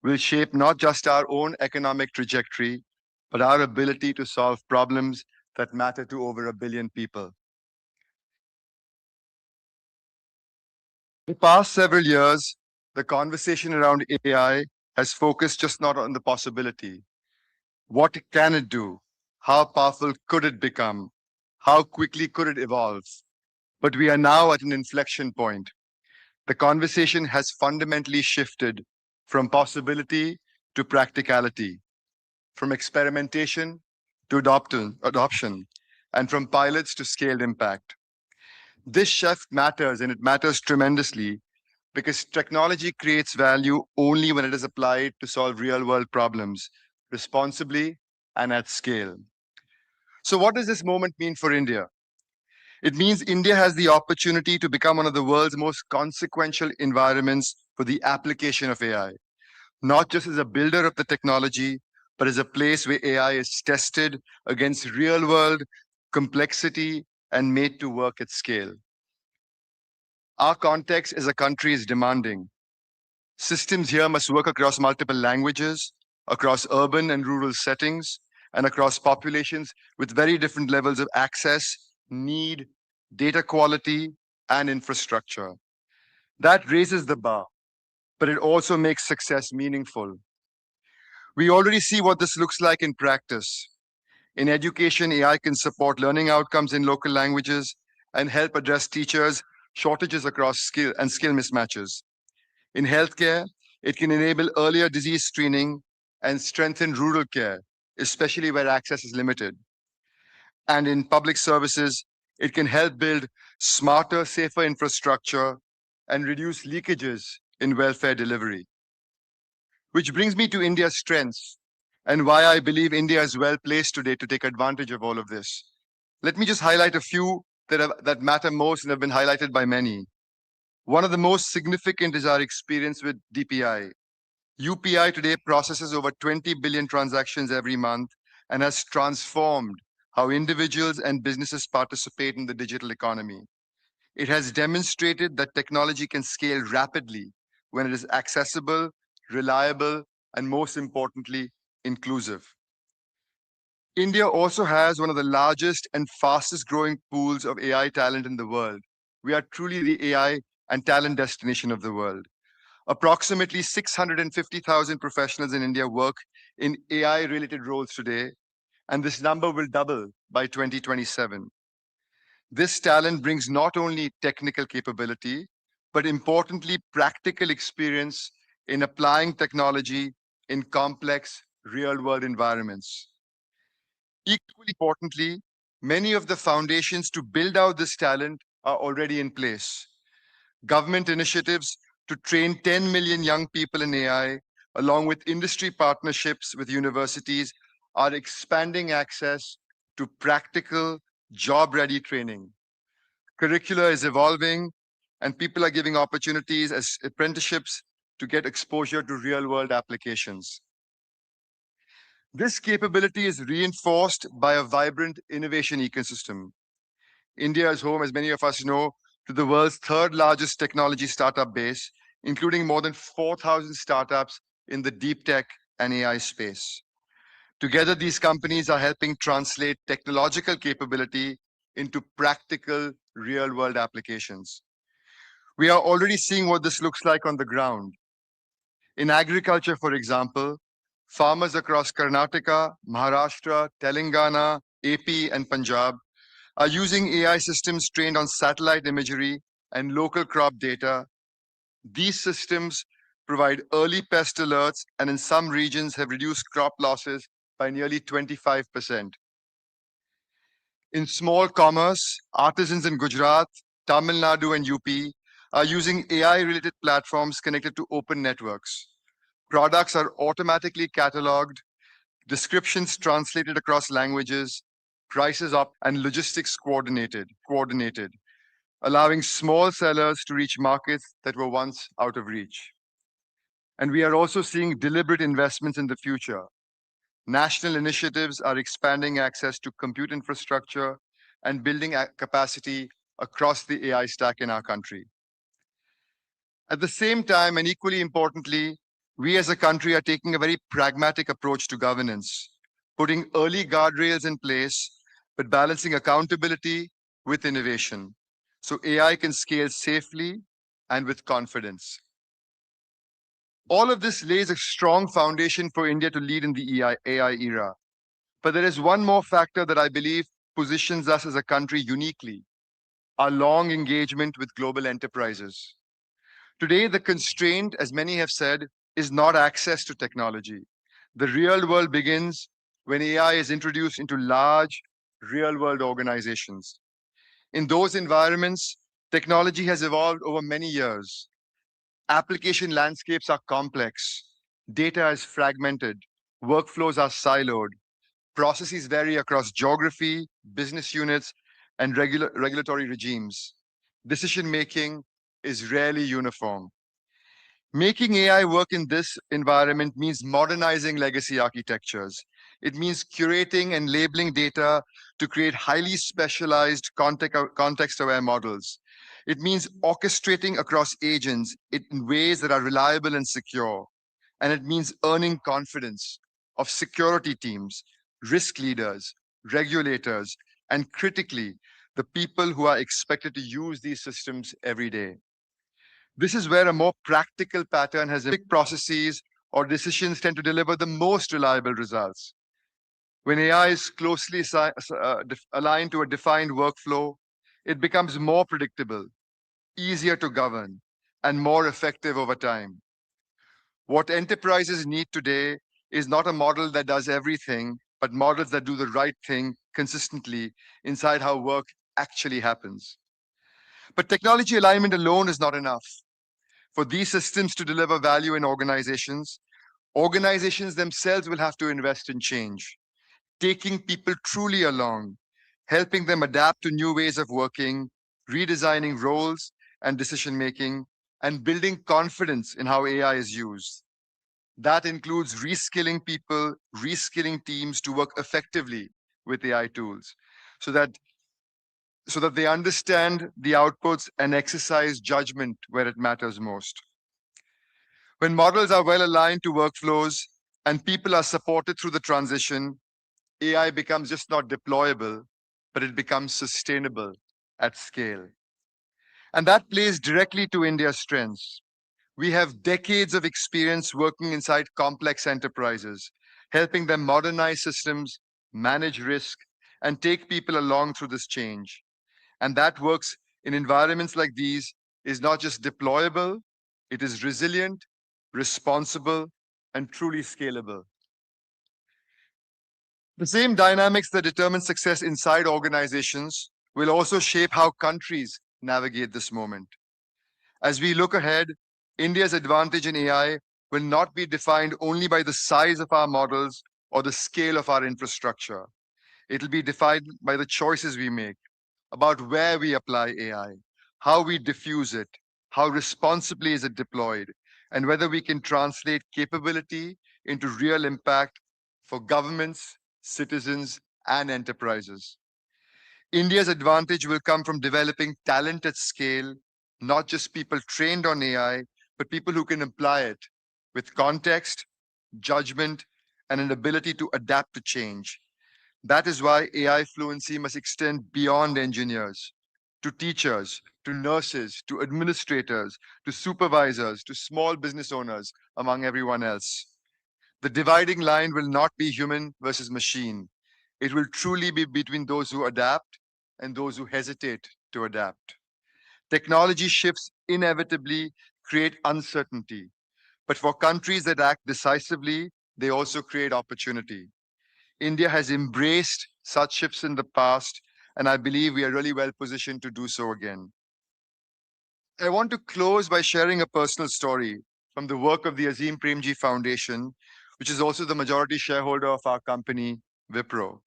will shape not just our own economic trajectory, but our ability to solve problems that matter to over 1 billion people. In the past several years, the conversation around AI has focused just not on the possibility. What can it do? How powerful could it become? How quickly could it evolve? But we are now at an inflection point. The conversation has fundamentally shifted from possibility to practicality, from experimentation to adoption, and from pilots to scaled impact. This shift matters, and it matters tremendously because technology creates value only when it is applied to solve real-world problems responsibly and at scale. So what does this moment mean for India? It means India has the opportunity to become one of the world's most consequential environments for the application of AI, not just as a builder of the technology, but as a place where AI is tested against real-world complexity and made to work at scale. Our context as a country is demanding. Systems here must work across multiple languages, across urban and rural settings, and across populations with very different levels of access, need, data quality, and infrastructure. That raises the bar, but it also makes success meaningful. We already see what this looks like in practice. In education, AI can support learning outcomes in local languages and help address teachers' shortages across skill mismatches. In healthcare, it can enable earlier disease screening and strengthen rural care, especially where access is limited. And in public services, it can help build smarter, safer infrastructure and reduce leakages in welfare delivery. Which brings me to India's strengths and why I believe India is well placed today to take advantage of all of this. Let me just highlight a few that matter most and have been highlighted by many. One of the most significant is our experience with DPI. UPI today processes over 20 billion transactions every month and has transformed how individuals and businesses participate in the digital economy. It has demonstrated that technology can scale rapidly when it is accessible, reliable, and most importantly, inclusive. India also has one of the largest and fastest growing pools of AI talent in the world. We are truly the AI and talent destination of the world. Approximately 650,000 professionals in India work in AI-related roles today, and this number will double by 2027. This talent brings not only technical capability, but importantly, practical experience in applying technology in complex real-world environments. Equally importantly, many of the foundations to build out this talent are already in place. Government initiatives to train 10 million young people in AI, along with industry partnerships with universities, are expanding access to practical, job-ready training. Curricula is evolving, and people are giving opportunities as apprenticeships to get exposure to real-world applications. This capability is reinforced by a vibrant innovation ecosystem. India is home, as many of us know, to the world's third largest technology startup base, including more than 4,000 startups in the deep tech and AI space. Together, these companies are helping translate technological capability into practical real-world applications. We are already seeing what this looks like on the ground. In agriculture, for example, farmers across Karnataka, Maharashtra, Telangana, AP, and Punjab are using AI systems trained on satellite imagery and local crop data. These systems provide early pest alerts and in some regions have reduced crop losses by nearly 25%. In small commerce, artisans in Gujarat, Tamil Nadu, and UP are using AI-related platforms connected to open networks. Products are automatically cataloged, descriptions translated across languages, prices up, and logistics coordinated. allowing small sellers to reach markets that were once out of reach. And we are also seeing deliberate investments in the future. National initiatives are expanding access to compute infrastructure and building capacity across the AI stack in our country. At the same time, and equally importantly, we as a country are taking a very pragmatic approach to governance, putting early guardrails in place, but balancing accountability with innovation, so AI can scale safely and with confidence. All of this lays a strong foundation for India to lead in the AI era. But there is one more factor that I believe positions us as a country uniquely: our long engagement with global enterprises. Today, the constraint, as many have said, is not access to technology. The real world begins when AI is introduced into large, real world organizations. In those environments, technology has evolved over many years. Application landscapes are complex, data is fragmented, workflows are siloed, processes vary across geography, business units, and regulatory regimes. Decision-making is rarely uniform. Making AI work in this environment means modernizing legacy architectures. It means curating and labeling data to create highly specialized context-aware models. It means orchestrating across agents in ways that are reliable and secure. And it means earning confidence of security teams, risk leaders, regulators, and critically, the people who are expected to use these systems every day. This is where a more practical pattern has big processes or decisions tend to deliver the most reliable results. When AI is closely aligned to a defined workflow, it becomes more predictable, easier to govern, and more effective over time. What enterprises need today is not a model that does everything, but models that do the right thing consistently inside how work actually happens. But technology alignment alone is not enough. For these systems to deliver value in organizations themselves will have to invest in change, taking people truly along, helping them adapt to new ways of working, redesigning roles and decision-making, and building confidence in how AI is used. That includes reskilling people, reskilling teams to work effectively with AI tools so that they understand the outputs and exercise judgment where it matters most. When models are well aligned to workflows and people are supported through the transition, AI becomes just not deployable, but it becomes sustainable at scale. And that plays directly to India's strengths. We have decades of experience working inside complex enterprises, helping them modernize systems, manage risk, and take people along through this change. And that works in environments like these is not just deployable, it is resilient, responsible, and truly scalable. The same dynamics that determine success inside organizations will also shape how countries navigate this moment. As we look ahead, India's advantage in AI will not be defined only by the size of our models or the scale of our infrastructure. It'll be defined by the choices we make about where we apply AI, how we diffuse it, how responsibly is it deployed, and whether we can translate capability into real impact for governments, citizens, and enterprises. India's advantage will come from developing talent at scale, not just people trained on AI, but people who can apply it with context, judgment, and an ability to adapt to change. That is why AI fluency must extend beyond engineers, to teachers, to nurses, to administrators, to supervisors, to small business owners, among everyone else. The dividing line will not be human versus machine. It will truly be between those who adapt and those who hesitate to adapt. Technology shifts inevitably create uncertainty, but for countries that act decisively, they also create opportunity. India has embraced such shifts in the past, and I believe we are really well positioned to do so again. I want to close by sharing a personal story from the work of the Azim Premji Foundation, which is also the majority shareholder of our company, Wipro.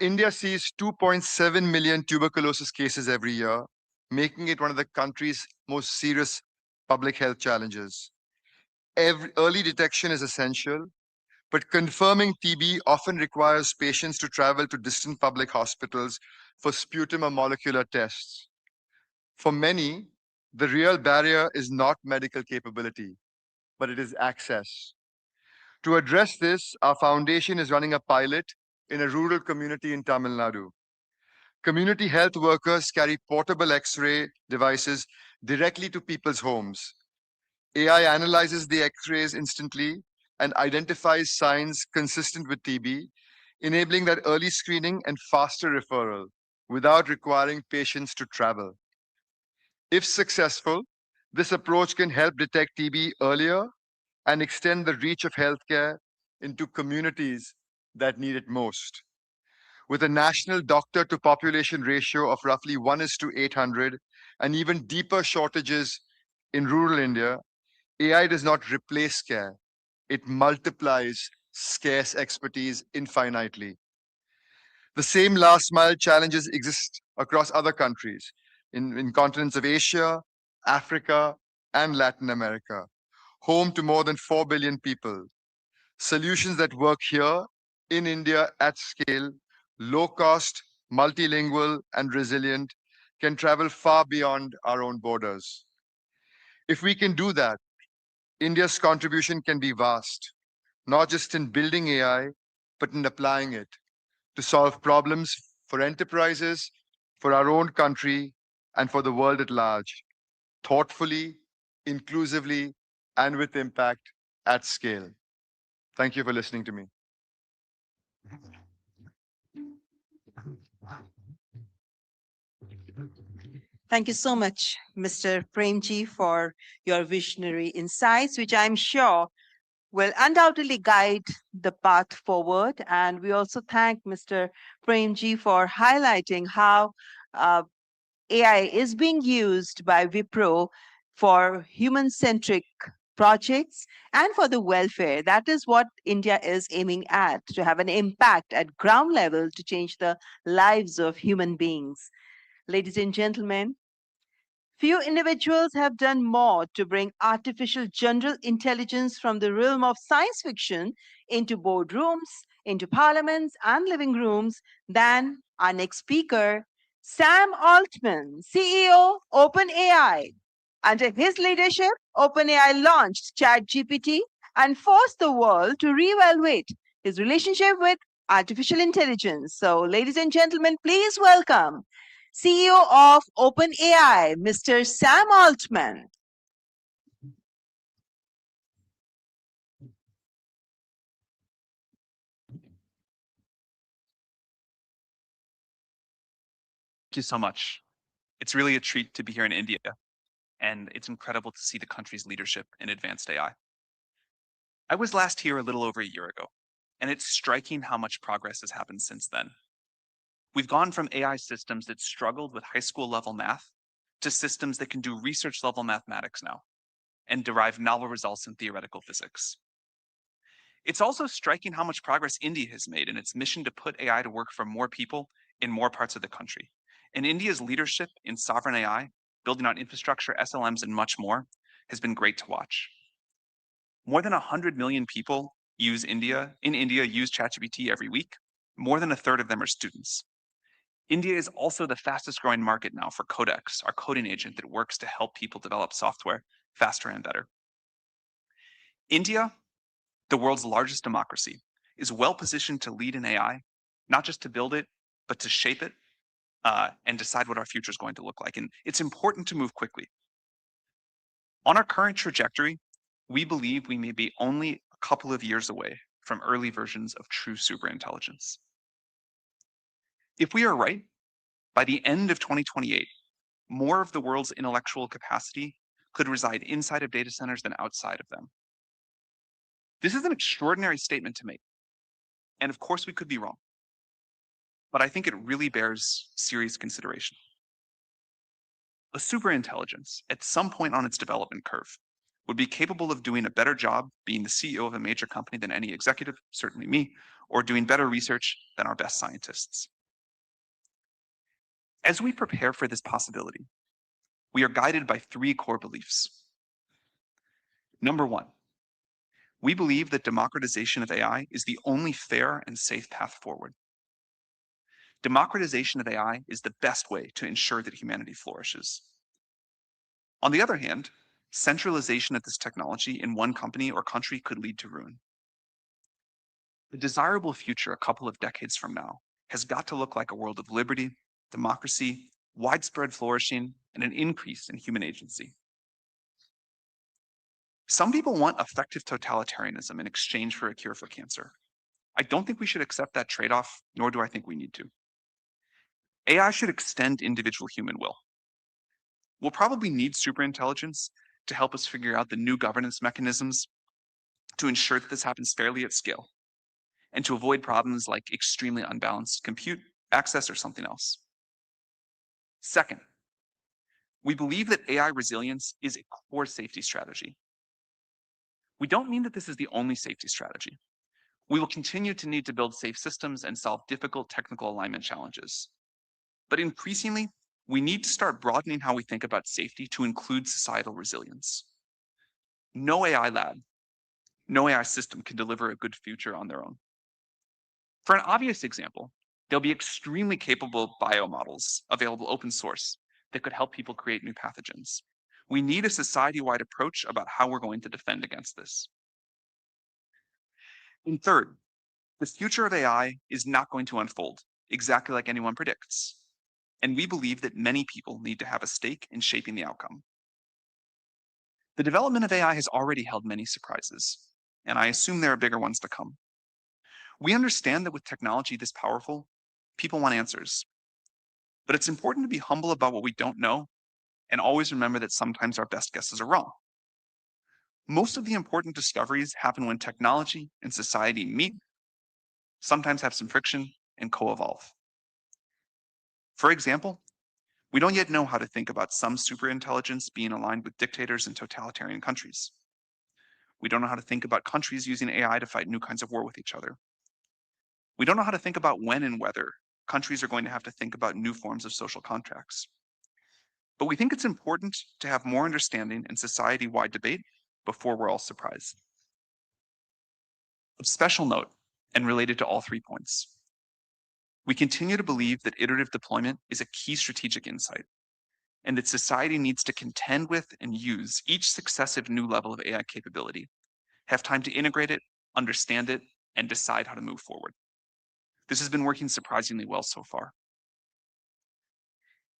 India sees 2.7 million tuberculosis cases every year, making it one of the country's most serious public health challenges. Early detection is essential, but confirming TB often requires patients to travel to distant public hospitals for sputum or molecular tests. For many, the real barrier is not medical capability, but it is access. To address this, our foundation is running a pilot in a rural community in Tamil Nadu. Community health workers carry portable X-ray devices directly to people's homes. AI analyzes the X-rays instantly and identifies signs consistent with TB, enabling that early screening and faster referral without requiring patients to travel. If successful, this approach can help detect TB earlier and extend the reach of healthcare into communities that need it most. With a national doctor to population ratio of roughly 1:800 and even deeper shortages in rural India, AI does not replace care. It multiplies scarce expertise infinitely. The same last mile challenges exist across other countries in continents of Asia, Africa, and Latin America, home to more than 4 billion people. Solutions that work here in India at scale, low cost, multilingual, and resilient can travel far beyond our own borders. If we can do that, India's contribution can be vast, not just in building AI, but in applying it to solve problems for enterprises, for our own country, and for the world at large, thoughtfully, inclusively, and with impact at scale. Thank you for listening to me. Thank you so much, Mr. Premji, for your visionary insights, which I'm sure will undoubtedly guide the path forward. And we also thank Mr. Premji for highlighting how AI is being used by Wipro for human-centric projects and for the welfare. That is what India is aiming at, to have an impact at ground level to change the lives of human beings. Ladies and gentlemen, few individuals have done more to bring artificial general intelligence from the realm of science fiction into boardrooms, into parliaments, and living rooms than our next speaker, Sam Altman, CEO, OpenAI. Under his leadership, OpenAI launched ChatGPT and forced the world to reevaluate his relationship with artificial intelligence. So, ladies and gentlemen, please welcome CEO of OpenAI, Mr. Sam Altman. Thank you so much. It's really a treat to be here in India, and it's incredible to see the country's leadership in advanced AI. I was last here a little over a year ago, and it's striking how much progress has happened since then. We've gone from AI systems that struggled with high school level math to systems that can do research level mathematics now and derive novel results in theoretical physics. It's also striking how much progress India has made in its mission to put AI to work for more people in more parts of the country. And India's leadership in sovereign AI, building on infrastructure, SLMs, and much more, has been great to watch. More than 100 million people in India use ChatGPT every week. More than a third of them are students. India is also the fastest growing market now for Codex, our coding agent that works to help people develop software faster and better. India, the world's largest democracy, is well positioned to lead in AI, not just to build it, but to shape it and decide what our future is going to look like. And it's important to move quickly. On our current trajectory, we believe we may be only a couple of years away from early versions of true superintelligence. If we are right, by the end of 2028, more of the world's intellectual capacity could reside inside of data centers than outside of them. This is an extraordinary statement to make. And of course, we could be wrong. But I think it really bears serious consideration. A superintelligence, at some point on its development curve, would be capable of doing a better job being the CEO of a major company than any executive, certainly me, or doing better research than our best scientists. As we prepare for this possibility, we are guided by three core beliefs. Number one, we believe that democratization of AI is the only fair and safe path forward. Democratization of AI is the best way to ensure that humanity flourishes. On the other hand, centralization of this technology in one company or country could lead to ruin. The desirable future a couple of decades from now has got to look like a world of liberty, democracy, widespread flourishing, and an increase in human agency. Some people want effective totalitarianism in exchange for a cure for cancer. I don't think we should accept that trade-off, nor do I think we need to. AI should extend individual human will. We'll probably need superintelligence to help us figure out the new governance mechanisms to ensure that this happens fairly at scale, and to avoid problems like extremely unbalanced compute access or something else. Second, we believe that AI resilience is a core safety strategy. We don't mean that this is the only safety strategy. We will continue to need to build safe systems and solve difficult technical alignment challenges. But increasingly, we need to start broadening how we think about safety to include societal resilience. No AI lab, no AI system can deliver a good future on their own. For an obvious example, there'll be extremely capable biomodels available open source that could help people create new pathogens. We need a society-wide approach about how we're going to defend against this. And third, the future of AI is not going to unfold exactly like anyone predicts. And we believe that many people need to have a stake in shaping the outcome. The development of AI has already held many surprises, and I assume there are bigger ones to come. We understand that with technology this powerful, people want answers. But it's important to be humble about what we don't know and always remember that sometimes our best guesses are wrong. Most of the important discoveries happen when technology and society meet, sometimes have some friction, and co-evolve. For example, we don't yet know how to think about some superintelligence being aligned with dictators and totalitarian countries. We don't know how to think about countries using AI to fight new kinds of war with each other. We don't know how to think about when and whether countries are going to have to think about new forms of social contracts. But we think it's important to have more understanding and society-wide debate before we're all surprised. Of special note, and related to all 3 points, we continue to believe that iterative deployment is a key strategic insight, and that society needs to contend with and use each successive new level of AI capability, have time to integrate it, understand it, and decide how to move forward. This has been working surprisingly well so far.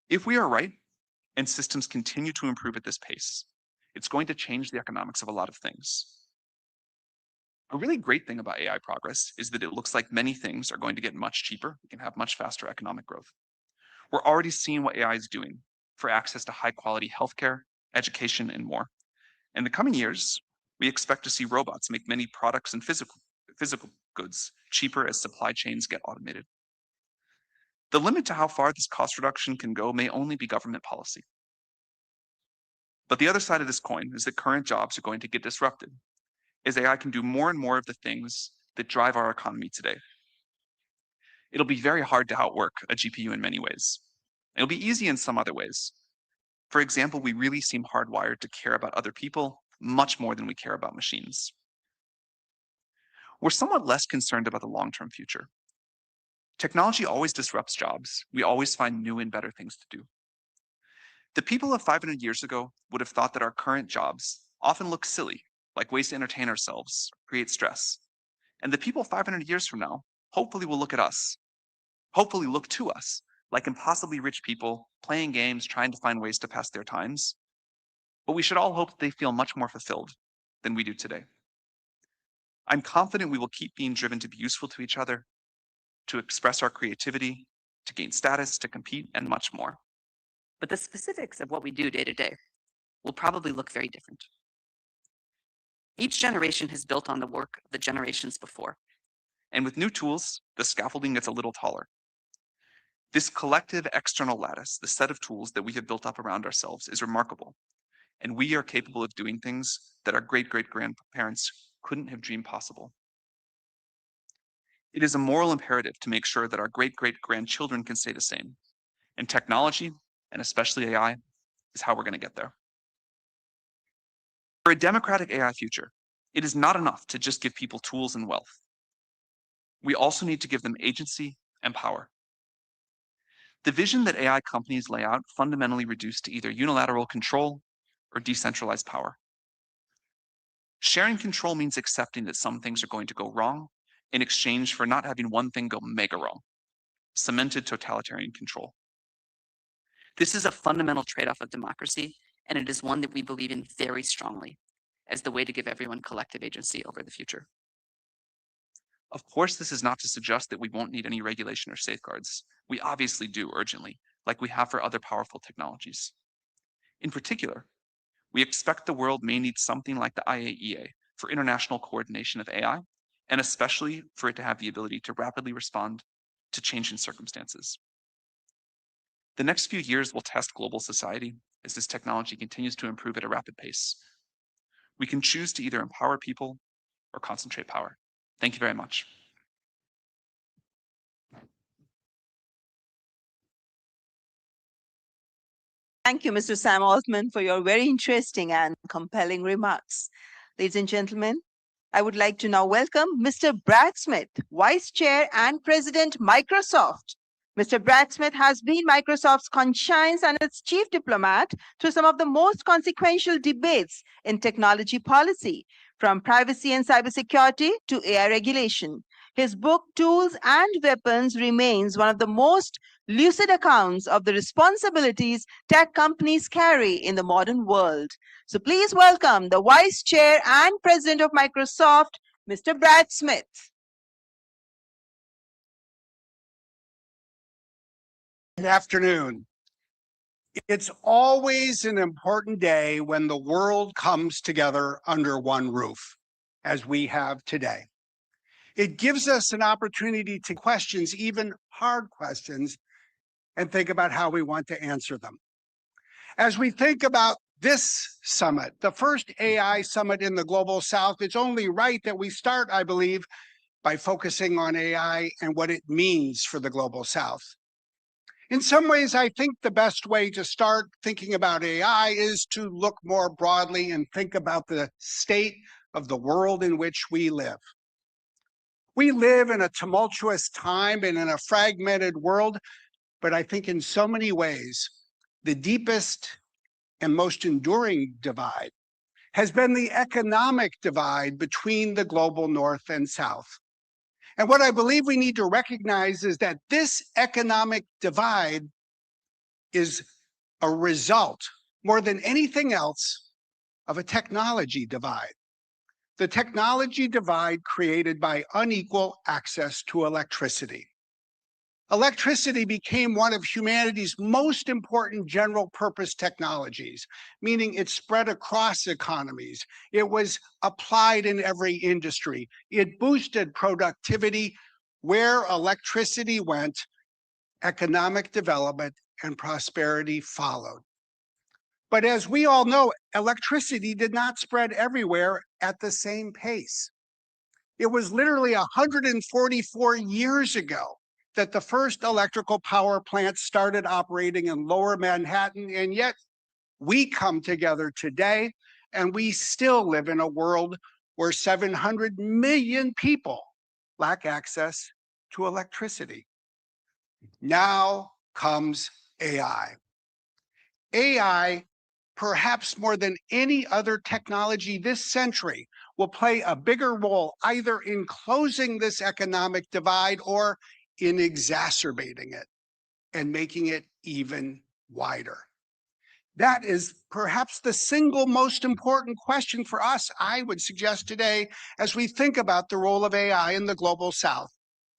If we are right, and systems continue to improve at this pace, it's going to change the economics of a lot of things. A really great thing about AI progress is that it looks like many things are going to get much cheaper. We can have much faster economic growth. We're already seeing what AI is doing for access to high quality healthcare, education, and more. In the coming years, we expect to see robots make many products and physical goods cheaper as supply chains get automated. The limit to how far this cost reduction can go may only be government policy. But the other side of this coin is that current jobs are going to get disrupted, as AI can do more and more of the things that drive our economy today. It'll be very hard to outwork a GPU in many ways. It'll be easy in some other ways. For example, we really seem hardwired to care about other people much more than we care about machines. We're somewhat less concerned about the long-term future. Technology always disrupts jobs. We always find new and better things to do. The people of 500 years ago would have thought that our current jobs often look silly, like ways to entertain ourselves, create stress. And the people 500 years from now hopefully will look at us, hopefully look to us, like impossibly rich people playing games, trying to find ways to pass their times. But we should all hope that they feel much more fulfilled than we do today. I'm confident we will keep being driven to be useful to each other, to express our creativity, to gain status, to compete, and much more. But the specifics of what we do day to day will probably look very different. Each generation has built on the work of the generations before. And with new tools, the scaffolding gets a little taller. This collective external lattice, the set of tools that we have built up around ourselves, is remarkable. and we are capable of doing things that our great-great-grandparents couldn't have dreamed possible. It is a moral imperative to make sure that our great-great-grandchildren can say the same. And technology, and especially AI, is how we're going to get there. For a democratic AI future, it is not enough to just give people tools and wealth. We also need to give them agency and power. The vision that AI companies lay out fundamentally reduced to either unilateral control or decentralized power. Sharing control means accepting that some things are going to go wrong in exchange for not having one thing go mega wrong, cemented totalitarian control. This is a fundamental trade-off of democracy, and it is one that we believe in very strongly as the way to give everyone collective agency over the future. Of course, this is not to suggest that we won't need any regulation or safeguards. We obviously do urgently, like we have for other powerful technologies. In particular, we expect the world may need something like the IAEA for international coordination of AI, and especially for it to have the ability to rapidly respond to changing circumstances. The next few years will test global society as this technology continues to improve at a rapid pace. We can choose to either empower people or concentrate power. Thank you very much. Thank you, Mr. Sam Altman, for your very interesting and compelling remarks. Ladies and gentlemen, I would like to now welcome Mr. Brad Smith, Vice Chair and President, Microsoft. Mr. Brad Smith has been Microsoft's conscience and its chief diplomat through some of the most consequential debates in technology policy, from privacy and cybersecurity to AI regulation. His book, Tools and Weapons, remains one of the most lucid accounts of the responsibilities tech companies carry in the modern world. So please welcome the Vice Chair and President of Microsoft, Mr. Brad Smith. Good afternoon. It's always an important day when the world comes together under one roof, as we have today. It gives us an opportunity to questions, even hard questions, and think about how we want to answer them. As we think about this summit, the first AI summit in the Global South, it's only right that we start, I believe, by focusing on AI and what it means for the Global South. In some ways, I think the best way to start thinking about AI is to look more broadly and think about the state of the world in which we live. We live in a tumultuous time and in a fragmented world, but I think in so many ways, the deepest and most enduring divide has been the economic divide between the global North and South. And what I believe we need to recognize is that this economic divide is a result, more than anything else, of a technology divide. The technology divide created by unequal access to electricity. Electricity became one of humanity's most important general purpose technologies, meaning it spread across economies. It was applied in every industry. It boosted productivity. Where electricity went, economic development and prosperity followed. But as we all know, electricity did not spread everywhere at the same pace. It was literally 144 years ago that the first electrical power plants started operating in Lower Manhattan, and yet we come together today and we still live in a world where 700 million people lack access to electricity. Now comes AI. AI, perhaps more than any other technology this century, will play a bigger role either in closing this economic divide or in exacerbating it and making it even wider. That is perhaps the single most important question for us, I would suggest today, as we think about the role of AI in the Global South.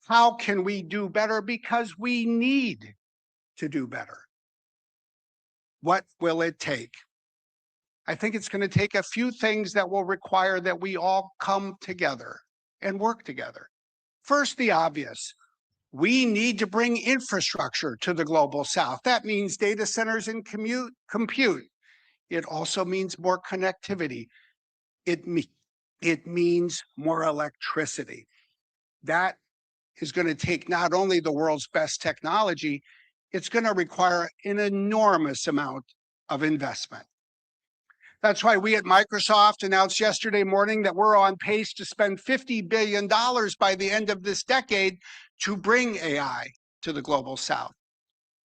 How can we do better? Because we need to do better. What will it take? I think it's going to take a few things that will require that we all come together and work together. First, the obvious. We need to bring infrastructure to the Global South. That means data centers and compute. It also means more connectivity. It means more electricity. That is going to take not only the world's best technology, it's going to require an enormous amount of investment. That's why we at Microsoft announced yesterday morning that we're on pace to spend $50 billion by the end of this decade to bring AI to the global south.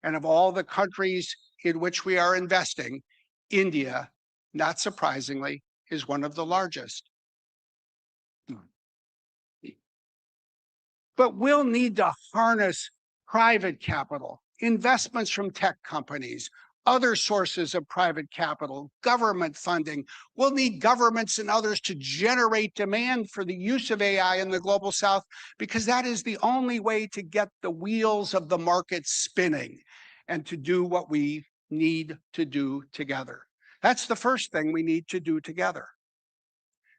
And of all the countries in which we are investing, India, not surprisingly, is one of the largest. But we'll need to harness private capital, investments from tech companies, other sources of private capital, government funding. We'll need governments and others to generate demand for the use of AI in the global south, because that is the only way to get the wheels of the market spinning and to do what we need to do together. That's the first thing we need to do together.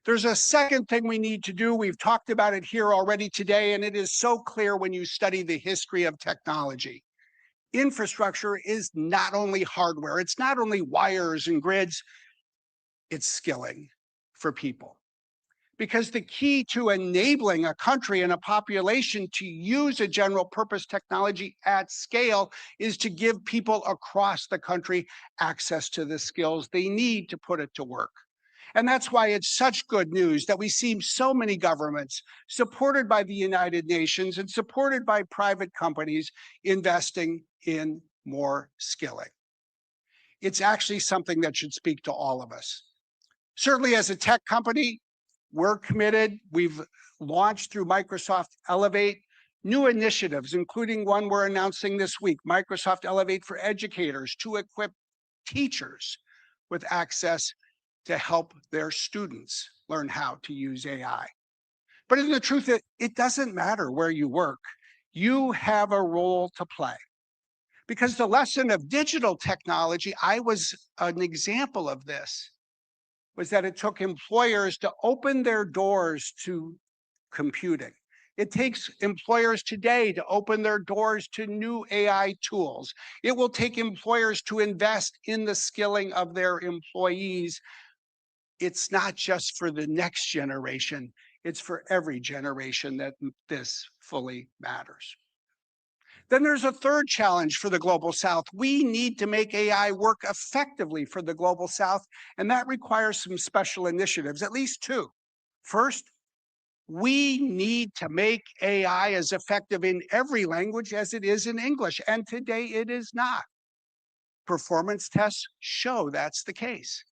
There's a second thing we need to do. We've talked about it here already today, and it is so clear when you study the history of technology. Infrastructure is not only hardware, it's not only wires and grids, it's skilling for people. Because the key to enabling a country and a population to use a general purpose technology at scale is to give people across the country access to the skills they need to put it to work. And that's why it's such good news that we see so many governments supported by the United Nations and supported by private companies investing in more skilling. It's actually something that should speak to all of us. Certainly as a tech company, we're committed. We've launched through Microsoft Elevate new initiatives, including one we're announcing this week, Microsoft Elevate for Educators, to equip teachers with access to help their students learn how to use AI. But in the truth, it doesn't matter where you work. You have a role to play. Because the lesson of digital technology, I was an example of this, was that it took employers to open their doors to computing. It takes employers today to open their doors to new AI tools. It will take employers to invest in the skilling of their employees. It's not just for the next generation, it's for every generation that this fully matters. Then there's a third challenge for the global south. We need to make AI work effectively for the global south, and that requires some special initiatives, at least two. First, we need to make AI as effective in every language as it is in English, and today it is not. Performance tests show that's the case.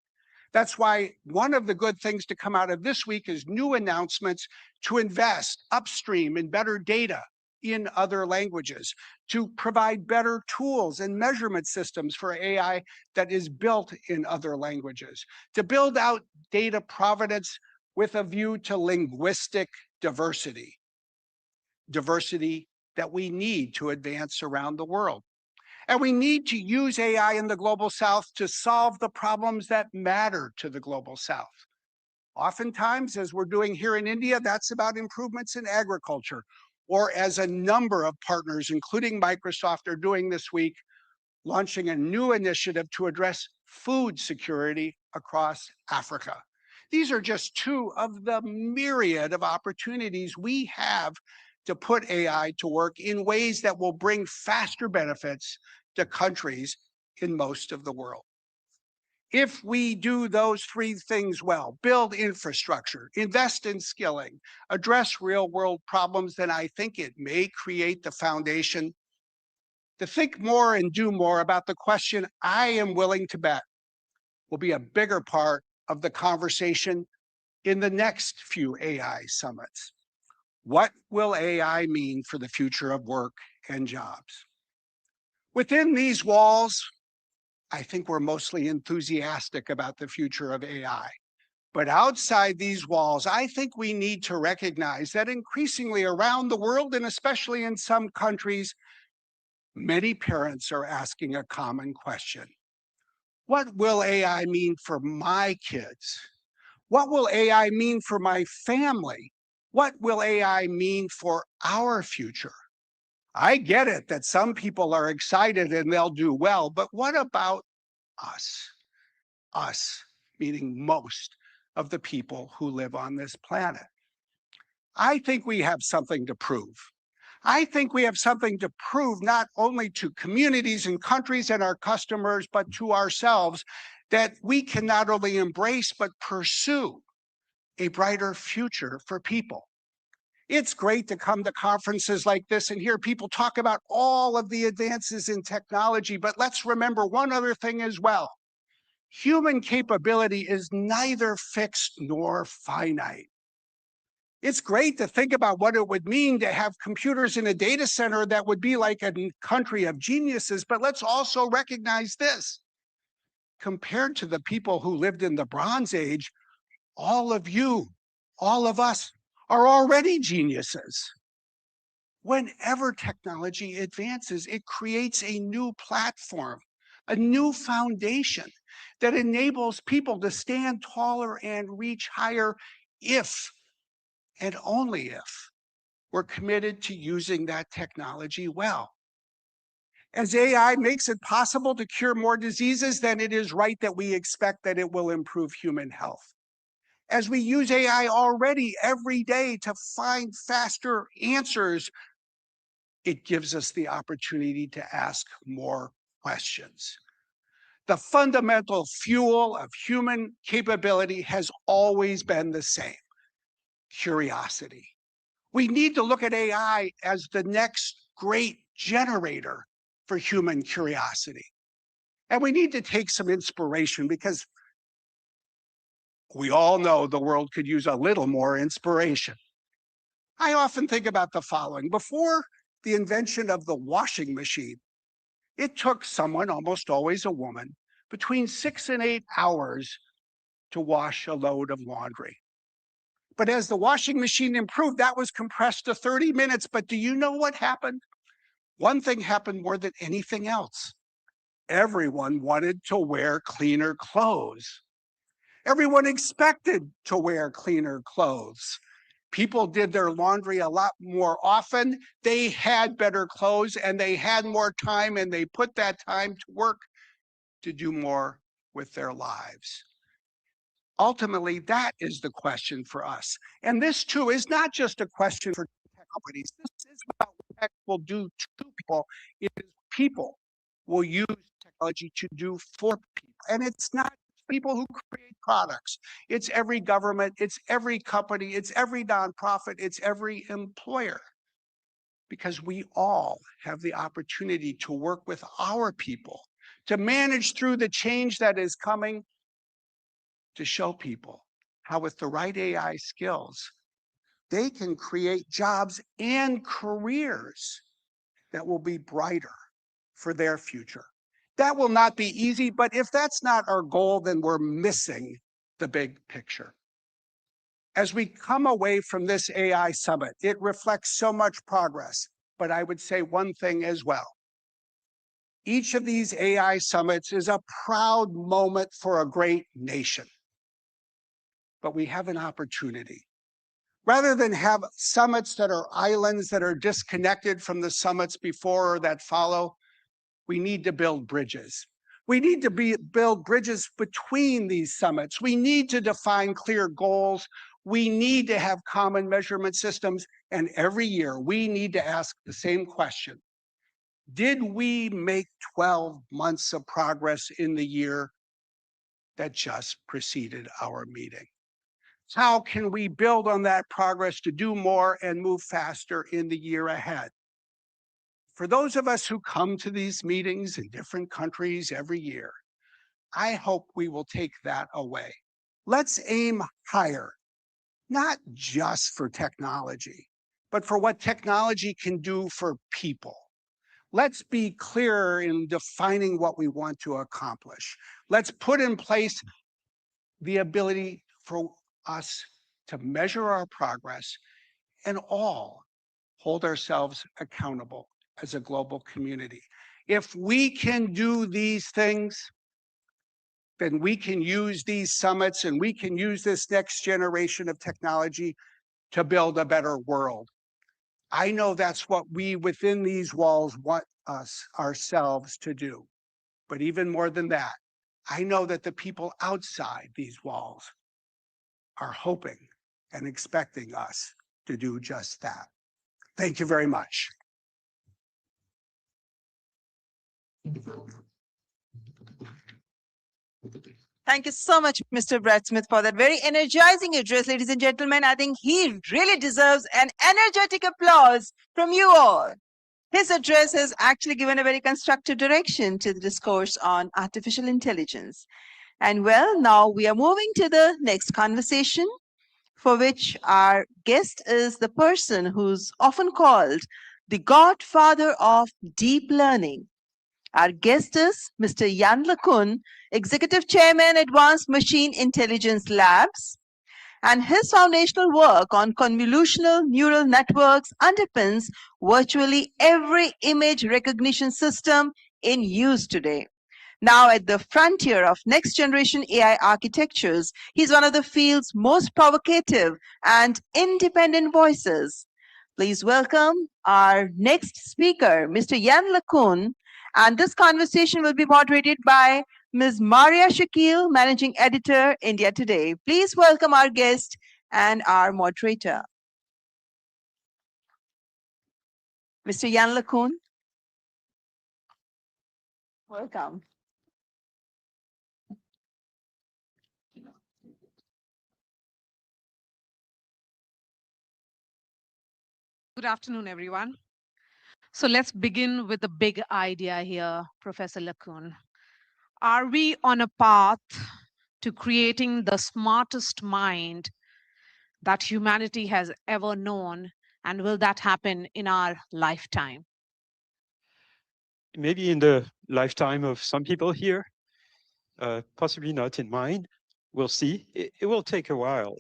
That's why one of the good things to come out of this week is new announcements to invest upstream in better data in other languages, to provide better tools and measurement systems for AI that is built in other languages, to build out data provenance with a view to linguistic diversity, diversity that we need to advance around the world. And we need to use AI in the global south to solve the problems that matter to the global south. Oftentimes, as we're doing here in India, that's about improvements in agriculture, or as a number of partners, including Microsoft, are doing this week, launching a new initiative to address food security across Africa. These are just two of the myriad of opportunities we have to put AI to work in ways that will bring faster benefits to countries in most of the world. If we do those three things well, build infrastructure, invest in skilling, address real-world problems, then I think it may create the foundation to think more and do more about the question I am willing to bet will be a bigger part of the conversation in the next few AI summits. What will AI mean for the future of work and jobs? Within these walls, I think we're mostly enthusiastic about the future of AI. But outside these walls, I think we need to recognize that increasingly around the world, and especially in some countries, many parents are asking a common question. What will AI mean for my kids? What will AI mean for my family? What will AI mean for our future? I get it that some people are excited and they'll do well, but what about us? us, meaning most of the people who live on this planet. I think we have something to prove. I think we have something to prove not only to communities and countries and our customers, but to ourselves, that we can not only embrace but pursue a brighter future for people. It's great to come to conferences like this and hear people talk about all of the advances in technology, but let's remember one other thing as well. Human capability is neither fixed nor finite. It's great to think about what it would mean to have computers in a data center that would be like a country of geniuses, but let's also recognize this. Compared to the people who lived in the Bronze Age, all of you, all of us, are already geniuses. Whenever technology advances, it creates a new platform, a new foundation that enables people to stand taller and reach higher if and only if we're committed to using that technology well. As AI makes it possible to cure more diseases, then it is right that we expect that it will improve human health. As we use AI already every day to find faster answers, it gives us the opportunity to ask more questions. The fundamental fuel of human capability has always been the same: curiosity. We need to look at AI as the next great generator for human curiosity. And we need to take some inspiration because we all know the world could use a little more inspiration. I often think about the following. Before the invention of the washing machine, it took someone, almost always a woman, between 6 and 8 hours to wash a load of laundry. But as the washing machine improved, that was compressed to 30 minutes. But do you know what happened? One thing happened more than anything else. Everyone wanted to wear cleaner clothes. Everyone expected to wear cleaner clothes. People did their laundry a lot more often. They had better clothes and they had more time, and they put that time to work to do more with their lives. Ultimately, that is the question for us. And this, too, is not just a question for tech companies. This is about what tech will do to people. It is people will use technology to do for people. And it's not people who create products. It's every government, it's every company, it's every nonprofit, it's every employer. Because we all have the opportunity to work with our people, to manage through the change that is coming, to show people how with the right AI skills, they can create jobs and careers that will be brighter for their future. That will not be easy, but if that's not our goal, then we're missing the big picture. As we come away from this AI summit, it reflects so much progress, but I would say one thing as well. Each of these AI summits is a proud moment for a great nation. But we have an opportunity. Rather than have summits that are islands that are disconnected from the summits before or that follow, we need to build bridges. We need to build bridges between these summits. We need to define clear goals. We need to have common measurement systems. And every year, we need to ask the same question. Did we make 12 months of progress in the year that just preceded our meeting? How can we build on that progress to do more and move faster in the year ahead? For those of us who come to these meetings in different countries every year, I hope we will take that away. Let's aim higher, not just for technology, but for what technology can do for people. Let's be clear in defining what we want to accomplish. Let's put in place the ability for us to measure our progress and all hold ourselves accountable as a global community. If we can do these things, then we can use these summits and we can use this next generation of technology to build a better world. I know that's what we within these walls want us ourselves to do. But even more than that, I know that the people outside these walls are hoping and expecting us to do just that. Thank you very much. Thank you so much, Mr. Brad Smith, for that very energizing address, ladies and gentlemen. I think he really deserves an energetic applause from you all. His address has actually given a very constructive direction to the discourse on artificial intelligence. And well, now we are moving to the next conversation, for which our guest is the person who's often called the godfather of deep learning. Our guest is Mr. Jan LeCun, Executive Chairman, Advanced Machine Intelligence Labs, and his foundational work on convolutional neural networks underpins virtually every image recognition system in use today. Now at the frontier of next generation AI architectures, he's one of the field's most provocative and independent voices. Please welcome our next speaker, Mr. Jan LeCun, and this conversation will be moderated by Ms. Maria Shakil, Managing Editor, India Today. Please welcome our guest and our moderator. Mr. Jan LeCun. Welcome. Good afternoon, everyone. So let's begin with the big idea here, Professor LeCun. Are we on a path to creating the smartest mind that humanity has ever known? And will that happen in our lifetime? Maybe in the lifetime of some people here, possibly not in mine. We'll see. It will take a while.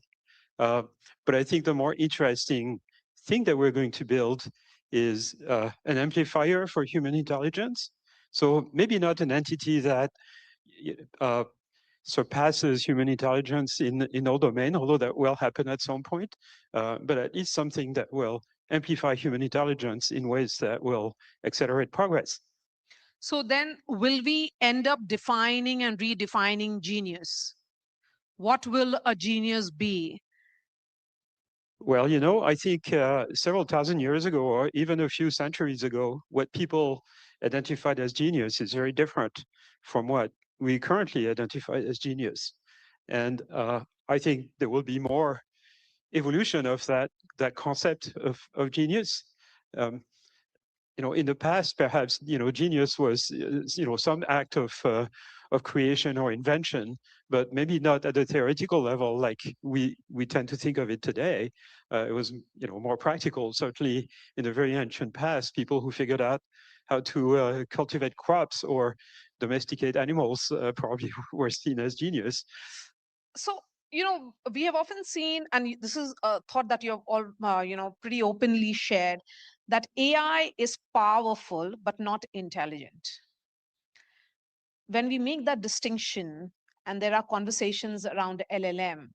But I think the more interesting thing that we're going to build is an amplifier for human intelligence. So maybe not an entity that surpasses human intelligence in all domains, although that will happen at some point, but at least something that will amplify human intelligence in ways that will accelerate progress. So then will we end up defining and redefining genius? What will a genius be? Well, you know, I think several thousand years ago, or even a few centuries ago, what people identified as genius is very different from what we currently identify as genius. And I think there will be more evolution of that concept of genius. You know, in the past, perhaps, you know, genius was, you know, some act of creation or invention, but maybe not at a theoretical level like we tend to think of it today. It was, you know, more practical. Certainly, in the very ancient past, people who figured out how to cultivate crops or domesticate animals probably were seen as genius. So, you know, we have often seen, and this is a thought that you have all, you know, pretty openly shared, that AI is powerful but not intelligent. When we make that distinction, and there are conversations around LLM,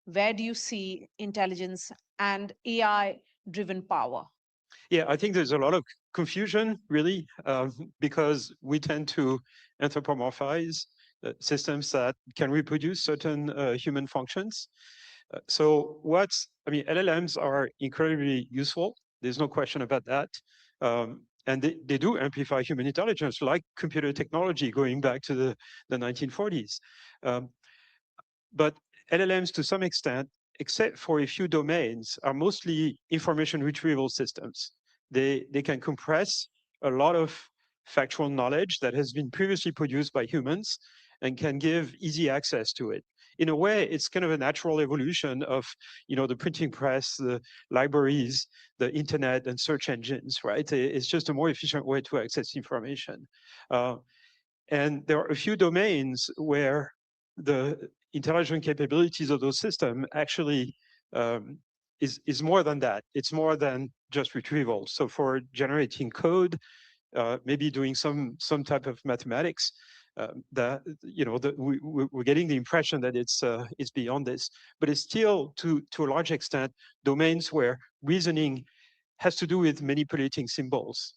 where do you see intelligence and AI-driven power? Yeah, I think there's a lot of confusion, really, because we tend to anthropomorphize systems that can reproduce certain human functions. So LLMs are incredibly useful. There's no question about that. And they do amplify human intelligence, like computer technology going back to the 1940s. But LLMs, to some extent, except for a few domains, are mostly information retrieval systems. They can compress a lot of factual knowledge that has been previously produced by humans and can give easy access to it. In a way, it's kind of a natural evolution of, you know, the printing press, the libraries, the internet, and search engines, right? It's just a more efficient way to access information. And there are a few domains where the intelligent capabilities of those systems actually is more than that. It's more than just retrieval. So for generating code, maybe doing some type of mathematics, that, you know, we're getting the impression that it's beyond this, but it's still to a large extent domains where reasoning has to do with manipulating symbols.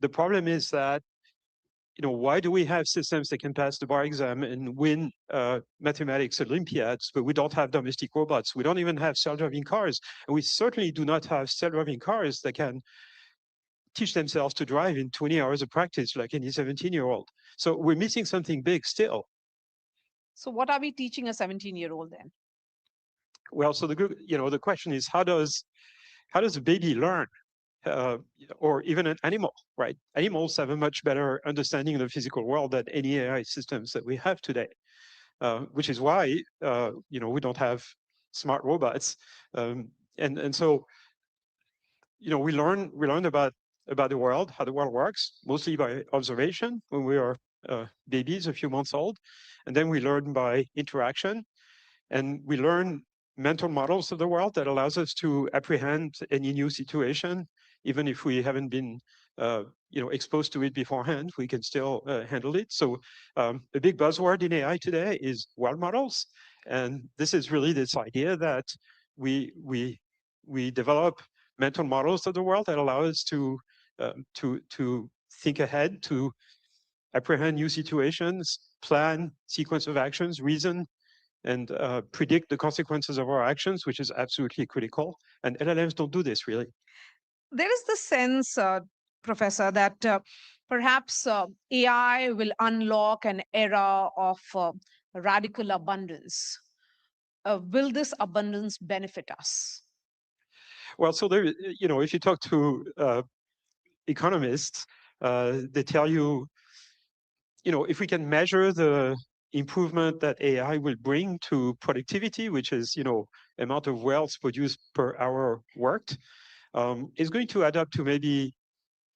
The problem is that why do we have systems that can pass the bar exam and win mathematics Olympiads, but we don't have domestic robots? We don't even have self-driving cars. And we certainly do not have self-driving cars that can teach themselves to drive in 20 hours of practice like any 17-year-old. So we're missing something big still. So what are we teaching a 17-year-old then? Well, so the question is, how does a baby learn? Or even an animal, right? Animals have a much better understanding of the physical world than any AI systems that we have today, which is why we don't have smart robots, and so we learn about the world, how the world works, mostly by observation when we are babies, a few months old, and then we learn by interaction, and we learn mental models of the world that allows us to apprehend any new situation. Even if we haven't been exposed to it beforehand, we can still handle it. So a big buzzword in AI today is world models. And this is really this idea that we develop mental models of the world that allow us to think ahead, to apprehend new situations, plan sequence of actions, reason, and predict the consequences of our actions, which is absolutely critical. And LLMs don't do this, really. There is the sense, Professor, that perhaps AI will unlock an era of radical abundance. Will this abundance benefit us? Well, so there, if you talk to economists, they tell you, if we can measure the improvement that AI will bring to productivity, which is, amount of wealth produced per hour worked, is going to add up to maybe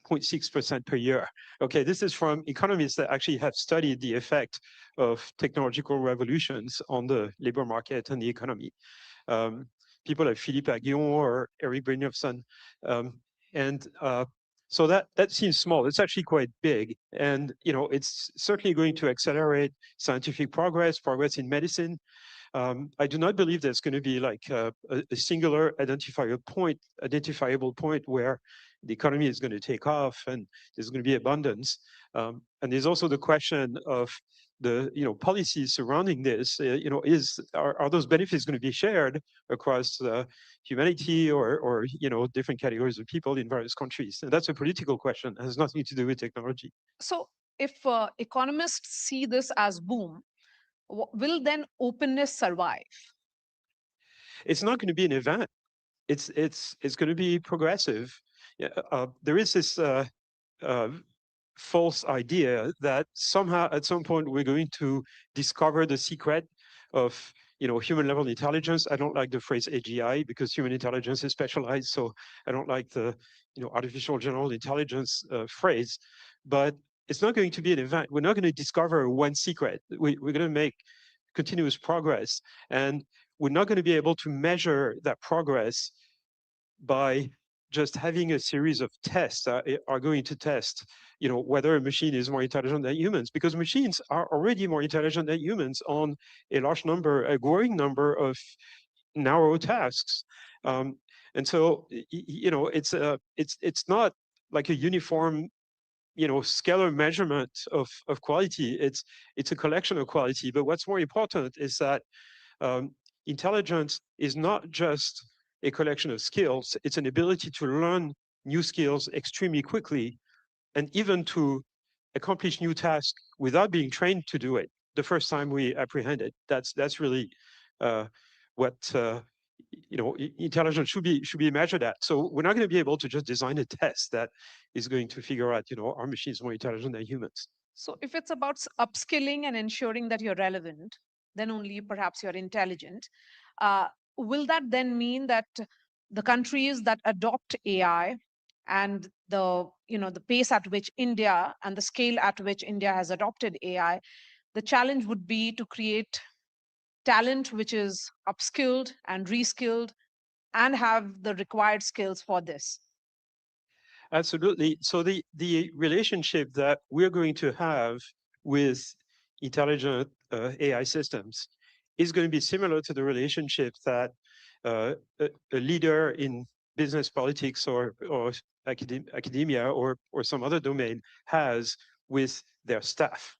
0.6% per year. Okay, this is from economists that actually have studied the effect of technological revolutions on the labor market and the economy. People like Philippe Aghion or Eric Brynjolfsson. So that seems small. It's actually quite big. And, it's certainly going to accelerate scientific progress in medicine. I do not believe there's going to be like a singular identifiable point where the economy is going to take off and there's going to be abundance. And there's also the question of the policies surrounding this. Are those benefits going to be shared across humanity or different categories of people in various countries? And that's a political question. It has nothing to do with technology. So if economists see this as boom, will then openness survive? It's not going to be an event. It's going to be progressive. There is this false idea that somehow at some point we're going to discover the secret of human level intelligence. I don't like the phrase AGI because human intelligence is specialized, so I don't like the artificial general intelligence phrase. But it's not going to be an event. We're not going to discover one secret. We're going to make continuous progress, and we're not going to be able to measure that progress by just having a series of tests that are going to test, whether a machine is more intelligent than humans, because machines are already more intelligent than humans on a growing number of narrow tasks. And so, it's not like a uniform, scalar measurement of quality. It's a collection of quality. But what's more important is that intelligence is not just a collection of skills. It's an ability to learn new skills extremely quickly, and even to accomplish new tasks without being trained to do it the first time we apprehend it. That's really what intelligence should be measured at. So we're not going to be able to just design a test that is going to figure out, are machines more intelligent than humans? So if it's about upskilling and ensuring that you're relevant, then only perhaps you're intelligent. Will that then mean that the countries that adopt AI and the pace at which India and the scale at which India has adopted AI, the challenge would be to create talent which is upskilled and reskilled and have the required skills for this? Absolutely. So the relationship that we're going to have with intelligent AI systems is going to be similar to the relationship that a leader in business, politics, or academia, or some other domain has with their staff.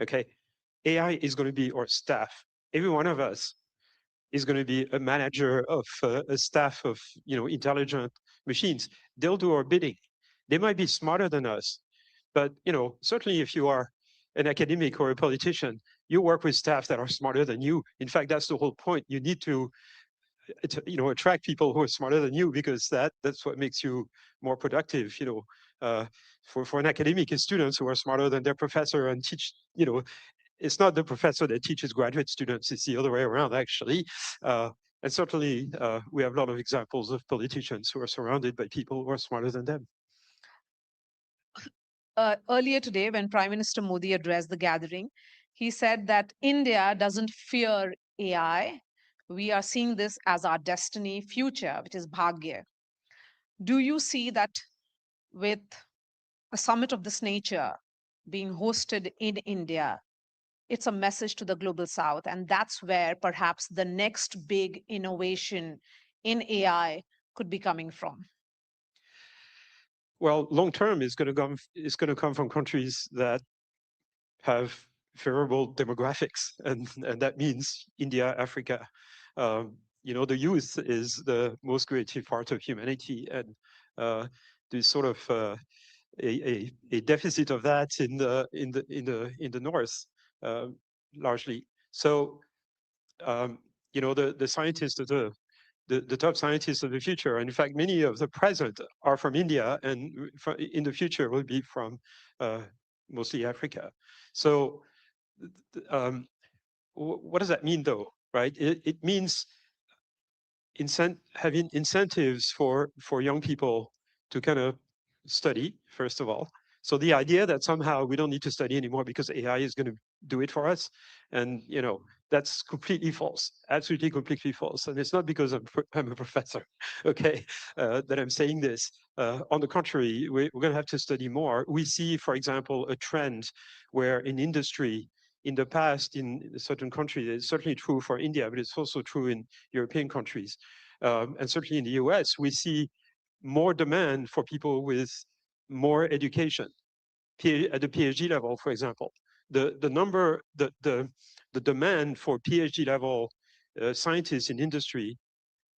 Okay, AI is going to be our staff. Every one of us is going to be a manager of a staff of intelligent machines. They'll do our bidding. They might be smarter than us, but certainly if you are an academic or a politician, you work with staff that are smarter than you. In fact, that's the whole point. You need to attract people who are smarter than you, because that's what makes you more productive. For an academic, it's students who are smarter than their professor and teach. It's not the professor that teaches graduate students; it's the other way around, actually. And certainly, we have a lot of examples of politicians who are surrounded by people who are smarter than them. Earlier today, when Prime Minister Modi addressed the gathering, he said that India doesn't fear AI. We are seeing this as our destiny future, which is Bhagya. Do you see that with a summit of this nature being hosted in India, it's a message to the global south, and that's where perhaps the next big innovation in AI could be coming from? Well, long term is going to come from countries that have favorable demographics, and that means India, Africa. The youth is the most creative part of humanity, and there's sort of a deficit of that in the north, largely. So the scientists, the top scientists of the future, and in fact many of the present are from India, and in the future will be from mostly Africa. So what does that mean, though, right? It means having incentives for young people to kind of study, first of all. So the idea that somehow we don't need to study anymore because AI is going to do it for us, and that's completely false, absolutely completely false. And it's not because I'm a professor, okay, that I'm saying this. On the contrary, we're going to have to study more. We see, for example, a trend where in industry, in the past, in certain countries, it's certainly true for India, but it's also true in European countries, and certainly in the US, we see more demand for people with more education at the PhD level, for example. The demand for PhD level scientists in industry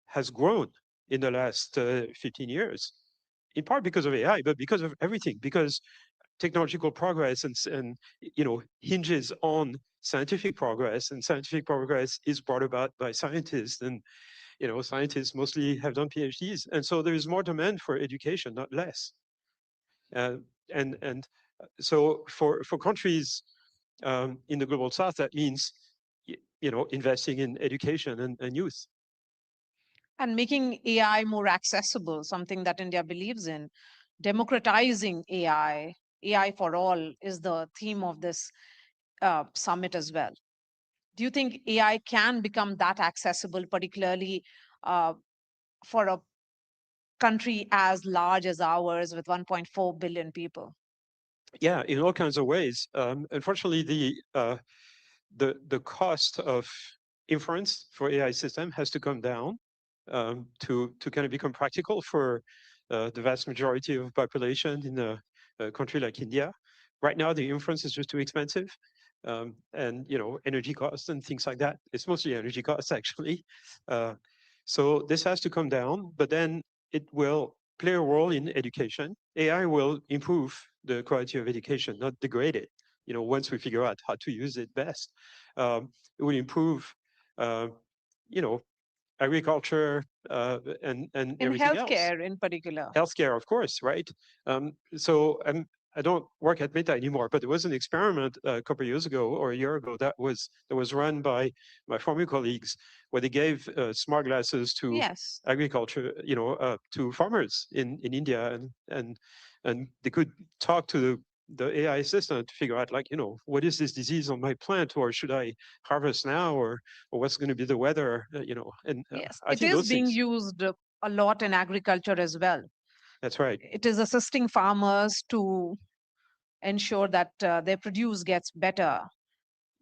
has grown in the last 15 years, in part because of AI, but because of everything, because technological progress and hinges on scientific progress, and scientific progress is brought about by scientists, and scientists mostly have done PhDs, and so there is more demand for education, not less. So for countries in the global south, that means investing in education and youth. And making AI more accessible, something that India believes in. Democratizing AI, AI for all, is the theme of this summit as well. Do you think AI can become that accessible, particularly for a country as large as ours with 1.4 billion people? Yeah, in all kinds of ways. Unfortunately, the cost of inference for AI system has to come down to kind of become practical for the vast majority of population in a country like India. Right now, the inference is just too expensive, and energy costs and things like that. It's mostly energy costs, actually. So this has to come down, but then it will play a role in education. AI will improve the quality of education, not degrade it. Once we figure out how to use it best, it will improve, agriculture and In everything healthcare, else. in particular. Healthcare, of course, right? So I don't work at Meta anymore, but there was an experiment a couple of years ago or a year ago that was run by my former colleagues, where they gave smart glasses to Yes. agriculture, to farmers in India, and they could talk to the AI assistant to figure out, like, what is this disease on my plant, or should I harvest now, or what's going to be the weather, and Yes, I it think is those being things. used a lot in agriculture as well. That's right. It is assisting farmers to ensure that their produce gets better,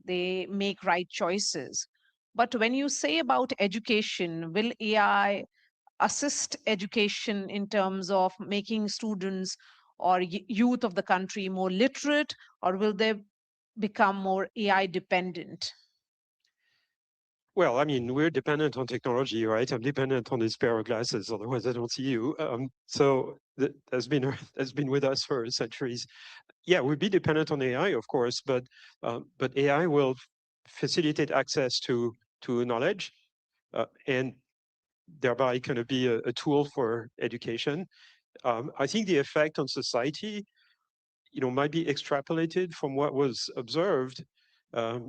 they make right choices. But when you say about education, will AI assist education in terms of making students or youth of the country more literate, or will they become more AI dependent? Well, I mean, we're dependent on technology, right? I'm dependent on this pair of glasses, otherwise I don't see you. So that's been with us for centuries. Yeah, we'll be dependent on AI, of course, but AI will facilitate access to knowledge, and thereby kind of be a tool for education. I think the effect on society, might be extrapolated from what was observed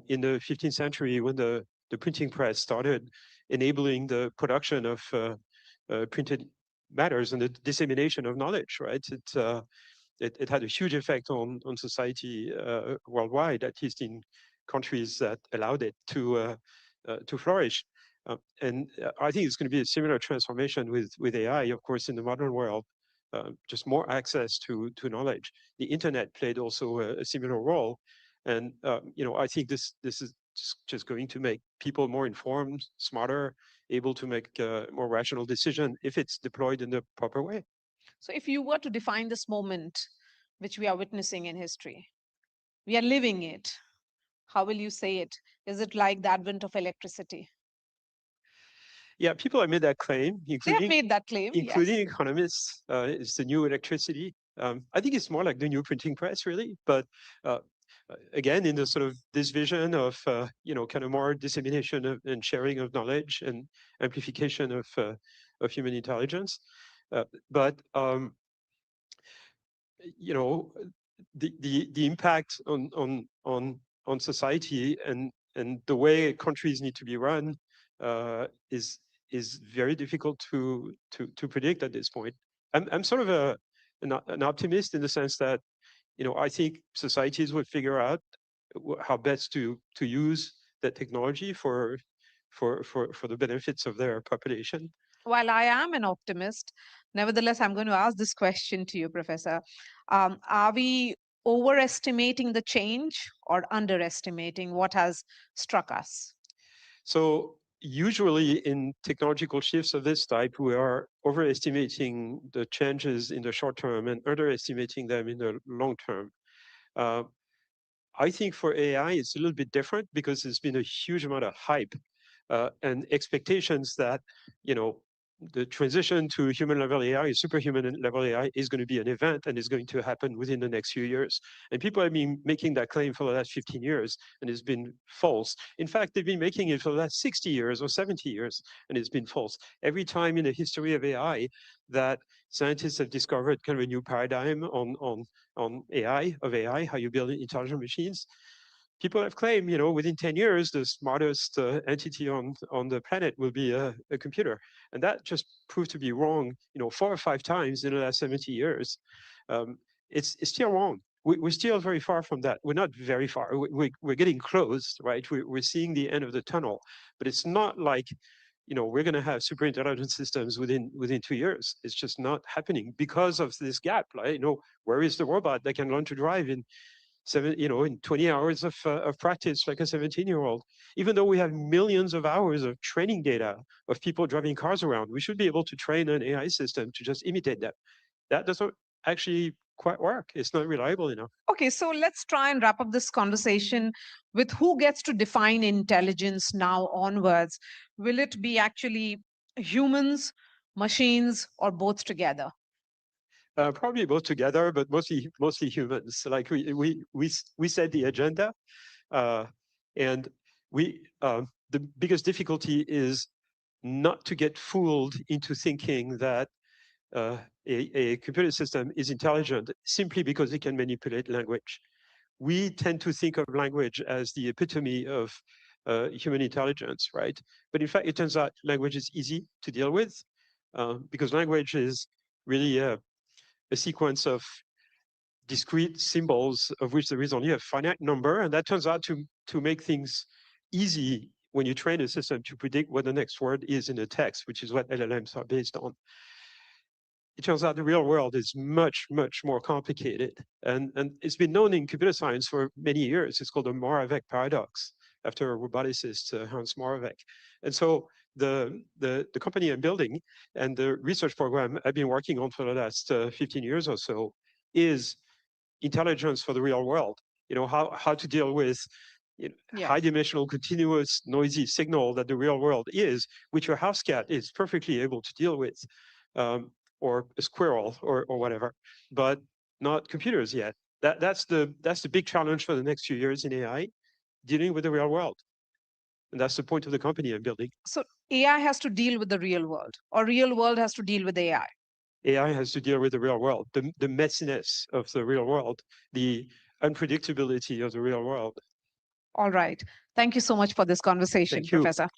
in the 15th century when the printing press started enabling the production of printed matters and the dissemination of knowledge, right? It had a huge effect on society worldwide, at least in countries that allowed it to flourish. And I think it's going to be a similar transformation with AI, of course, in the modern world. Just more access to knowledge. The internet played also a similar role, and I think this is just going to make people more informed, smarter, able to make more rational decision if it's deployed in the proper way. So, if you were to define this moment, which we are witnessing in history, we are living it. How will you say it? Is it like the advent of electricity? Yeah, people have made that claim, They have including made that claim, including yes. economists. It's the new electricity. I think it's more like the new printing press, really. But again, in the sort of this vision of kind of more dissemination and sharing of knowledge and amplification of human intelligence. But the impact on society and the way countries need to be run is very difficult to predict at this point. I'm sort of an optimist in the sense that I think societies will figure out how best to use that technology for the benefits of their population. While I am an optimist, nevertheless, I'm going to ask this question to you, Professor. Are we overestimating the change or underestimating what has struck us? So usually in technological shifts of this type, we are overestimating the changes in the short term and underestimating them in the long term. I think for AI, it's a little bit different because there's been a huge amount of hype and expectations that, the transition to human level AI, superhuman level AI is going to be an event and is going to happen within the next few years. And people have been making that claim for the last 15 years and it's been false. In fact, they've been making it for the last 60 years or 70 years and it's been false. Every time in the history of AI that scientists have discovered kind of a new paradigm on AI, how you build intelligent machines, people have claimed, within 10 years, the smartest entity on the planet will be a computer. And that just proved to be wrong, 4 or 5 times in the last 70 years. It's still wrong. We're still very far from that. We're not very far. We're getting close, right? We're seeing the end of the tunnel. But it's not like, we're going to have super intelligent systems within 2 years. It's just not happening because of this gap. Right? Where is the robot that can learn to drive in 20 hours of practice, like a 17-year-old? Even though we have millions of hours of training data of people driving cars around, we should be able to train an AI system to just imitate that. That doesn't actually quite work. It's not reliable enough. Okay, so let's try and wrap up this conversation with who gets to define intelligence now onwards. Will it be actually humans, machines, or both together? Probably both together, but mostly humans. Like we set the agenda, and the biggest difficulty is not to get fooled into thinking that a computer system is intelligent simply because it can manipulate language. We tend to think of language as the epitome of human intelligence, right? But in fact, it turns out language is easy to deal with because language is really a sequence of discrete symbols of which there is only a finite number. And that turns out to make things easy when you train a system to predict what the next word is in a text, which is what LLMs are based on. It turns out the real world is much, much more complicated. And it's been known in computer science for many years. It's called the Moravec paradox, after a roboticist, Hans Moravec. And so the company I'm building and the research program I've been working on for the last 15 years or so is intelligence for the real world. How to deal with high-dimensional, continuous, noisy signal that the real world is, which your house cat is perfectly able to deal with, or a squirrel or whatever, but not computers yet. That's the big challenge for the next few years in AI, dealing with the real world. And that's the point of the company I'm building. So AI has to deal with the real world, or real world has to deal with AI? AI has to deal with the real world, the messiness of the real world, the unpredictability of the real world. All right. Thank you so much for this conversation, Thank you. Professor.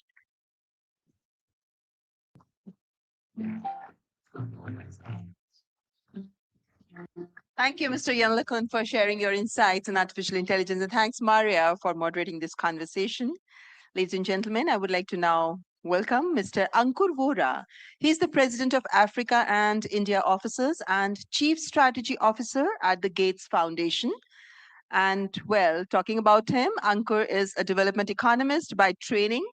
Thank you, Mr. Yanlakun, for sharing your insights on artificial intelligence. And thanks, Maria, for moderating this conversation. Ladies and gentlemen, I would like to now welcome Mr. Ankur Vora. He's the President of Africa and India Offices and Chief Strategy Officer at the Gates Foundation. And well, talking about him, Ankur is a development economist by training,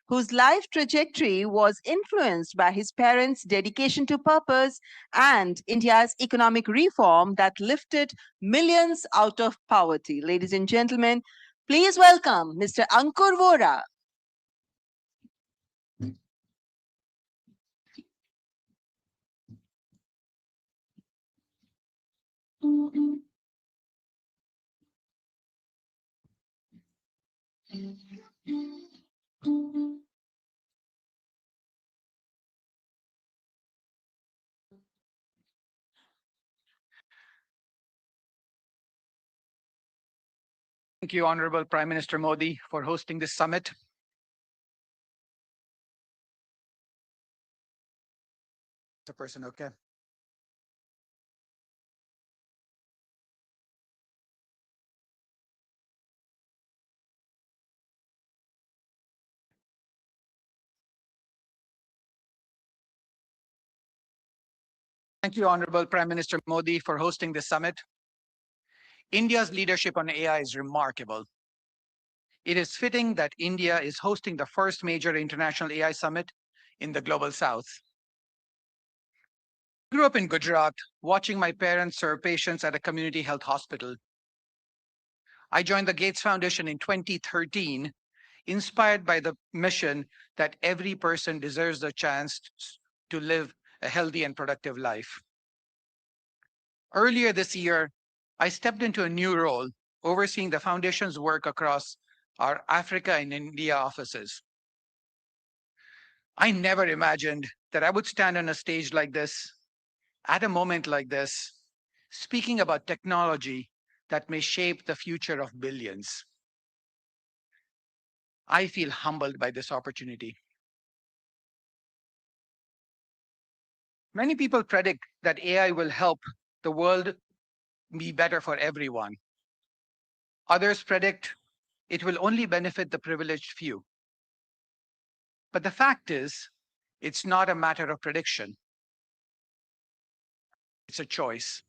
whose life trajectory was influenced by his parents' dedication to purpose and India's economic reform that lifted millions out of poverty. Ladies and gentlemen, please welcome Mr. Ankur Vora. Thank you, Honorable Prime Minister Modi, for hosting this summit. The person, okay. Thank you, Honorable Prime Minister Modi, for hosting this summit. India's leadership on AI is remarkable. It is fitting that India is hosting the first major international AI summit in the Global South. I grew up in Gujarat, watching my parents serve patients at a community health hospital. I joined the Gates Foundation in 2013, inspired by the mission that every person deserves the chance to live a healthy and productive life. Earlier this year, I stepped into a new role, overseeing the foundation's work across our Africa and India offices. I never imagined that I would stand on a stage like this, at a moment like this, speaking about technology that may shape the future of billions. I feel humbled by this opportunity. Many people predict that AI will help the world be better for everyone. Others predict it will only benefit the privileged few. But the fact is, it's not a matter of prediction. It's a choice.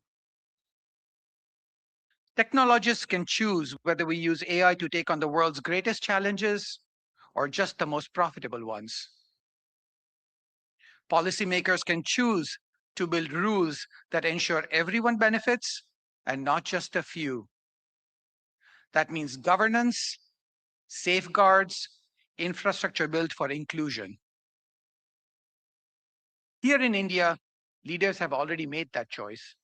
Technologists can choose whether we use AI to take on the world's greatest challenges or just the most profitable ones. Policymakers can choose to build rules that ensure everyone benefits and not just a few. That means governance, safeguards, infrastructure built for inclusion. Here in India, leaders have already made that choice.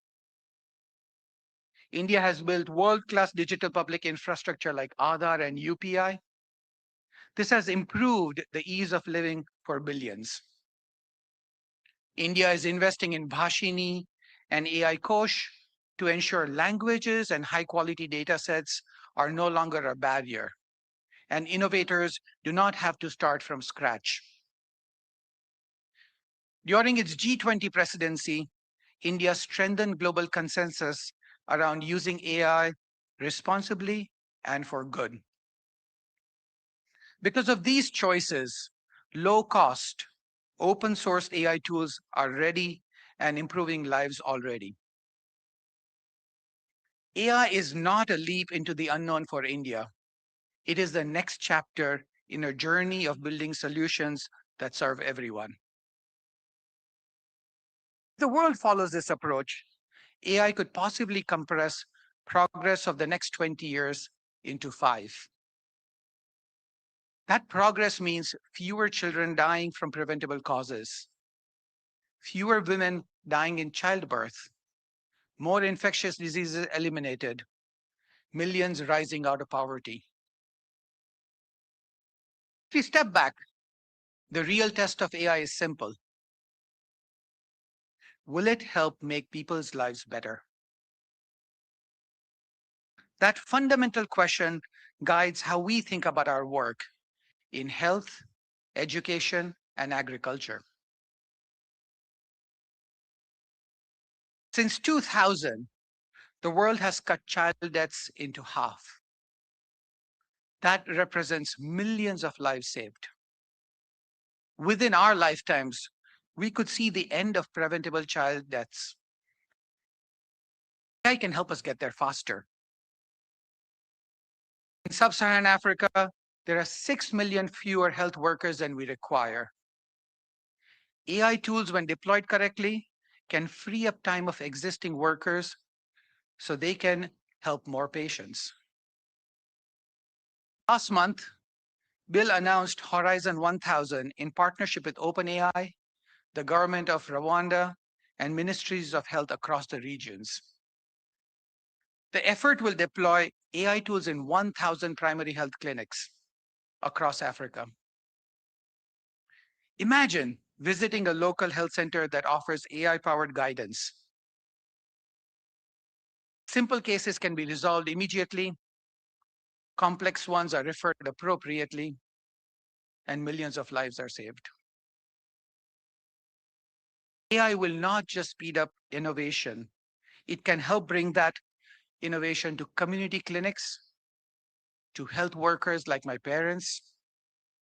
India has built world-class digital public infrastructure like Aadhaar and UPI. This has improved the ease of living for billions. India is investing in Bhashini and AI Kosh to ensure languages and high-quality data sets are no longer a barrier, and innovators do not have to start from scratch. During its G20 presidency, India strengthened global consensus around using AI responsibly and for good. Because of these choices, low-cost, open-source AI tools are ready and improving lives already. AI is not a leap into the unknown for India. It is the next chapter in a journey of building solutions that serve everyone. The world follows this approach. AI could possibly compress progress of the next 20 years into 5. That progress means fewer children dying from preventable causes, fewer women dying in childbirth, more infectious diseases eliminated, millions rising out of poverty. If we step back, the real test of AI is simple. Will it help make people's lives better? That fundamental question guides how we think about our work in health, education, and agriculture. Since 2000, the world has cut child deaths into half. That represents millions of lives saved. Within our lifetimes, we could see the end of preventable child deaths. AI can help us get there faster. In sub-Saharan Africa, there are 6 million fewer health workers than we require. AI tools, when deployed correctly, can free up time of existing workers so they can help more patients. Last month, Bill announced Horizon 1000 in partnership with OpenAI, the government of Rwanda, and ministries of health across the regions. The effort will deploy AI tools in 1,000 primary health clinics across Africa. Imagine visiting a local health center that offers AI-powered guidance. Simple cases can be resolved immediately, complex ones are referred appropriately, and millions of lives are saved. AI will not just speed up innovation, it can help bring that innovation to community clinics, to health workers like my parents,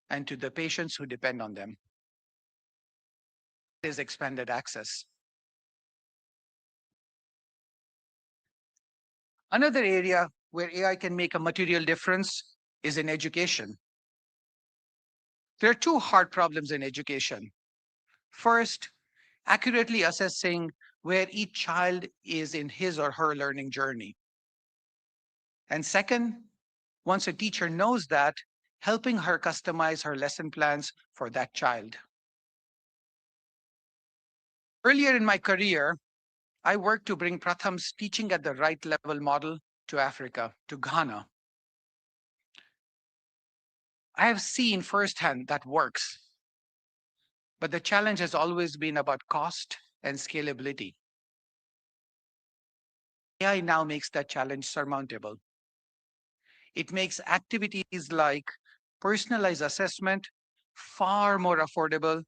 and to the patients who depend on them. Is expanded access. Another area where AI can make a material difference is in education. There are 2 hard problems in education. First, accurately assessing where each child is in his or her learning journey. And second, once a teacher knows that, helping her customize her lesson plans for that child. Earlier in my career, I worked to bring Pratham's teaching at the right level model to Africa, to Ghana. I have seen firsthand that works, but the challenge has always been about cost and scalability. AI now makes that challenge surmountable. It makes activities like personalized assessment far more affordable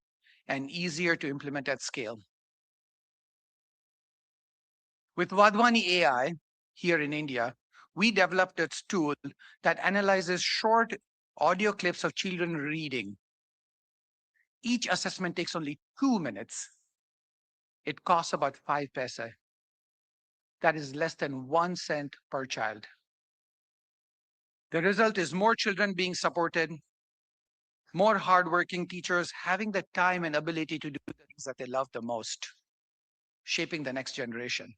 and easier to implement at scale. With Vadwani AI here in India, we developed a tool that analyzes short audio clips of children reading. Each assessment takes only 2 minutes. It costs about 5 paise. That is less than 1 cent per child. The result is more children being supported, more hardworking teachers having the time and ability to do the things that they love the most, shaping the next generation.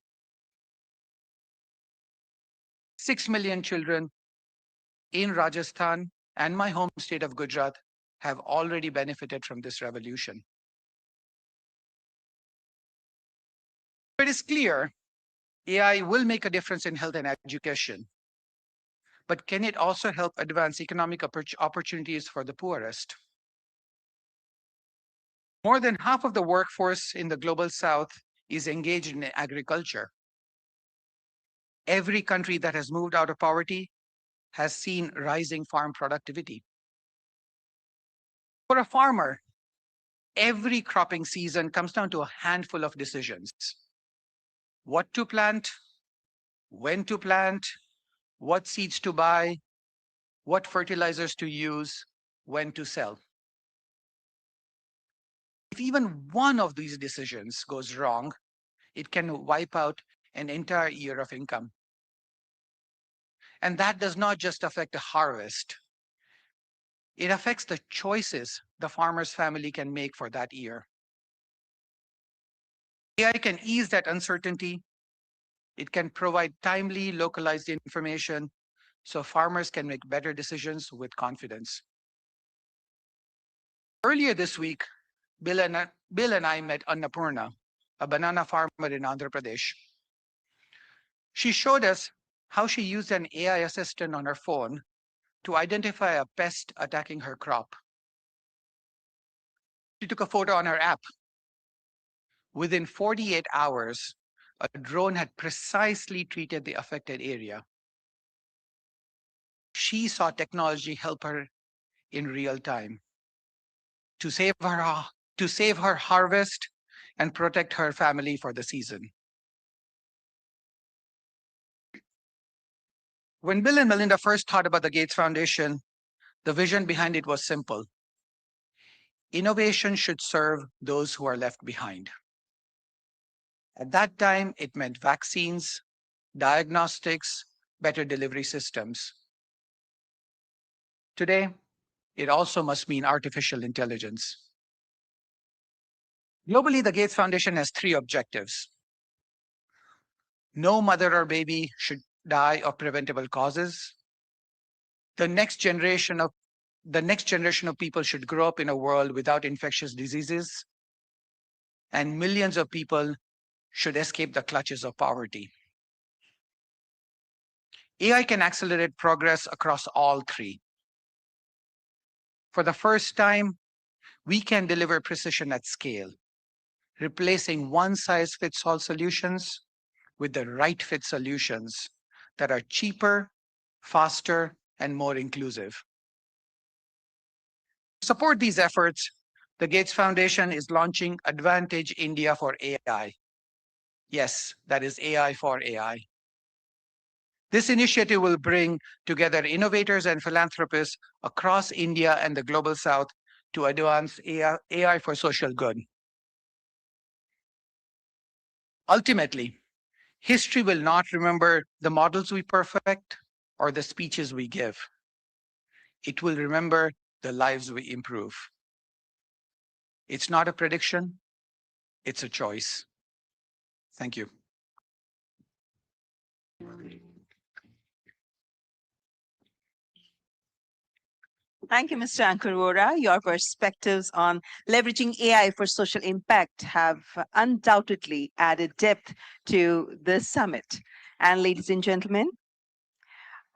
6 million children in Rajasthan and my home state of Gujarat have already benefited from this revolution. It is clear AI will make a difference in health and education, but can it also help advance economic opportunities for the poorest? More than half of the workforce in the global south is engaged in agriculture. Every country that has moved out of poverty has seen rising farm productivity. For a farmer, every cropping season comes down to a handful of decisions. What to plant, when to plant, what seeds to buy, what fertilizers to use, when to sell. If even one of these decisions goes wrong, it can wipe out an entire year of income. And that does not just affect the harvest. It affects the choices the farmer's family can make for that year. AI can ease that uncertainty It can provide timely, localized information so farmers can make better decisions with confidence. Earlier this week, Bill and I met Annapurna, a banana farmer in Andhra Pradesh. She showed us how she used an AI assistant on her phone to identify a pest attacking her crop. She took a photo on her app. Within 48 hours, a drone had precisely treated the affected area. She saw technology help her in real time to save her harvest and protect her family for the season. When Bill and Melinda first thought about the Gates Foundation, the vision behind it was simple. Innovation should serve those who are left behind. At that time, it meant vaccines, diagnostics, better delivery systems. Today, it also must mean artificial intelligence. Globally, the Gates Foundation has 3 objectives. No mother or baby should die of preventable causes. The next generation of people should grow up in a world without infectious diseases, and millions of people should escape the clutches of poverty. AI can accelerate progress across all 3. For the first time, we can deliver precision at scale, replacing one-size-fits-all solutions with the right fit solutions that are cheaper, faster, and more inclusive. To support these efforts, the Gates Foundation is launching Advantage India for AI. Yes, that is AI for AI. This initiative will bring together innovators and philanthropists across India and the Global South to advance AI for social good. Ultimately, history will not remember the models we perfect or the speeches we give. It will remember the lives we improve. It's not a prediction, it's a choice. Thank you. Thank you, Mr. Ankur Vora. Your perspectives on leveraging AI for social impact have undoubtedly added depth to this summit. And ladies and gentlemen,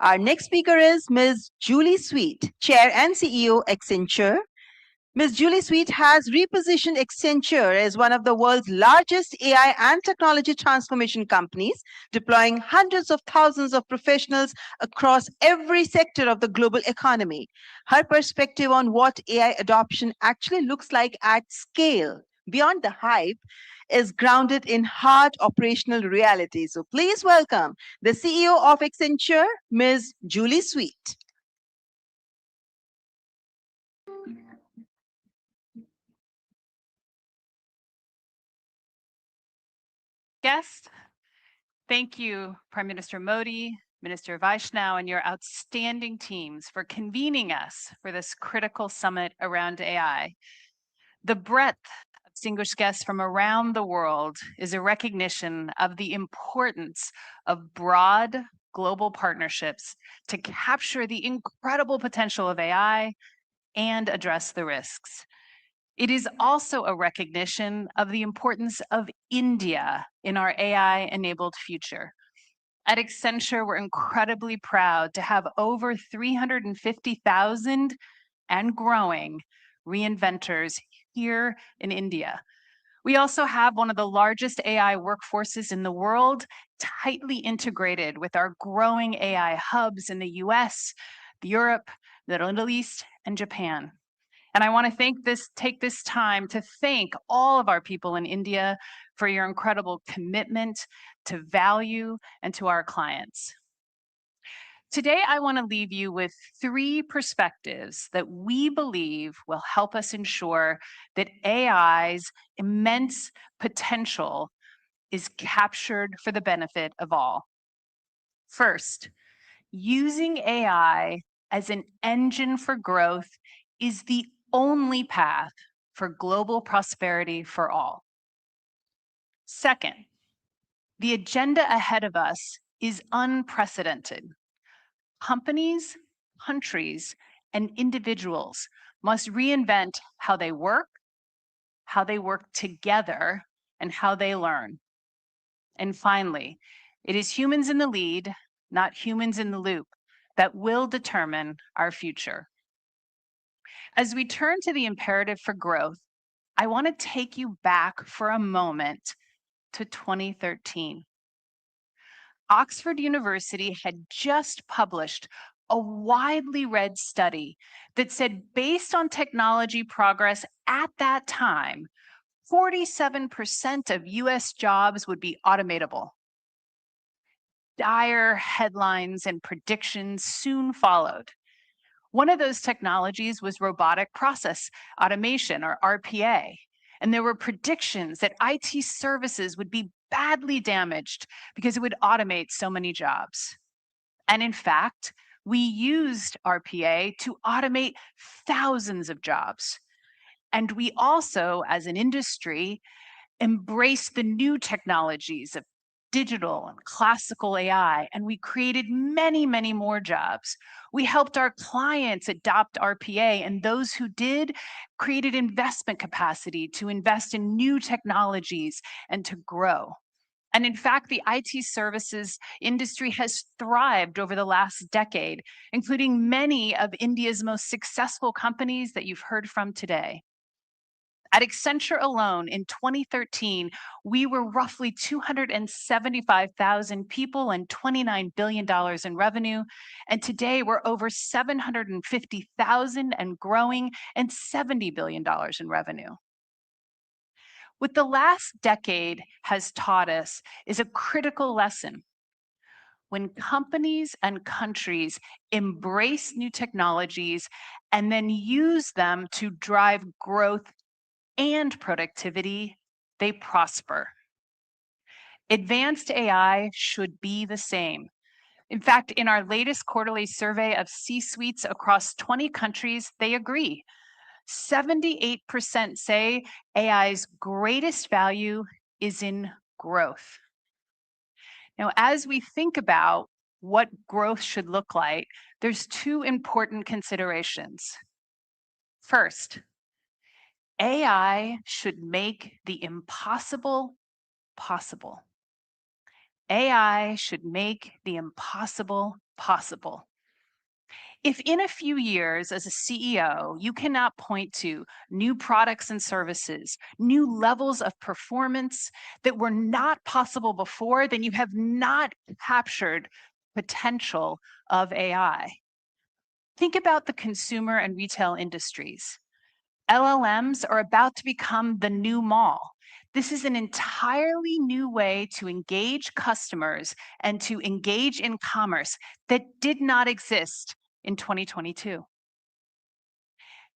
our next speaker is Ms. Julie Sweet, Chair and CEO, Accenture. Ms. Julie Sweet has repositioned Accenture as one of the world's largest AI and technology transformation companies, deploying hundreds of thousands of professionals across every sector of the global economy. Her perspective on what AI adoption actually looks like at scale, beyond the hype, is grounded in hard operational reality. So please welcome the CEO of Accenture, Ms. Julie Sweet. Guest, thank you, Prime Minister Modi, Minister Vaishnaw, and your outstanding teams for convening us for this critical summit around AI. The breadth of distinguished guests from around the world is a recognition of the importance of broad global partnerships to capture the incredible potential of AI and address the risks. It is also a recognition of the importance of India in our AI-enabled future. At Accenture, we're incredibly proud to have over 350,000 and growing reinventors here in India. We also have one of the largest AI workforces in the world, tightly integrated with our growing AI hubs in the US, Europe, the Middle East, and Japan. And I want to take this time to thank all of our people in India for your incredible commitment to value and to our clients. Today, I want to leave you with 3 perspectives that we believe will help us ensure that AI's immense potential is captured for the benefit of all. First, using AI as an engine for growth is the only path for global prosperity for all. Second, The agenda ahead of us is unprecedented. Companies, countries, and individuals must reinvent how they work together, and how they learn. And finally, it is humans in the lead, not humans in the loop, that will determine our future. As we turn to the imperative for growth, I want to take you back for a moment to 2013. Oxford University had just published a widely read study that said, based on technology progress at that time, 47% of US jobs would be automatable. Dire headlines and predictions soon followed. One of those technologies was robotic process automation, or RPA. And there were predictions that IT services would be badly damaged because it would automate so many jobs. And in fact, we used RPA to automate thousands of jobs. And we also, as an industry, embraced the new technologies of digital and classical AI, and we created many, many more jobs. We helped our clients adopt RPA, and those who did created investment capacity to invest in new technologies and to grow. And in fact, the IT services industry has thrived over the last decade, including many of India's most successful companies that you've heard from today. At Accenture alone in 2013, we were roughly 275,000 people and $29 billion in revenue. And today we're over 750,000 and growing and $70 billion in revenue. What the last decade has taught us is a critical lesson. When companies and countries embrace new technologies and then use them to drive growth and productivity, they prosper. Advanced AI should be the same. In fact, in our latest quarterly survey of C-suites across 20 countries, they agree. 78% say AI's greatest value is in growth. Now, as we think about what growth should look like, there's two important considerations. First, AI should make the impossible possible. AI should make the impossible possible. If in a few years as a CEO, you cannot point to new products and services, new levels of performance that were not possible before, then you have not captured potential of AI. Think about the consumer and retail industries. LLMs are about to become the new mall. This is an entirely new way to engage customers and to engage in commerce that did not exist in 2022.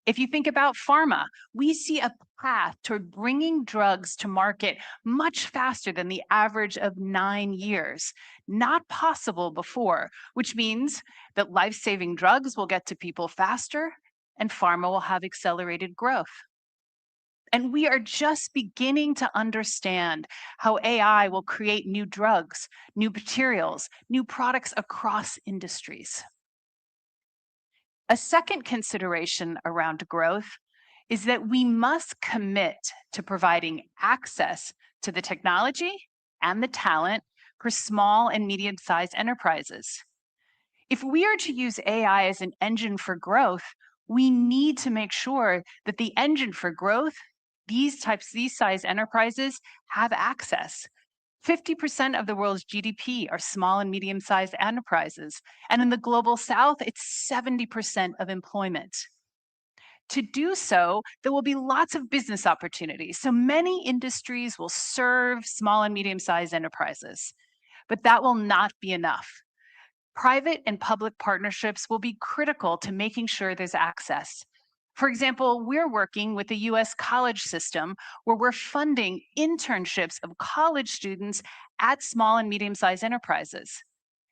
If you think about pharma, we see a path toward bringing drugs to market much faster than the average of 9 years. Not possible before, which means that life-saving drugs will get to people faster and pharma will have accelerated growth. And we are just beginning to understand how AI will create new drugs, new materials, new products across industries. A second consideration around growth is that we must commit to providing access to the technology and the talent for small and medium-sized enterprises. If we are to use AI as an engine for growth, we need to make sure that the engine for growth, these size enterprises, have access. 50% of the world's GDP are small and medium-sized enterprises. And in the global south, it's 70% of employment. To do so, there will be lots of business opportunities. So many industries will serve small and medium-sized enterprises, but that will not be enough. Private and public partnerships will be critical to making sure there's access. For example, we're working with the US college system where we're funding internships of college students at small and medium-sized enterprises.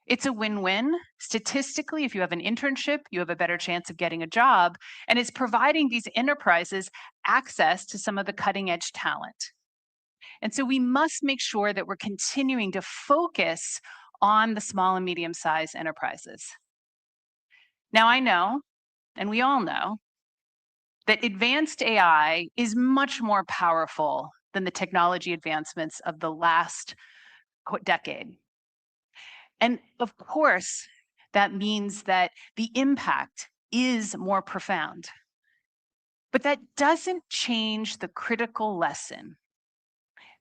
It's a win-win. Statistically, if you have an internship, you have a better chance of getting a job, and it's providing these enterprises access to some of the cutting-edge talent. And so we must make sure that we're continuing to focus on the small and medium-sized enterprises. Now, I know, and we all know, that advanced AI is much more powerful than the technology advancements of the last decade. And of course, that means that the impact is more profound. But that doesn't change the critical lesson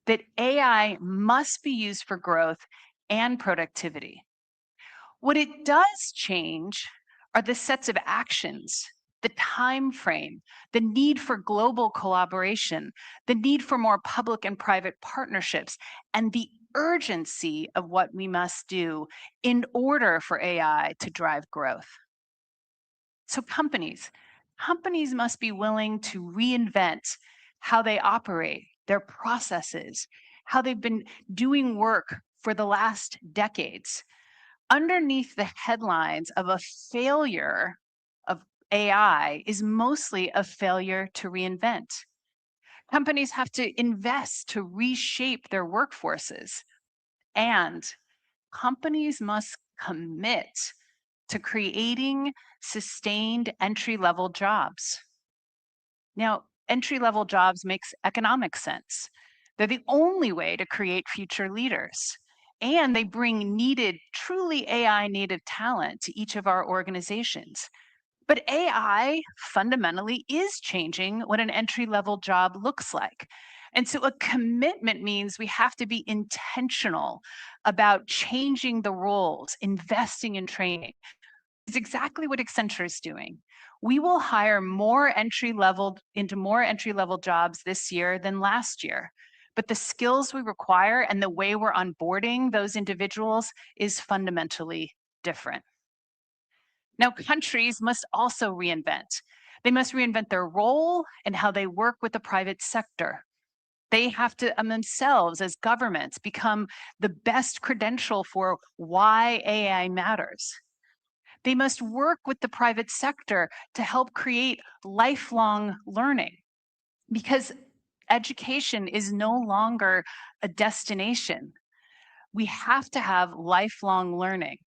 that AI must be used for growth and productivity. What it does change are the sets of actions, the time frame, the need for global collaboration, the need for more public and private partnerships, and the urgency of what we must do in order for AI to drive growth. So companies must be willing to reinvent how they operate, their processes, how they've been doing work for the last decades. Underneath the headlines of a failure of AI is mostly a failure to reinvent. Companies have to invest to reshape their workforces, and companies must commit to creating sustained entry-level jobs. Now, entry-level jobs makes economic sense. They're the only way to create future leaders. And they bring needed, truly AI native talent to each of our organizations. But AI fundamentally is changing what an entry-level job looks like. And so a commitment means we have to be intentional about changing the roles, investing in training. It's exactly what Accenture is doing. We will hire into more entry-level jobs this year than last year. But the skills we require and the way we're onboarding those individuals is fundamentally different. Now, countries must also reinvent. They must reinvent their role and how they work with the private sector. They have to themselves, as governments, become the best credential for why AI matters. They must work with the private sector to help create lifelong learning, because education is no longer a destination. We have to have lifelong learning.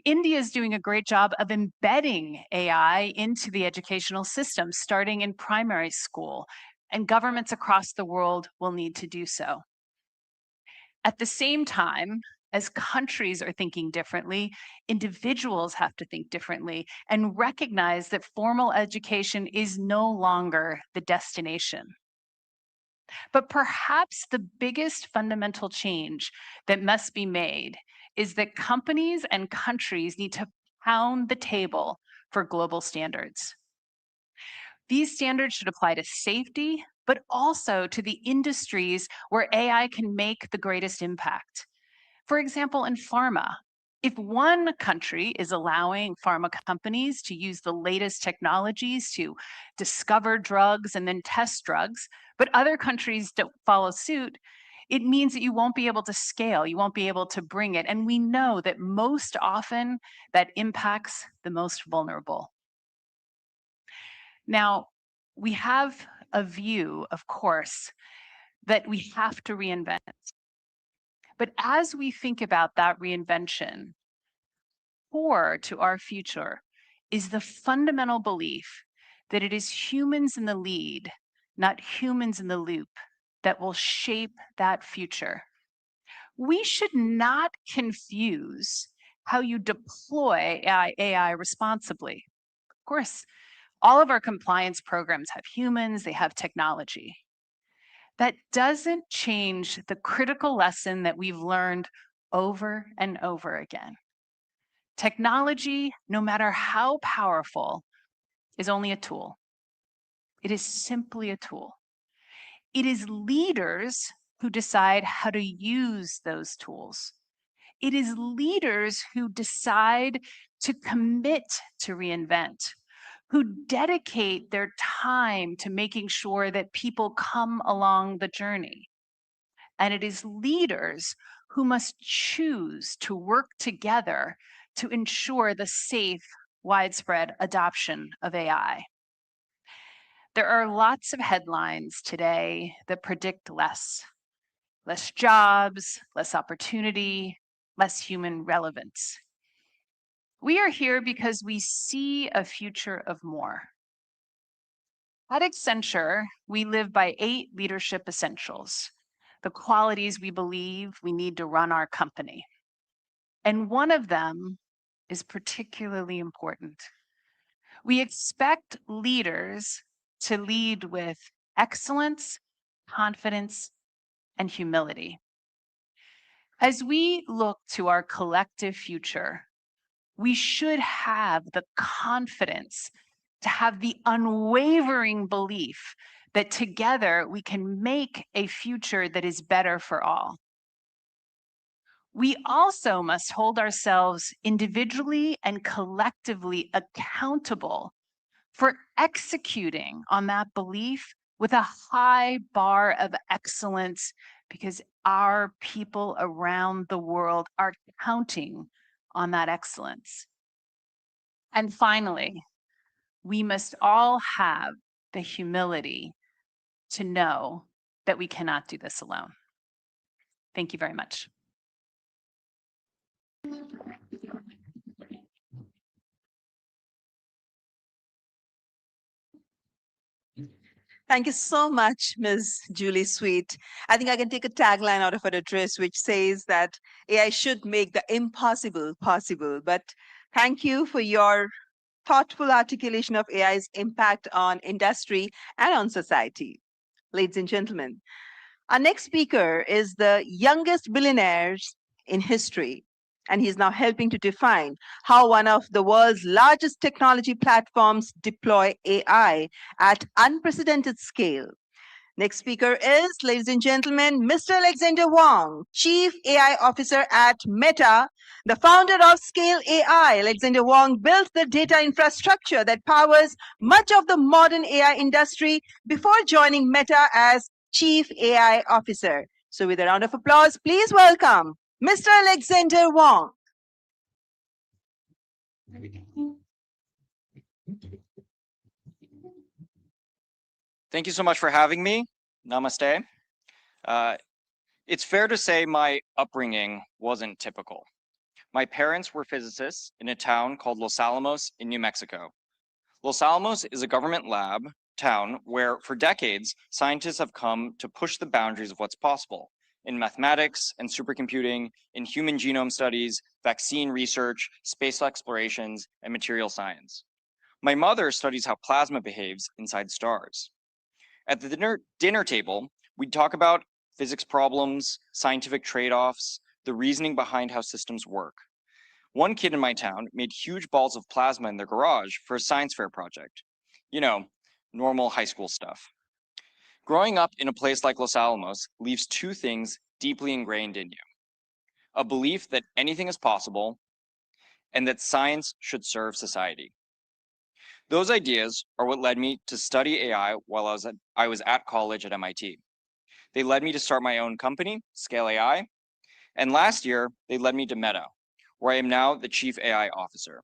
India is doing a great job of embedding AI into the educational system, starting in primary school, and governments across the world will need to do so. At the same time, as countries are thinking differently, individuals have to think differently and recognize that formal education is no longer the destination. But perhaps the biggest fundamental change that must be made is that companies and countries need to pound the table for global standards. These standards should apply to safety, but also to the industries where AI can make the greatest impact. For example, in pharma, if one country is allowing pharma companies to use the latest technologies to discover drugs and then test drugs, but other countries don't follow suit, it means that you won't be able to scale, you won't be able to bring it. And we know that most often that impacts the most vulnerable. Now, we have a view, of course, that we have to reinvent. But as we think about that reinvention, core to our future is the fundamental belief that it is humans in the lead, not humans in the loop, that will shape that future. We should not confuse how you deploy AI responsibly. Of course, all of our compliance programs have humans, they have technology. That doesn't change the critical lesson that we've learned over and over again. Technology, no matter how powerful, is only a tool. It is simply a tool. It is leaders who decide how to use those tools. It is leaders who decide to commit to reinvent, who dedicate their time to making sure that people come along the journey. And it is leaders who must choose to work together to ensure the safe, widespread adoption of AI. There are lots of headlines today that predict less. less jobs, less opportunity, less human relevance. We are here because we see a future of more. At Accenture, we live by 8 leadership essentials, the qualities we believe we need to run our company. And one of them is particularly important. We expect leaders to lead with excellence, confidence, and humility. As we look to our collective future, we should have the confidence to have the unwavering belief that together we can make a future that is better for all. We also must hold ourselves individually and collectively accountable for executing on that belief with a high bar of excellence, because our people around the world are counting on that excellence. And finally, we must all have the humility to know that we cannot do this alone. Thank you very much. Thank you so much, Ms. Julie Sweet. I think I can take a tagline out of her address, which says that AI should make the impossible possible. But thank you for your thoughtful articulation of AI's impact on industry and on society. Ladies and gentlemen, our next speaker is the youngest billionaire in history, and he's now helping to define how one of the world's largest technology platforms deploy AI at unprecedented scale. Next speaker is, ladies and gentlemen, Mr. Alexander Wong, Chief AI Officer at Meta, the founder of Scale AI. Alexander Wong built the data infrastructure that powers much of the modern AI industry before joining Meta as Chief AI Officer. So with a round of applause, please welcome Mr. Alexander Wong. Thank you so much for having me. Namaste. It's fair to say my upbringing wasn't typical. My parents were physicists in a town called Los Alamos in New Mexico. Los Alamos is a government lab town where, for decades, scientists have come to push the boundaries of what's possible in mathematics and supercomputing, in human genome studies, vaccine research, space explorations, and material science. My mother studies how plasma behaves inside stars. At the dinner table, we'd talk about physics problems, scientific trade-offs, the reasoning behind how systems work. One kid in my town made huge balls of plasma in their garage for a science fair project. You know, normal high school stuff. Growing up in a place like Los Alamos leaves 2 things deeply ingrained in you: a belief that anything is possible and that science should serve society. Those ideas are what led me to study AI while I was at college at MIT. They led me to start my own company, Scale AI, and last year they led me to Meta, where I am now the Chief AI Officer.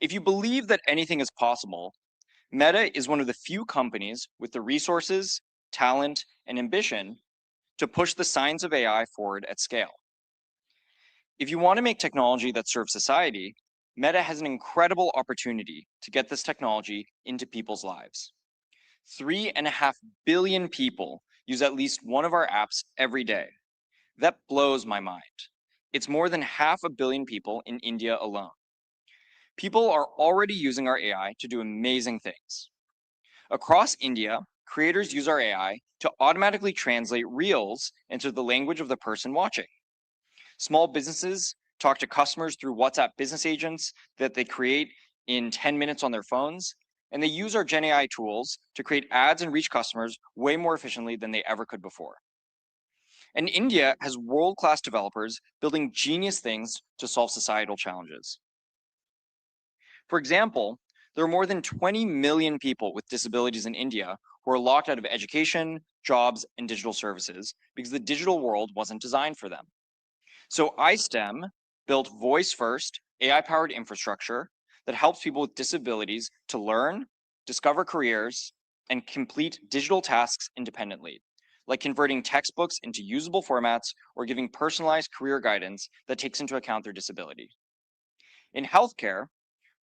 If you believe that anything is possible, Meta is one of the few companies with the resources, talent, and ambition to push the science of AI forward at scale. If you want to make technology that serves society, Meta has an incredible opportunity to get this technology into people's lives. 3.5 billion people use at least one of our apps every day. That blows my mind. It's more than 500 million people in India alone. People are already using our AI to do amazing things. Across India, creators use our AI to automatically translate reels into the language of the person watching. Small businesses talk to customers through WhatsApp business agents that they create in 10 minutes on their phones, and they use our Gen AI tools to create ads and reach customers way more efficiently than they ever could before. And India has world-class developers building genius things to solve societal challenges. For example, there are more than 20 million people with disabilities in India who are locked out of education, jobs, and digital services because the digital world wasn't designed for them. So iSTEM built voice-first, AI-powered infrastructure that helps people with disabilities to learn, discover careers, and complete digital tasks independently, like converting textbooks into usable formats or giving personalized career guidance that takes into account their disability. In healthcare,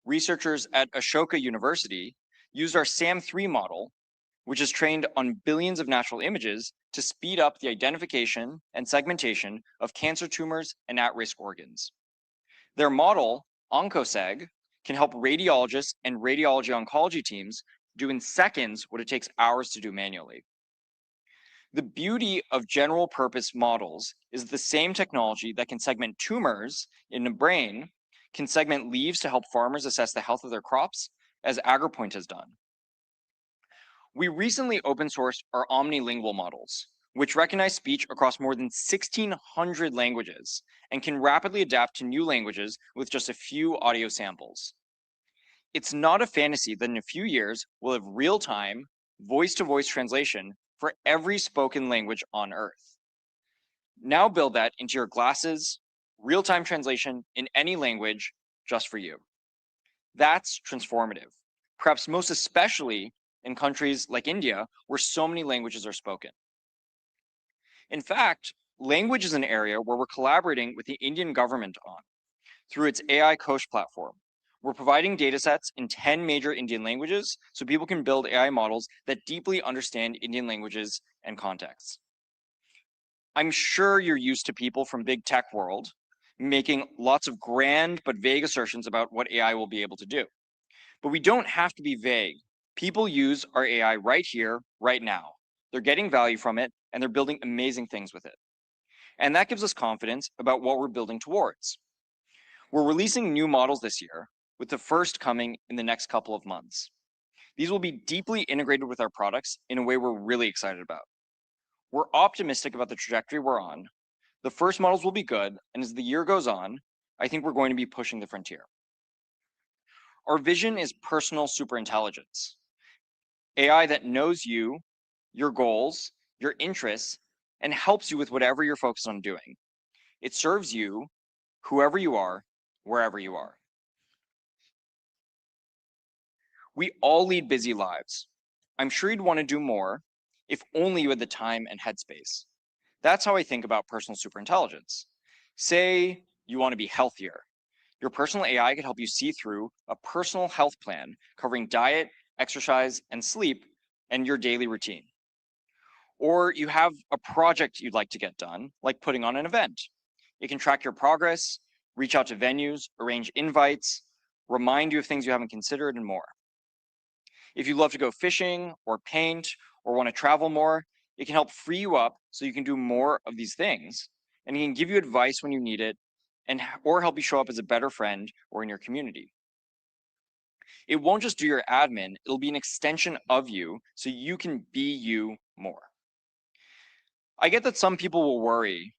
researchers at Ashoka University used our SAM3 model, which is trained on billions of natural images, to speed up the identification and segmentation of cancer tumors and at-risk organs. Their model, OncoSeg, can help radiologists and radiology oncology teams do in seconds what it takes hours to do manually. The beauty of general purpose models is the same technology that can segment tumors in the brain can segment leaves to help farmers assess the health of their crops, as AgriPoint has done. We recently open sourced our omnilingual models, which recognize speech across more than 1,600 languages and can rapidly adapt to new languages with just a few audio samples. It's not a fantasy that in a few years we'll have real-time, voice-to-voice translation for every spoken language on Earth. Now build that into your glasses, real-time translation in any language just for you. That's transformative, perhaps most especially in countries like India, where so many languages are spoken. In fact, language is an area where we're collaborating with the Indian government on through its AI Kosh platform. We're providing datasets in 10 major Indian languages so people can build AI models that deeply understand Indian languages and contexts. I'm sure you're used to people from big tech world making lots of grand but vague assertions about what AI will be able to do. But we don't have to be vague. People use our AI right here, right now. They're getting value from it, and they're building amazing things with it. And that gives us confidence about what we're building towards. We're releasing new models this year, with the first coming in the next couple of months. These will be deeply integrated with our products in a way we're really excited about. We're optimistic about the trajectory we're on. The first models will be good, and as the year goes on, I think we're going to be pushing the frontier. Our vision is personal superintelligence. AI that knows you, your goals, your interests, and helps you with whatever you're focused on doing. It serves you, whoever you are, wherever you are. We all lead busy lives. I'm sure you'd want to do more if only you had the time and headspace. That's how I think about personal superintelligence. Say you want to be healthier. Your personal AI could help you see through a personal health plan covering diet, exercise, and sleep, and your daily routine. Or you have a project you'd like to get done, like putting on an event. It can track your progress, reach out to venues, arrange invites, remind you of things you haven't considered, and more. If you love to go fishing or paint or want to travel more, it can help free you up so you can do more of these things, and it can give you advice when you need it, or help you show up as a better friend or in your community. It won't just do your admin, it'll be an extension of you so you can be you more. I get that some people will worry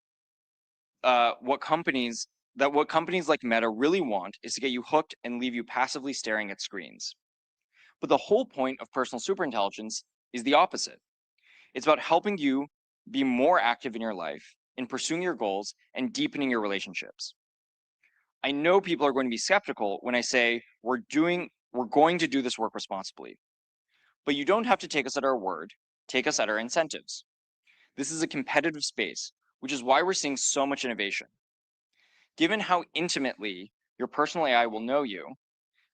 what companies like Meta really want is to get you hooked and leave you passively staring at screens. But the whole point of personal superintelligence is the opposite. It's about helping you be more active in your life, in pursuing your goals, and deepening your relationships. I know people are going to be skeptical when I say we're going to do this work responsibly. But you don't have to take us at our word, take us at our incentives. This is a competitive space, which is why we're seeing so much innovation. Given how intimately your personal AI will know you,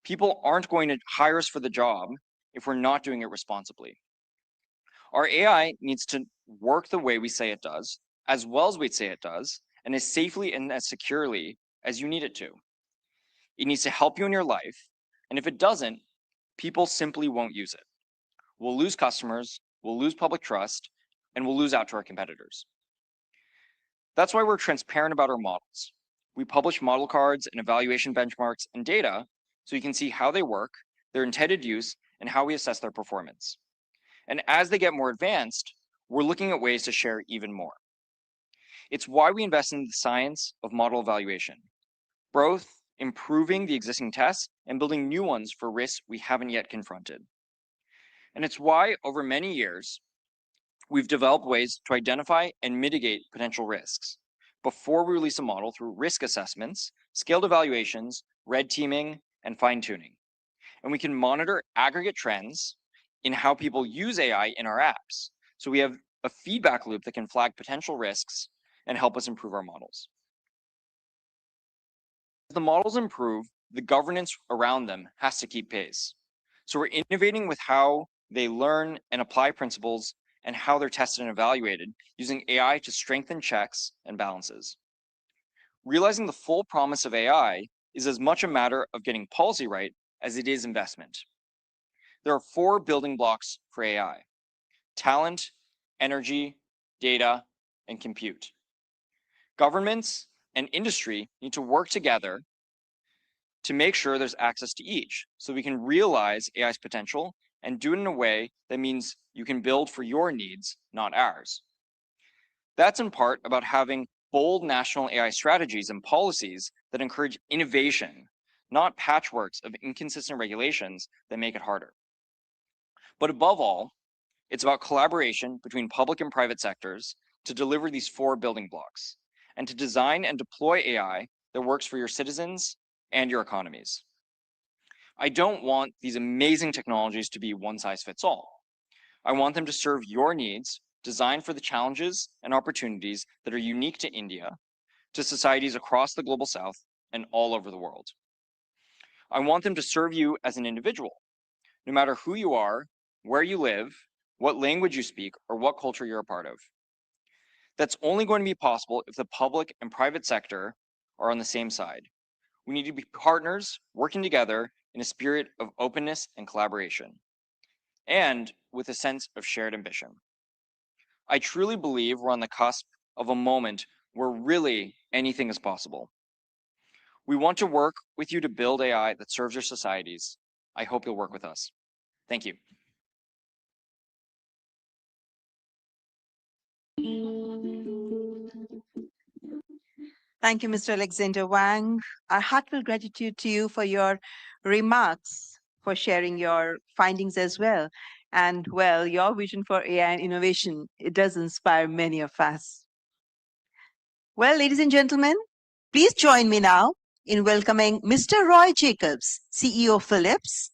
people aren't going to hire us for the job if we're not doing it responsibly. Our AI needs to work the way we say it does, as well as we say it does, and as safely and as securely as you need it to. It needs to help you in your life, and if it doesn't, people simply won't use it. We'll lose customers, we'll lose public trust, and we'll lose out to our competitors. That's why we're transparent about our models. We publish model cards and evaluation benchmarks and data so you can see how they work, their intended use, and how we assess their performance. And as they get more advanced, we're looking at ways to share even more. It's why we invest in the science of model evaluation, both improving the existing tests and building new ones for risks we haven't yet confronted. And it's why, over many years, we've developed ways to identify and mitigate potential risks before we release a model through risk assessments, scaled evaluations, red teaming, and fine-tuning. And we can monitor aggregate trends in how people use AI in our apps. So we have a feedback loop that can flag potential risks and help us improve our models. As the models improve, the governance around them has to keep pace. So we're innovating with how they learn and apply principles and how they're tested and evaluated using AI to strengthen checks and balances. Realizing the full promise of AI is as much a matter of getting policy right as it is investment. There are 4 building blocks for AI: talent, energy, data, and compute. Governments and industry need to work together to make sure there's access to each, so we can realize AI's potential and do it in a way that means you can build for your needs, not ours. That's in part about having bold national AI strategies and policies that encourage innovation, not patchworks of inconsistent regulations that make it harder. But above all, it's about collaboration between public and private sectors to deliver these 4 building blocks and to design and deploy AI that works for your citizens and your economies. I don't want these amazing technologies to be one size fits all. I want them to serve your needs, designed for the challenges and opportunities that are unique to India, to societies across the global south and all over the world. I want them to serve you as an individual, no matter who you are, where you live, what language you speak, or what culture you're a part of. That's only going to be possible if the public and private sector are on the same side. We need to be partners working together in a spirit of openness and collaboration, and with a sense of shared ambition. I truly believe we're on the cusp of a moment where really anything is possible. We want to work with you to build AI that serves your societies. I hope you'll work with us. Thank you. Thank you, Mr. Alexander Wang. Our heartfelt gratitude to you for your remarks, for sharing your findings as well. And well, your vision for AI and innovation, it does inspire many of us. Well, ladies and gentlemen, please join me now in welcoming Mr. Roy Jacobs, CEO of Philips.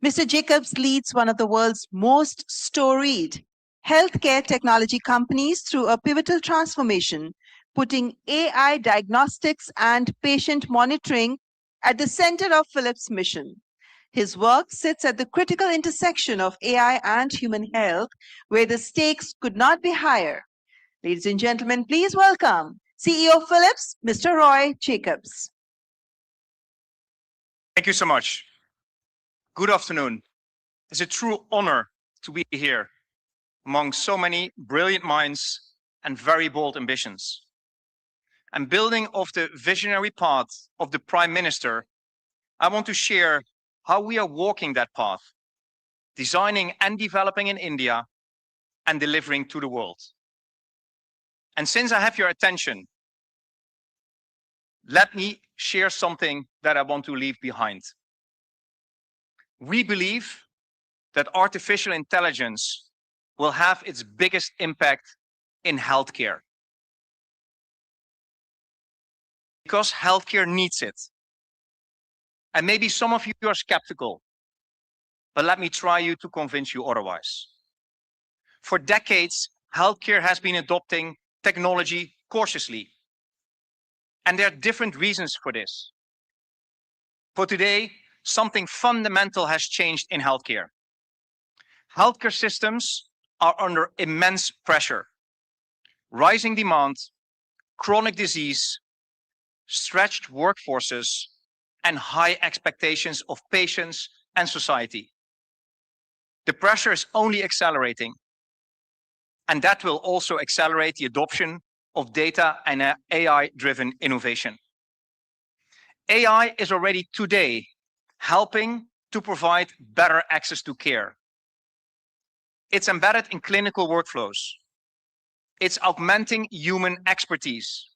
Mr. Jacobs leads one of the world's most storied healthcare technology companies through a pivotal transformation, putting AI diagnostics and patient monitoring at the center of Philips' mission. His work sits at the critical intersection of AI and human health, where the stakes could not be higher. Ladies and gentlemen, please welcome CEO of Philips, Mr. Roy Jacobs. Thank you so much. Good afternoon. It's a true honor to be here among so many brilliant minds and very bold ambitions. And building off the visionary path of the Prime Minister, I want to share how we are walking that path, designing and developing in India and delivering to the world. And since I have your attention, let me share something that I want to leave behind. We believe that artificial intelligence will have its biggest impact in healthcare, because healthcare needs it. And maybe some of you are skeptical, but let me try to convince you otherwise. For decades, healthcare has been adopting technology cautiously. And there are different reasons for this. For today, something fundamental has changed in healthcare. Healthcare systems are under immense pressure. Rising demand, chronic disease, stretched workforces, and high expectations of patients and society. The pressure is only accelerating, and that will also accelerate the adoption of data and AI-driven innovation. AI is already today helping to provide better access to care. It's embedded in clinical workflows. It's augmenting human expertise.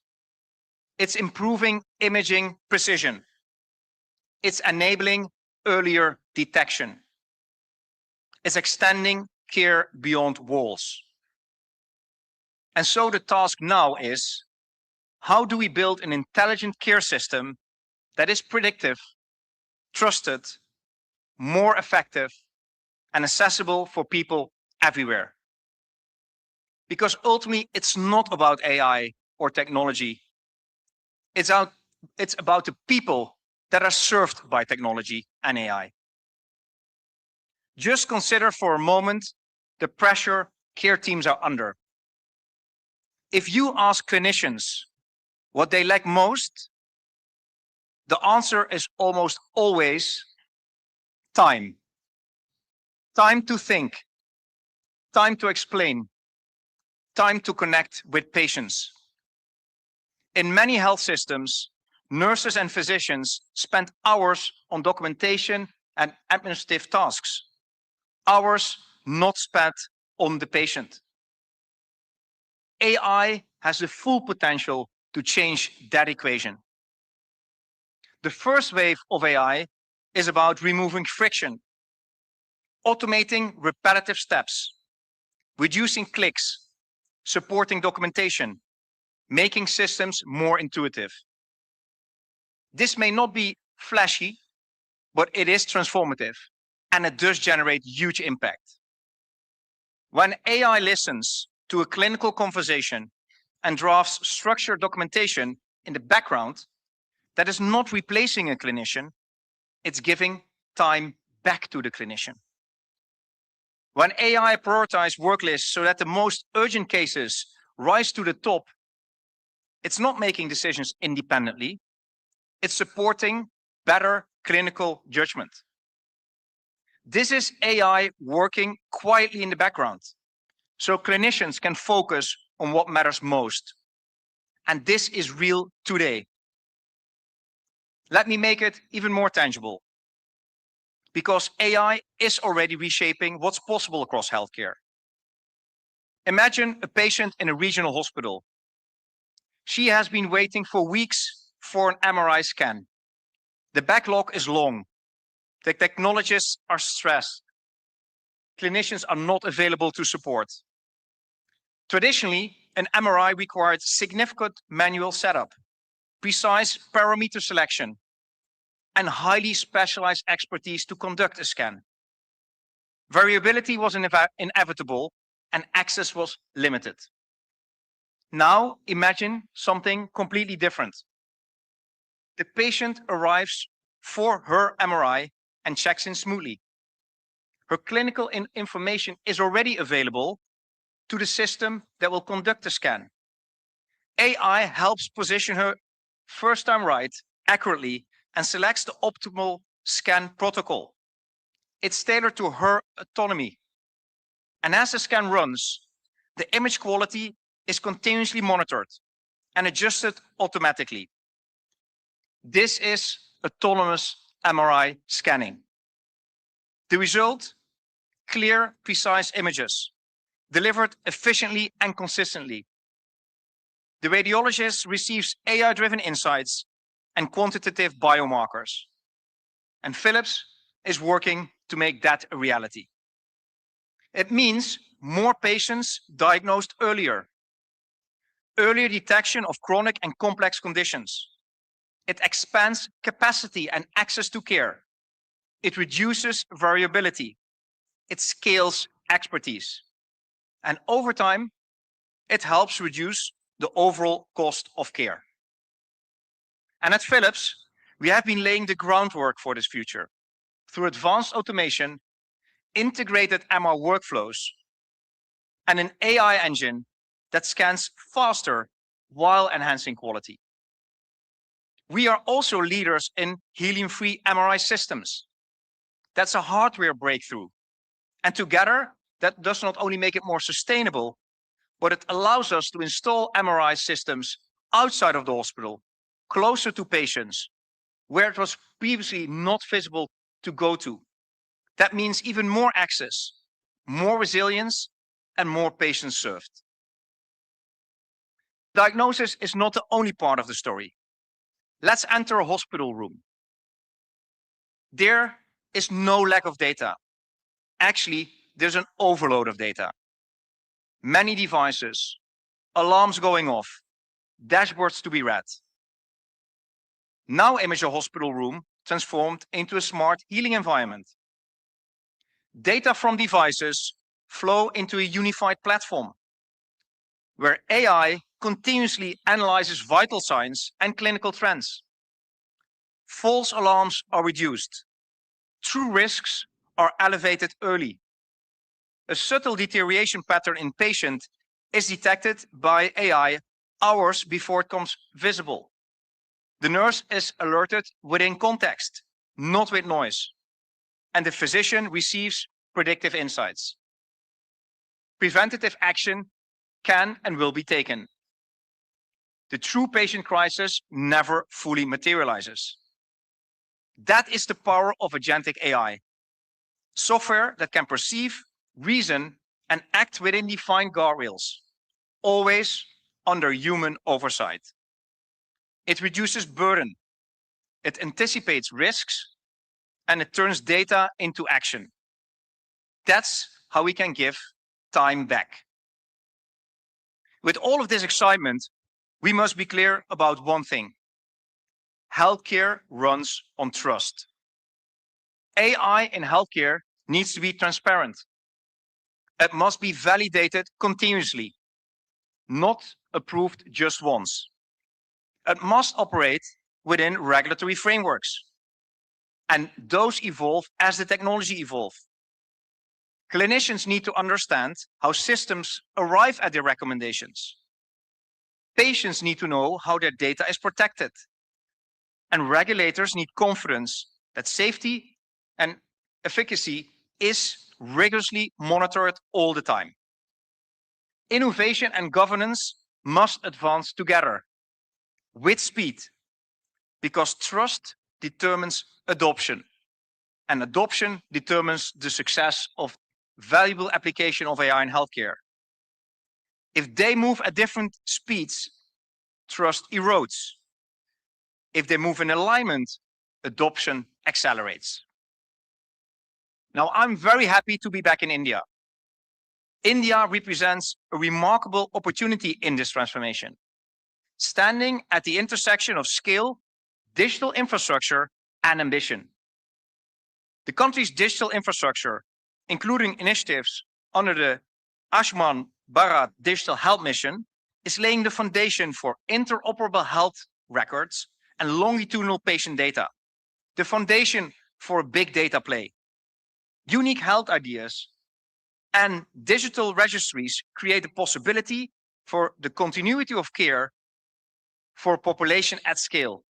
It's improving imaging precision. It's enabling earlier detection. It's extending care beyond walls. And so the task now is, how do we build an intelligent care system that is predictive, trusted, more effective, and accessible for people everywhere? because ultimately it's not about AI or technology. It's about the people that are served by technology and AI. Just consider for a moment the pressure care teams are under. If you ask clinicians what they lack most, the answer is almost always time. Time to think, time to explain, time to connect with patients. In many health systems, nurses and physicians spend hours on documentation and administrative tasks, hours not spent on the patient. AI has the full potential to change that equation. The first wave of AI is about removing friction, automating repetitive steps, reducing clicks, supporting documentation, making systems more intuitive. This may not be flashy, but it is transformative, and it does generate huge impact. When AI listens to a clinical conversation and drafts structured documentation in the background, that is not replacing a clinician, it's giving time back to the clinician. When AI prioritizes work lists so that the most urgent cases rise to the top, it's not making decisions independently, it's supporting better clinical judgment. This is AI working quietly in the background, so clinicians can focus on what matters most. And this is real today. Let me make it even more tangible, because AI is already reshaping what's possible across healthcare. Imagine a patient in a regional hospital. She has been waiting for weeks for an MRI scan. The backlog is long. The technologists are stressed. Clinicians are not available to support. Traditionally, an MRI required significant manual setup, precise parameter selection, and highly specialized expertise to conduct a scan. Variability was inevitable and access was limited. Now imagine something completely different. The patient arrives for her MRI and checks in smoothly. Her clinical information is already available to the system that will conduct the scan. AI helps position her first time right accurately and selects the optimal scan protocol. It's tailored to her autonomy. And as the scan runs, the image quality is continuously monitored and adjusted automatically. This is autonomous MRI scanning. The result? Clear, precise images, delivered efficiently and consistently. The radiologist receives AI-driven insights and quantitative biomarkers. And Philips is working to make that a reality. It means more patients diagnosed earlier, earlier detection of chronic and complex conditions. It expands capacity and access to care. It reduces variability. It scales expertise. And over time, it helps reduce the overall cost of care. And at Philips, we have been laying the groundwork for this future through advanced automation, integrated MR workflows, and an AI engine that scans faster while enhancing quality. We are also leaders in helium-free MRI systems. That's a hardware breakthrough. And together, that does not only make it more sustainable, but it allows us to install MRI systems outside of the hospital, closer to patients, where it was previously not feasible to go to. That means even more access, more resilience, and more patients served. Diagnosis is not the only part of the story. Let's enter a hospital room. There is no lack of data. Actually, there's an overload of data. Many devices, alarms going off, dashboards to be read. Now image a hospital room transformed into a smart healing environment. Data from devices flow into a unified platform. where AI continuously analyzes vital signs and clinical trends. False alarms are reduced. True risks are elevated early. A subtle deterioration pattern in patient is detected by AI hours before it becomes visible. The nurse is alerted within context, not with noise, and the physician receives predictive insights. Preventative action can and will be taken. The true patient crisis never fully materializes. That is the power of agentic AI. Software that can perceive, reason, and act within defined guardrails, always under human oversight. It reduces burden, it anticipates risks, and it turns data into action. That's how we can give time back. With all of this excitement, we must be clear about one thing. Healthcare runs on trust. AI in healthcare needs to be transparent. It must be validated continuously, not approved just once. It must operate within regulatory frameworks, and those evolve as the technology evolves. Clinicians need to understand how systems arrive at their recommendations. Patients need to know how their data is protected. And regulators need confidence that safety and efficacy is rigorously monitored all the time. Innovation and governance must advance together with speed, because trust determines adoption, and adoption determines the success of valuable application of AI in healthcare. If they move at different speeds, trust erodes. If they move in alignment, adoption accelerates. Now, I'm very happy to be back in India. India represents a remarkable opportunity in this transformation, standing at the intersection of scale, digital infrastructure, and ambition. The country's digital infrastructure, including initiatives under the Ayushman Bharat Digital Health Mission, is laying the foundation for interoperable health records and longitudinal patient data, the foundation for a big data play. Unique health ideas and digital registries create the possibility for the continuity of care for a population at scale.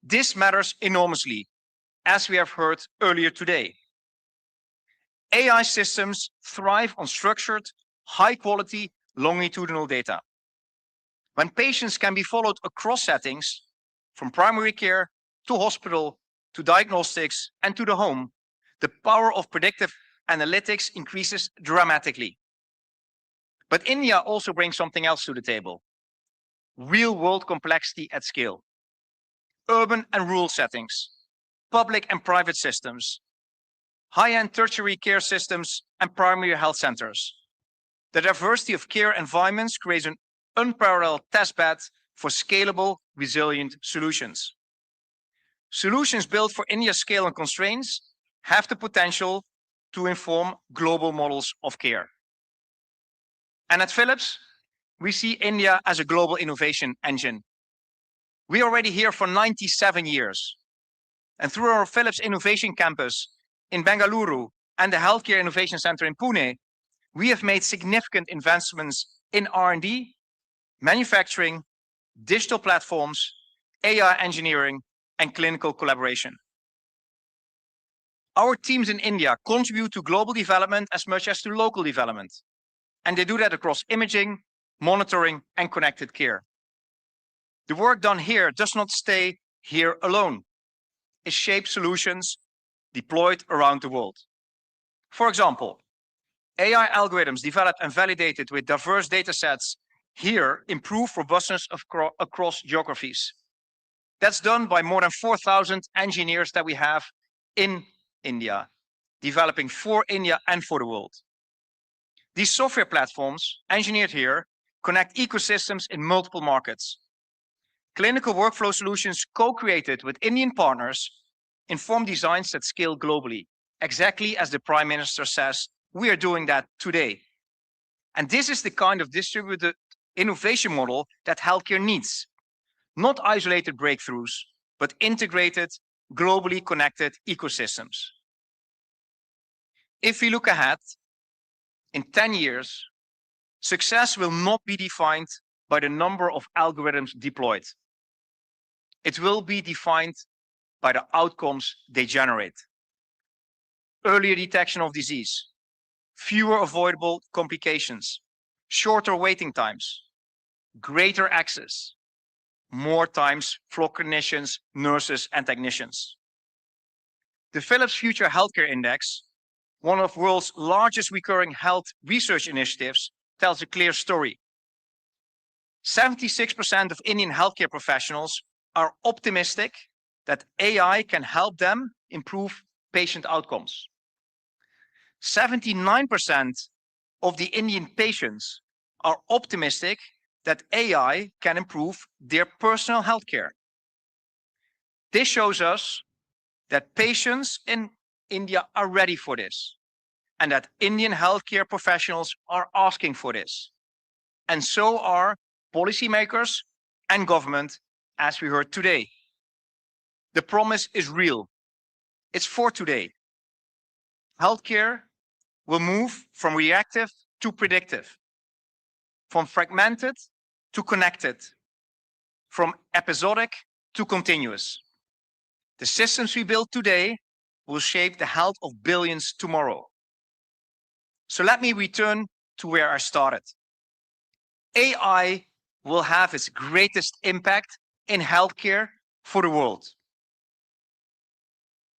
This matters enormously, as we have heard earlier today. AI systems thrive on structured, high-quality, longitudinal data. When patients can be followed across settings, from primary care to hospital, to diagnostics, and to the home, the power of predictive analytics increases dramatically. But India also brings something else to the table: real-world complexity at scale. Urban and rural settings, public and private systems, high-end tertiary care systems, and primary health centers. The diversity of care environments creates an unparalleled testbed for scalable, resilient solutions. Solutions built for India's scale and constraints have the potential to inform global models of care. And at Philips, we see India as a global innovation engine. We are already here for 97 years. And through our Philips Innovation Campus in Bengaluru and the Healthcare Innovation Center in Pune, we have made significant investments in R&D, manufacturing, digital platforms, AI engineering, and clinical collaboration. Our teams in India contribute to global development as much as to local development. And they do that across imaging, monitoring, and connected care. The work done here does not stay here alone. It shapes solutions deployed around the world. For example, AI algorithms developed and validated with diverse data sets here improve robustness across geographies. That's done by more than 4,000 engineers that we have in India, developing for India and for the world. These software platforms, engineered here, connect ecosystems in multiple markets. Clinical workflow solutions co-created with Indian partners inform designs that scale globally, exactly as the Prime Minister says we are doing that today. And this is the kind of distributed innovation model that healthcare needs. Not isolated breakthroughs, but integrated, globally connected ecosystems. If we look ahead, in 10 years, success will not be defined by the number of algorithms deployed. It will be defined by the outcomes they generate. Earlier detection of disease, fewer avoidable complications, shorter waiting times, greater access, more times for clinicians, nurses, and technicians. The Philips Future Healthcare Index, one of the world's largest recurring health research initiatives, tells a clear story. 76% of Indian healthcare professionals are optimistic that AI can help them improve patient outcomes. 79% of the Indian patients are optimistic that AI can improve their personal healthcare. This shows us that patients in India are ready for this, and that Indian healthcare professionals are asking for this. And so are policymakers and government, as we heard today. The promise is real. It's for today. Healthcare will move from reactive to predictive, from fragmented to connected, from episodic to continuous. The systems we build today will shape the health of billions tomorrow. So let me return to where I started. AI will have its greatest impact in healthcare for the world.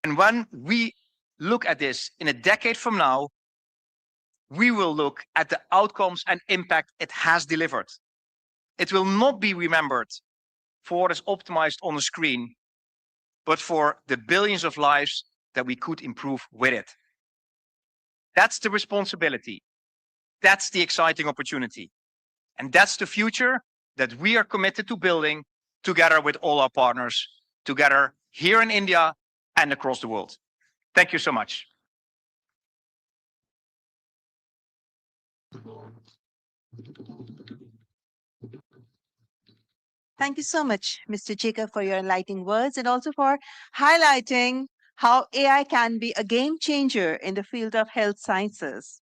And when we look at this in a decade from now, we will look at the outcomes and impact it has delivered. It will not be remembered for what is optimized on the screen, but for the billions of lives that we could improve with it. That's the responsibility. That's the exciting opportunity. And that's the future that we are committed to building together with all our partners, together here in India and across the world. Thank you so much. Thank you so much, Mr. Jacob, for your enlightening words and also for highlighting how AI can be a game changer in the field of health sciences.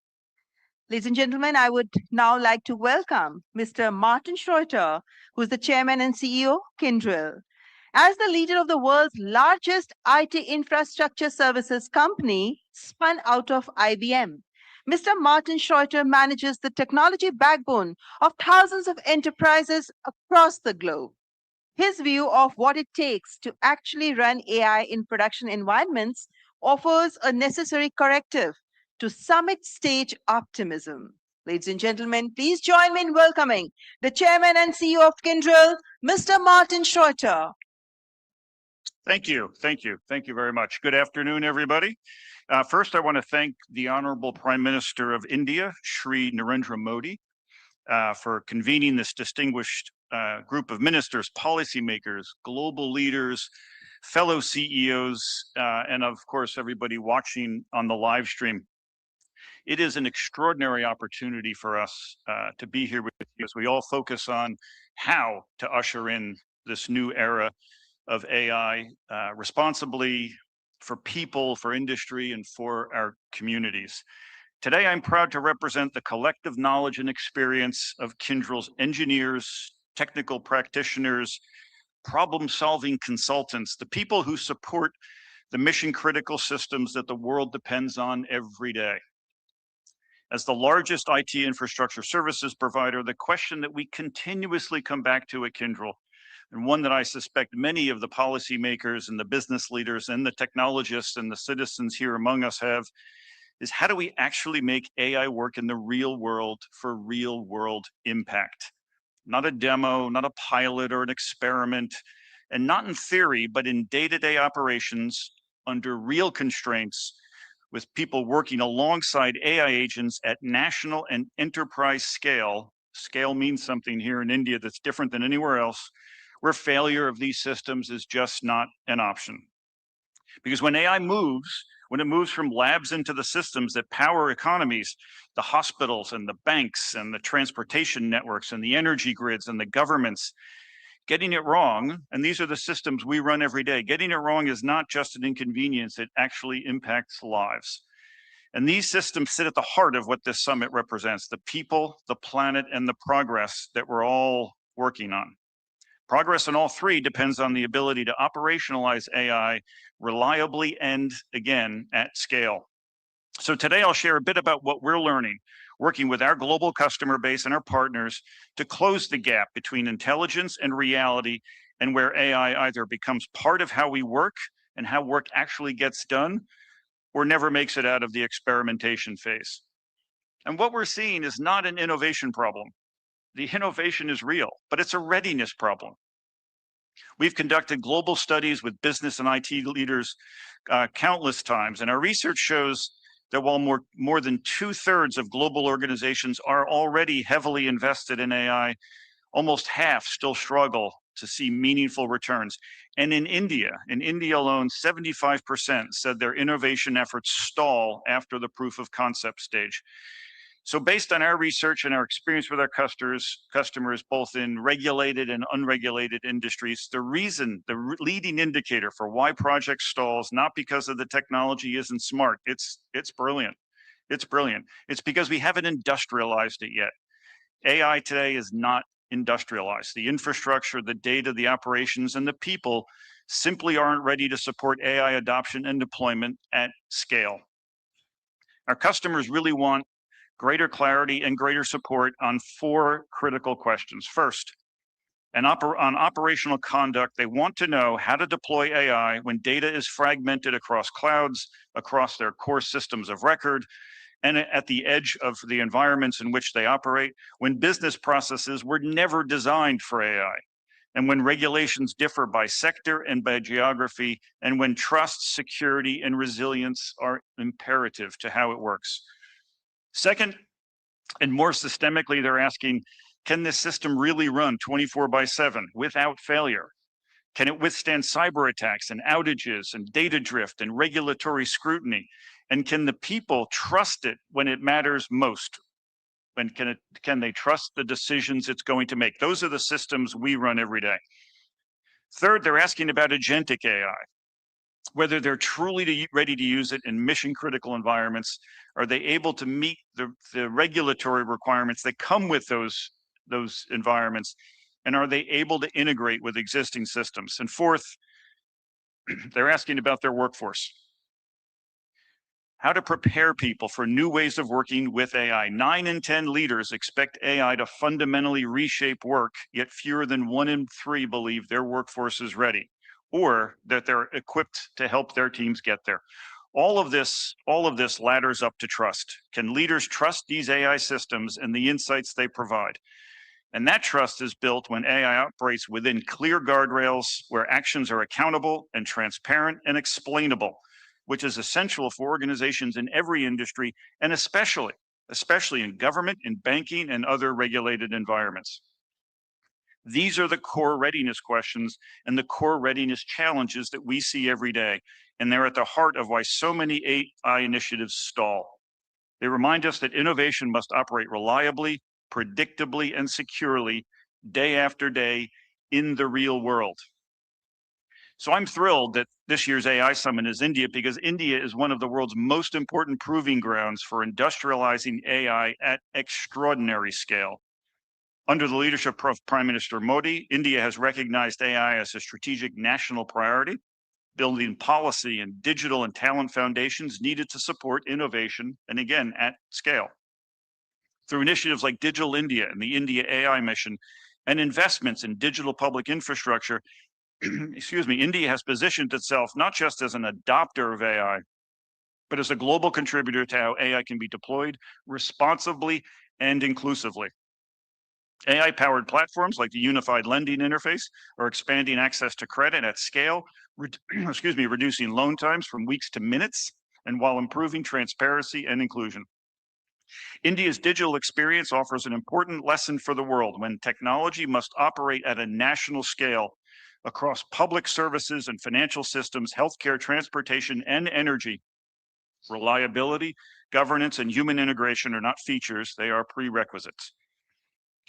Ladies and gentlemen, I would now like to welcome Mr. Martin Schroeter, who is the chairman and CEO, Kyndryl. As the leader of the world's largest IT infrastructure services company, spun out of IBM, Mr. Martin Schroeter manages the technology backbone of thousands of enterprises across the globe. His view of what it takes to actually run AI in production environments offers a necessary corrective to summit stage optimism. Ladies and gentlemen, please join me in welcoming the chairman and CEO of Kyndryl, Mr. Martin Schroeter. Thank you. Thank you. Thank you very much. Good afternoon, everybody. First, I want to thank the Honorable Prime Minister of India, Shri Narendra Modi, for convening this distinguished group of ministers, policymakers, global leaders, fellow CEOs, and of course, everybody watching on the live stream. It is an extraordinary opportunity for us to be here with you as we all focus on how to usher in this new era of AI responsibly for people, for industry, and for our communities. Today, I'm proud to represent the collective knowledge and experience of Kyndryl's engineers, technical practitioners, problem-solving consultants, the people who support the mission-critical systems that the world depends on every day. As the largest IT infrastructure services provider, the question that we continuously come back to at Kyndryl, and one that I suspect many of the policymakers and the business leaders and the technologists and the citizens here among us have, is how do we actually make AI work in the real world for real world impact? Not a demo, not a pilot or an experiment, and not in theory, but in day-to-day operations under real constraints with people working alongside AI agents at national and enterprise scale. Scale means something here in India that's different than anywhere else, where failure of these systems is just not an option. Because when AI moves, when it moves from labs into the systems that power economies, the hospitals and the banks and the transportation networks and the energy grids and the governments. Getting it wrong, and these are the systems we run every day, getting it wrong is not just an inconvenience, it actually impacts lives. And these systems sit at the heart of what this summit represents, the people, the planet, and the progress that we're all working on. Progress in all three depends on the ability to operationalize AI reliably and, again, at scale. So today I'll share a bit about what we're learning, working with our global customer base and our partners to close the gap between intelligence and reality, and where AI either becomes part of how we work and how work actually gets done, or never makes it out of the experimentation phase. And what we're seeing is not an innovation problem. The innovation is real, but it's a readiness problem. We've conducted global studies with business and IT leaders countless times, and our research shows that while more than 2/3 of global organizations are already heavily invested in AI, almost half still struggle to see meaningful returns. And in India alone, 75% said their innovation efforts stall after the proof of concept stage. So based on our research and our experience with our customers, both in regulated and unregulated industries, the leading indicator for why project stalls, not because of the technology isn't smart, it's brilliant. It's brilliant. It's because we haven't industrialized it yet. AI today is not industrialized. The infrastructure, the data, the operations, and the people simply aren't ready to support AI adoption and deployment at scale. Our customers really want greater clarity and greater support on 4 critical questions. First, on operational conduct, they want to know how to deploy AI when data is fragmented across clouds, across their core systems of record, and at the edge of the environments in which they operate, when business processes were never designed for AI, and when regulations differ by sector and by geography, and when trust, security, and resilience are imperative to how it works. Second, and more systemically, they're asking, can this system really run 24/7 without failure? Can it withstand cyber attacks and outages and data drift and regulatory scrutiny? And can the people trust it when it matters most? And can they trust the decisions it's going to make? Those are the systems we run every day. Third, they're asking about agentic AI. Whether they're truly ready to use it in mission-critical environments, are they able to meet the regulatory requirements that come with those environments, and are they able to integrate with existing systems? And fourth, they're asking about their workforce. How to prepare people for new ways of working with AI. 9 in 10 leaders expect AI to fundamentally reshape work, yet fewer than 1 in 3 believe their workforce is ready, or that they're equipped to help their teams get there. All of this ladders up to trust. Can leaders trust these AI systems and the insights they provide? And that trust is built when AI operates within clear guardrails, where actions are accountable and transparent and explainable, which is essential for organizations in every industry, and especially in government, in banking, and other regulated environments. These are the core readiness questions and the core readiness challenges that we see every day, and they're at the heart of why so many AI initiatives stall. They remind us that innovation must operate reliably, predictably, and securely, day after day, in the real world. So I'm thrilled that this year's AI Summit is India, because India is one of the world's most important proving grounds for industrializing AI at extraordinary scale. Under the leadership of Prime Minister Modi, India has recognized AI as a strategic national priority, building policy and digital and talent foundations needed to support innovation, and again, at scale. Through initiatives like Digital India and the India AI Mission, and investments in digital public infrastructure, India has positioned itself not just as an adopter of AI, but as a global contributor to how AI can be deployed responsibly and inclusively. AI-powered platforms like the Unified Lending Interface are expanding access to credit at scale, reducing loan times from weeks to minutes, and while improving transparency and inclusion. India's digital experience offers an important lesson for the world. When technology must operate at a national scale across public services and financial systems, healthcare, transportation, and energy, Reliability, governance, and human integration are not features, they are prerequisites.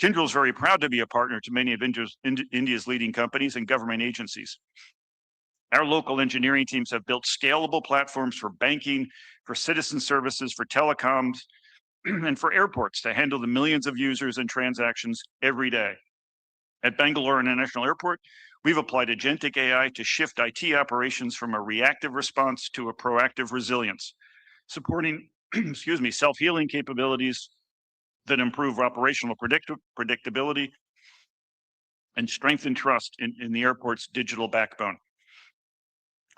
Kyndryl is very proud to be a partner to many of India's leading companies and government agencies. Our local engineering teams have built scalable platforms for banking, for citizen services, for telecoms, and for airports to handle the millions of users and transactions every day. At Bangalore International Airport, we've applied agentic AI to shift IT operations from a reactive response to a proactive resilience, supporting self-healing capabilities that improve operational predictability and strengthen trust in the airport's digital backbone.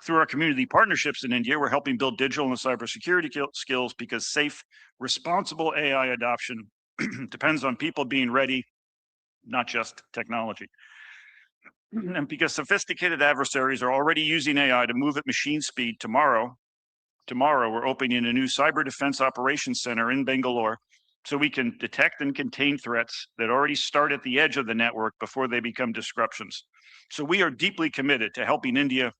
Through our community partnerships in India, we're helping build digital and cybersecurity skills because safe, responsible AI adoption depends on people being ready, not just technology. And because sophisticated adversaries are already using AI to move at machine speed, tomorrow we're opening a new cyber defense operations center in Bangalore so we can detect and contain threats that already start at the edge of the network before they become disruptions. So we are deeply committed to helping India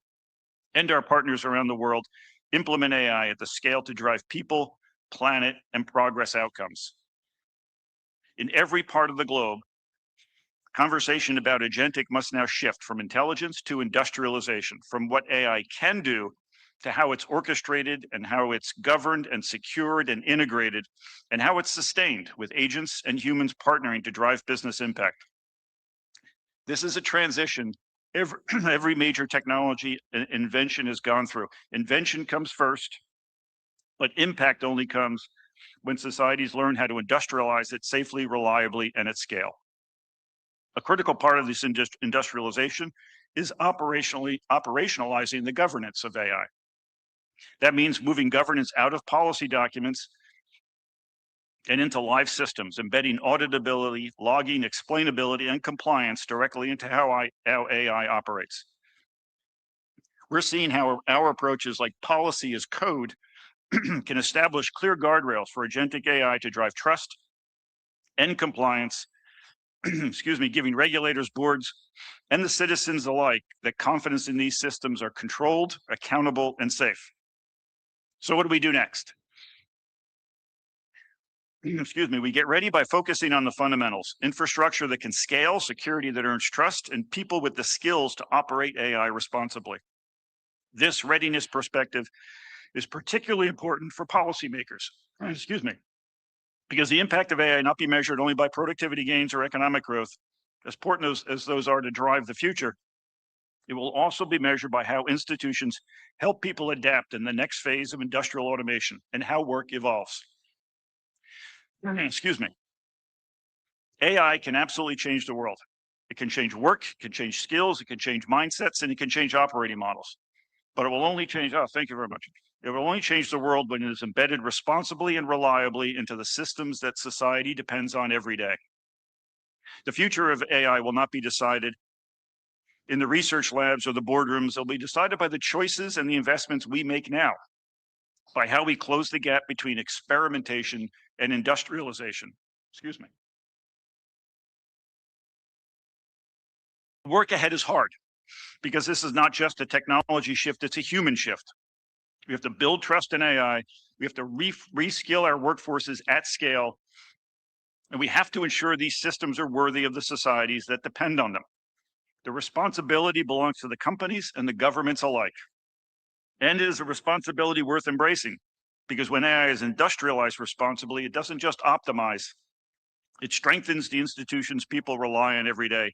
and our partners around the world implement AI at the scale to drive people, planet, and progress outcomes. In every part of the globe, conversation about agentic must now shift from intelligence to industrialization, from what AI can do to how it's orchestrated and how it's governed and secured and integrated, and how it's sustained with agents and humans partnering to drive business impact. This is a transition every major technology invention has gone through. Invention comes first, but impact only comes when societies learn how to industrialize it safely, reliably, and at scale. A critical part of this industrialization is operationalizing the governance of AI. That means moving governance out of policy documents and into live systems, embedding auditability, logging, explainability, and compliance directly into how AI operates. We're seeing how our approaches like policy as code can establish clear guardrails for agentic AI to drive trust and compliance, giving regulators, boards, and the citizens alike that confidence in these systems are controlled, accountable, and safe. So what do we do next? We get ready by focusing on the fundamentals: infrastructure that can scale, security that earns trust, and people with the skills to operate AI responsibly. This readiness perspective is particularly important for policymakers, because the impact of AI not be measured only by productivity gains or economic growth, as important as those are to drive the future. It will also be measured by how institutions help people adapt in the next phase of industrial automation and how work evolves. AI can absolutely change the world. It can change work, it can change skills, it can change mindsets, and it can change operating models. But it will only change, thank you very much. It will only change the world when it is embedded responsibly and reliably into the systems that society depends on every day. The future of AI will not be decided in the research labs or the boardrooms. It'll be decided by the choices and the investments we make now, by how we close the gap between experimentation and industrialization. Work ahead is hard because this is not just a technology shift, it's a human shift. We have to build trust in AI. We have to reskill our workforces at scale. And we have to ensure these systems are worthy of the societies that depend on them. The responsibility belongs to the companies and the governments alike. And it is a responsibility worth embracing, because when AI is industrialized responsibly, it doesn't just optimize, it strengthens the institutions people rely on every day.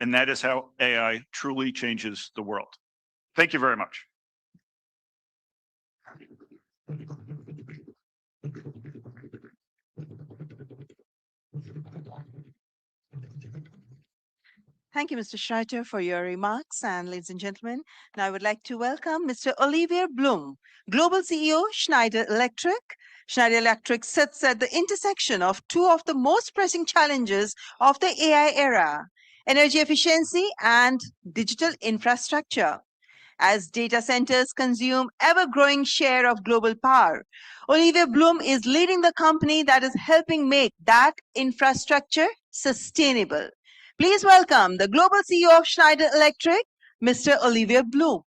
And that is how AI truly changes the world. Thank you very much. Thank you, Mr. Schreiter, for your remarks. And ladies and gentlemen, now I would like to welcome Mr. Olivier Blum, Global CEO, Schneider Electric. Schneider Electric sits at the intersection of two of the most pressing challenges of the AI era: energy efficiency and digital infrastructure. As data centers consume ever-growing share of global power, Olivier Blum is leading the company that is helping make that infrastructure sustainable. Please welcome the Global CEO of Schneider Electric, Mr. Olivier Blum.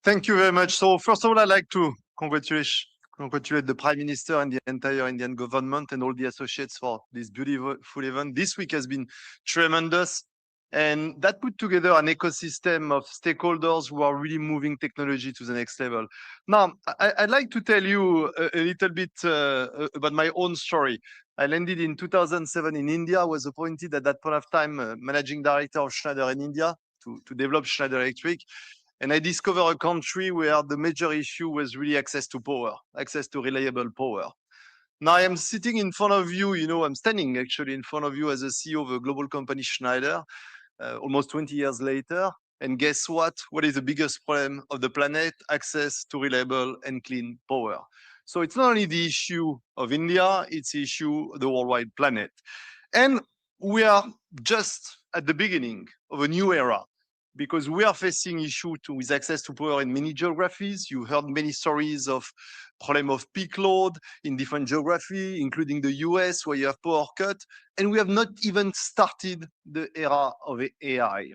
Thank you very much. So first of all, I'd like to congratulate the Prime Minister and the entire Indian government and all the associates for this beautiful event. This week has been tremendous. And that put together an ecosystem of stakeholders who are really moving technology to the next level. Now, I'd like to tell you a little bit about my own story. I landed in 2007 in India. I was appointed at that point of time managing director of Schneider in India to develop Schneider Electric. And I discovered a country where the major issue was really access to power, access to reliable power. Now I am sitting in front of you, I'm standing actually in front of you as a CEO of a global company, Schneider, almost 20 years later. And guess what? What is the biggest problem of the planet? Access to reliable and clean power. So it's not only the issue of India, it's the issue of the worldwide planet. And we are just at the beginning of a new era, because we are facing issues with access to power in many geographies. You heard many stories of problem of peak load in different geographies, including the US, where you have power cut, and we have not even started the era of AI.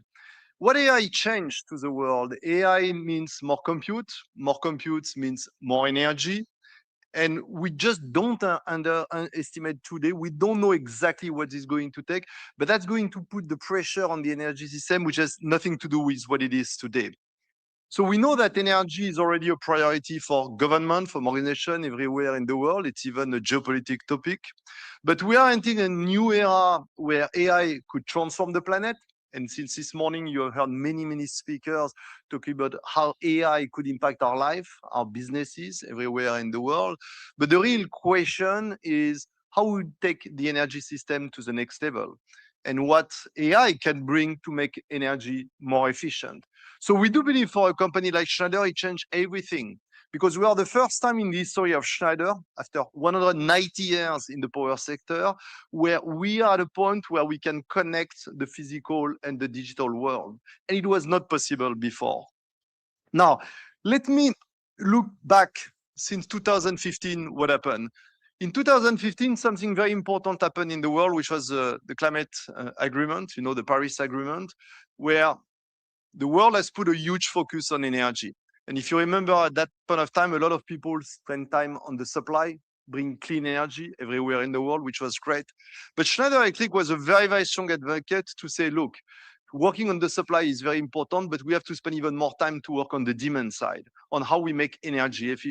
What AI changed to the world? AI means more compute means more energy, and we just don't underestimate today. We don't know exactly what is going to take, but that's going to put the pressure on the energy system, which has nothing to do with what it is today. So we know that energy is already a priority for government, for organization everywhere in the world. It's even a geopolitical topic. But we are entering a new era where AI could transform the planet. And since this morning, you have heard many speakers talking about how AI could impact our life, our businesses everywhere in the world. But the real question is how we take the energy system to the next level and what AI can bring to make energy more efficient. So we do believe for a company like Schneider, it changed everything, because we are the first time in the history of Schneider, after 190 years in the power sector, where we are at a point where we can connect the physical and the digital world. And it was not possible before. Now, let me look back since 2015, what happened. In 2015, something very important happened in the world, which was the climate agreement, the Paris Agreement, where the world has put a huge focus on energy. And if you remember at that point of time, a lot of people spent time on the supply, bring clean energy everywhere in the world, which was great. But Schneider Electric was a very strong advocate to say, look, working on the supply is very important, but we have to spend even more time to work on the demand side, on how we make energy efficient.